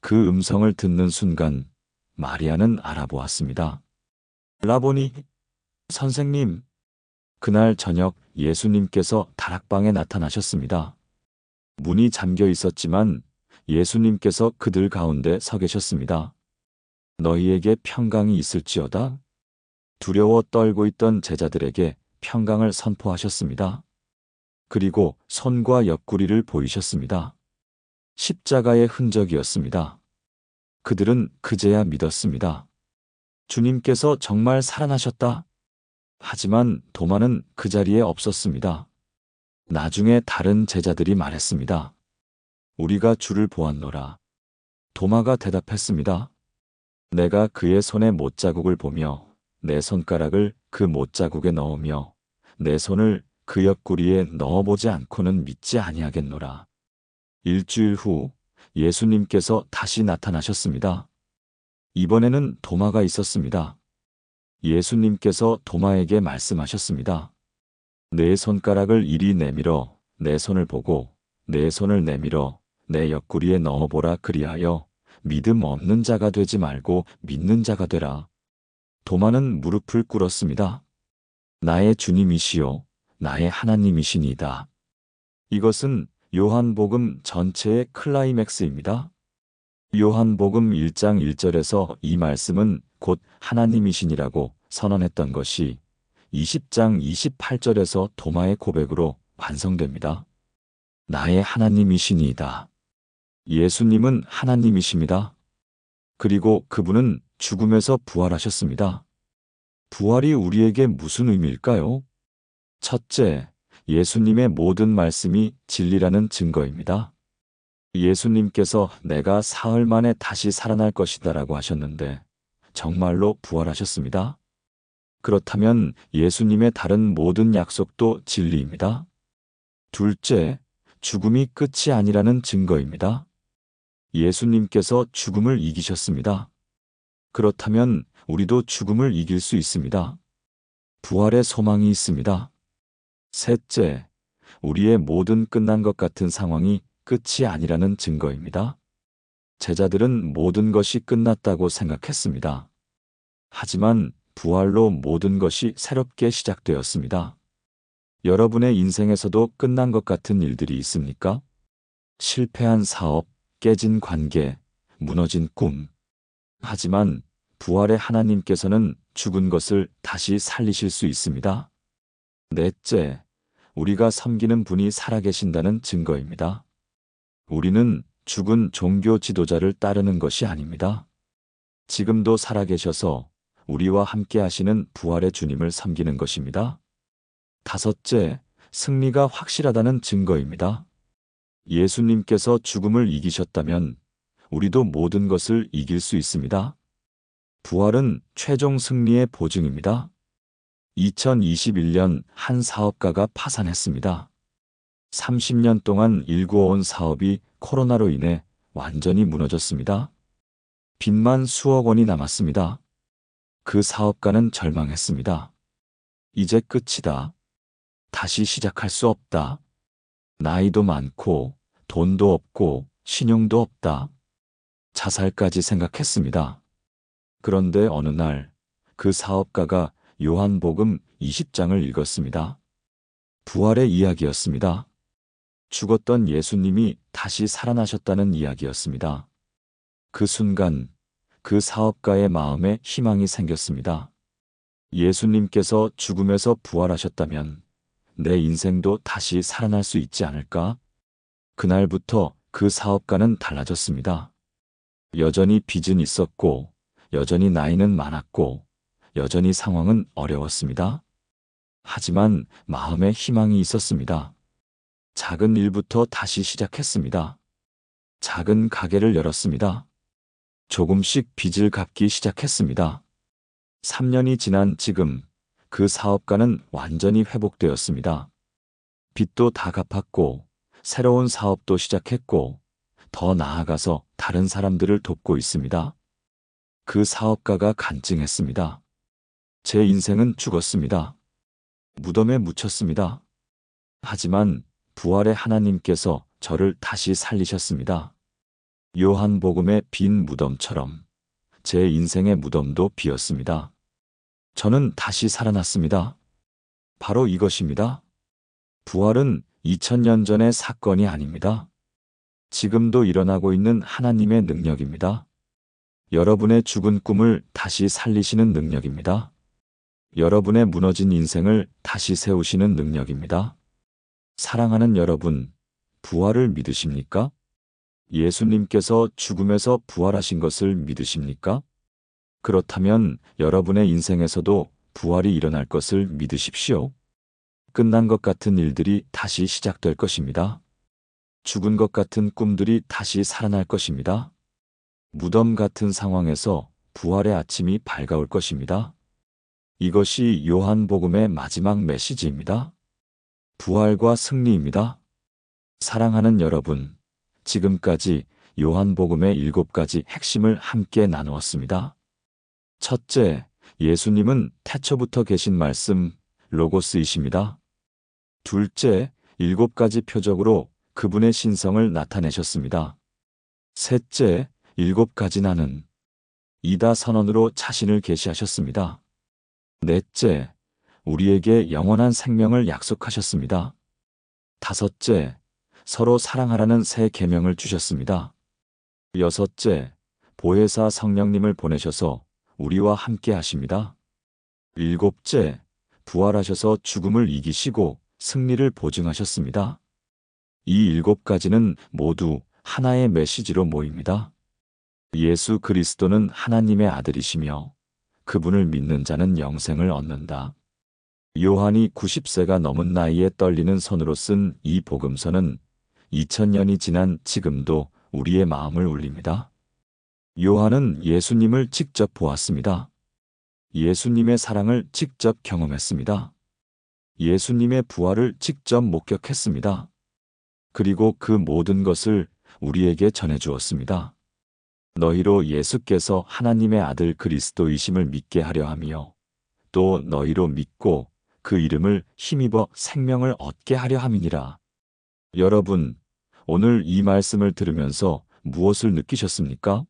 Speaker 1: 그 음성을 듣는 순간 마리아는 알아보았습니다. 라보니, 선생님. 그날 저녁 예수님께서 다락방에 나타나셨습니다. 문이 잠겨 있었지만 예수님께서 그들 가운데 서 계셨습니다. 너희에게 평강이 있을지어다. 두려워 떨고 있던 제자들에게 평강을 선포하셨습니다. 그리고 손과 옆구리를 보이셨습니다. 십자가의 흔적이었습니다. 그들은 그제야 믿었습니다. 주님께서 정말 살아나셨다. 하지만 도마는 그 자리에 없었습니다. 나중에 다른 제자들이 말했습니다. 우리가 주를 보았노라. 도마가 대답했습니다. 내가 그의 손에 못자국을 보며 내 손가락을 그 못자국에 넣으며 내 손을 그 옆구리에 넣어보지 않고는 믿지 아니하겠노라. 일주일 후 예수님께서 다시 나타나셨습니다. 이번에는 도마가 있었습니다. 예수님께서 도마에게 말씀하셨습니다. 내 손가락을 이리 내밀어 내 손을 보고 내 손을 내밀어 내 옆구리에 넣어보라. 그리하여 믿음 없는 자가 되지 말고 믿는 자가 되라. 도마는 무릎을 꿇었습니다. 나의 주님이시요 나의 하나님이시니이다. 이것은 요한복음 전체의 클라이맥스입니다. 요한복음 1장 1절에서 이 말씀은 곧 하나님이시니라고 선언했던 것이 20장 28절에서 도마의 고백으로 완성됩니다. 나의 하나님이시니이다. 예수님은 하나님이십니다. 그리고 그분은 죽음에서 부활하셨습니다. 부활이 우리에게 무슨 의미일까요? 첫째, 예수님의 모든 말씀이 진리라는 증거입니다. 예수님께서 내가 사흘 만에 다시 살아날 것이다라고 하셨는데 정말로 부활하셨습니다. 그렇다면 예수님의 다른 모든 약속도 진리입니다. 둘째, 죽음이 끝이 아니라는 증거입니다. 예수님께서 죽음을 이기셨습니다. 그렇다면 우리도 죽음을 이길 수 있습니다. 부활의 소망이 있습니다. 셋째, 우리의 모든 끝난 것 같은 상황이 끝이 아니라는 증거입니다. 제자들은 모든 것이 끝났다고 생각했습니다. 하지만 부활로 모든 것이 새롭게 시작되었습니다. 여러분의 인생에서도 끝난 것 같은 일들이 있습니까? 실패한 사업, 깨진 관계, 무너진 꿈. 하지만 부활의 하나님께서는 죽은 것을 다시 살리실 수 있습니다. 넷째, 우리가 섬기는 분이 살아계신다는 증거입니다. 우리는 죽은 종교 지도자를 따르는 것이 아닙니다. 지금도 살아계셔서 우리와 함께 하시는 부활의 주님을 섬기는 것입니다. 다섯째, 승리가 확실하다는 증거입니다. 예수님께서 죽음을 이기셨다면 우리도 모든 것을 이길 수 있습니다. 부활은 최종 승리의 보증입니다. 2021년 한 사업가가 파산했습니다. 30년 동안 일구어온 사업이 코로나로 인해 완전히 무너졌습니다. 빚만 수억 원이 남았습니다. 그 사업가는 절망했습니다. 이제 끝이다. 다시 시작할 수 없다. 나이도 많고 돈도 없고 신용도 없다. 자살까지 생각했습니다. 그런데 어느 날 그 사업가가 요한복음 20장을 읽었습니다. 부활의 이야기였습니다. 죽었던 예수님이 다시 살아나셨다는 이야기였습니다. 그 순간 그 사업가의 마음에 희망이 생겼습니다. 예수님께서 죽음에서 부활하셨다면 내 인생도 다시 살아날 수 있지 않을까? 그날부터 그 사업가는 달라졌습니다. 여전히 빚은 있었고, 여전히 나이는 많았고, 여전히 상황은 어려웠습니다. 하지만 마음에 희망이 있었습니다. 작은 일부터 다시 시작했습니다. 작은 가게를 열었습니다. 조금씩 빚을 갚기 시작했습니다. 3년이 지난 지금 그 사업가는 완전히 회복되었습니다. 빚도 다 갚았고 새로운 사업도 시작했고 더 나아가서 다른 사람들을 돕고 있습니다. 그 사업가가 간증했습니다. 제 인생은 죽었습니다. 무덤에 묻혔습니다. 하지만 부활의 하나님께서 저를 다시 살리셨습니다. 요한복음의 빈 무덤처럼 제 인생의 무덤도 비었습니다. 저는 다시 살아났습니다. 바로 이것입니다. 부활은 2000년 전의 사건이 아닙니다. 지금도 일어나고 있는 하나님의 능력입니다. 여러분의 죽은 꿈을 다시 살리시는 능력입니다. 여러분의 무너진 인생을 다시 세우시는 능력입니다. 사랑하는 여러분, 부활을 믿으십니까? 예수님께서 죽음에서 부활하신 것을 믿으십니까? 그렇다면 여러분의 인생에서도 부활이 일어날 것을 믿으십시오. 끝난 것 같은 일들이 다시 시작될 것입니다. 죽은 것 같은 꿈들이 다시 살아날 것입니다. 무덤 같은 상황에서 부활의 아침이 밝아올 것입니다. 이것이 요한복음의 마지막 메시지입니다. 부활과 승리입니다. 사랑하는 여러분, 지금까지 요한복음의 7가지 핵심을 함께 나누었습니다. 첫째, 예수님은 태초부터 계신 말씀, 로고스이십니다. 둘째, 7가지 표적으로 그분의 신성을 나타내셨습니다. 셋째, 7가지 나는 이다 선언으로 자신을 계시하셨습니다. 넷째, 우리에게 영원한 생명을 약속하셨습니다. 다섯째, 서로 사랑하라는 새 계명을 주셨습니다. 여섯째, 보혜사 성령님을 보내셔서 우리와 함께 하십니다. 일곱째, 부활하셔서 죽음을 이기시고 승리를 보증하셨습니다. 이 7가지는 모두 하나의 메시지로 모입니다. 예수 그리스도는 하나님의 아들이시며 그분을 믿는 자는 영생을 얻는다. 요한이 90세가 넘은 나이에 떨리는 손으로 쓴 이 복음서는 2000년이 지난 지금도 우리의 마음을 울립니다. 요한은 예수님을 직접 보았습니다. 예수님의 사랑을 직접 경험했습니다. 예수님의 부활을 직접 목격했습니다. 그리고 그 모든 것을 우리에게 전해주었습니다. 너희로 예수께서 하나님의 아들 그리스도이심을 믿게 하려 하며 또 너희로 믿고 그 이름을 힘입어 생명을 얻게 하려 함이니라. 여러분, 오늘 이 말씀을 들으면서 무엇을 느끼셨습니까?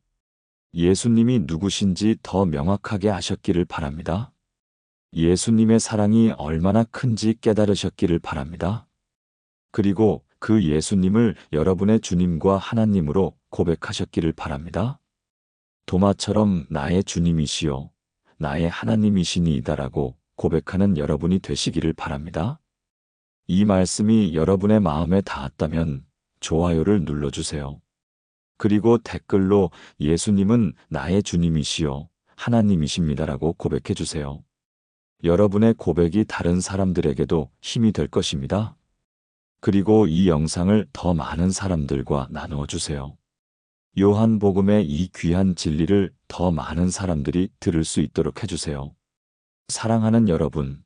Speaker 1: 예수님이 누구신지 더 명확하게 아셨기를 바랍니다. 예수님의 사랑이 얼마나 큰지 깨달으셨기를 바랍니다. 그리고 그 예수님을 여러분의 주님과 하나님으로 고백하셨기를 바랍니다. 도마처럼 나의 주님이시요 나의 하나님이시니이다라고 고백하는 여러분이 되시기를 바랍니다. 이 말씀이 여러분의 마음에 닿았다면 좋아요를 눌러주세요. 그리고 댓글로 예수님은 나의 주님이시요 하나님이십니다라고 고백해주세요. 여러분의 고백이 다른 사람들에게도 힘이 될 것입니다. 그리고 이 영상을 더 많은 사람들과 나누어 주세요. 요한복음의 이 귀한 진리를 더 많은 사람들이 들을 수 있도록 해주세요. 사랑하는 여러분,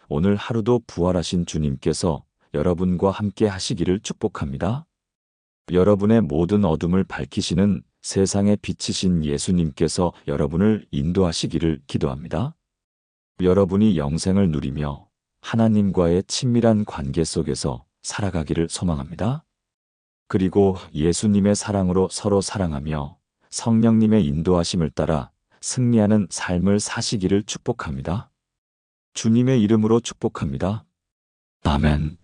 Speaker 1: 오늘 하루도 부활하신 주님께서 여러분과 함께 하시기를 축복합니다. 여러분의 모든 어둠을 밝히시는 세상의 빛이신 예수님께서 여러분을 인도하시기를 기도합니다. 여러분이 영생을 누리며 하나님과의 친밀한 관계 속에서 살아가기를 소망합니다. 그리고 예수님의 사랑으로 서로 사랑하며 성령님의 인도하심을 따라 승리하는 삶을 사시기를 축복합니다. 주님의 이름으로 축복합니다. 아멘.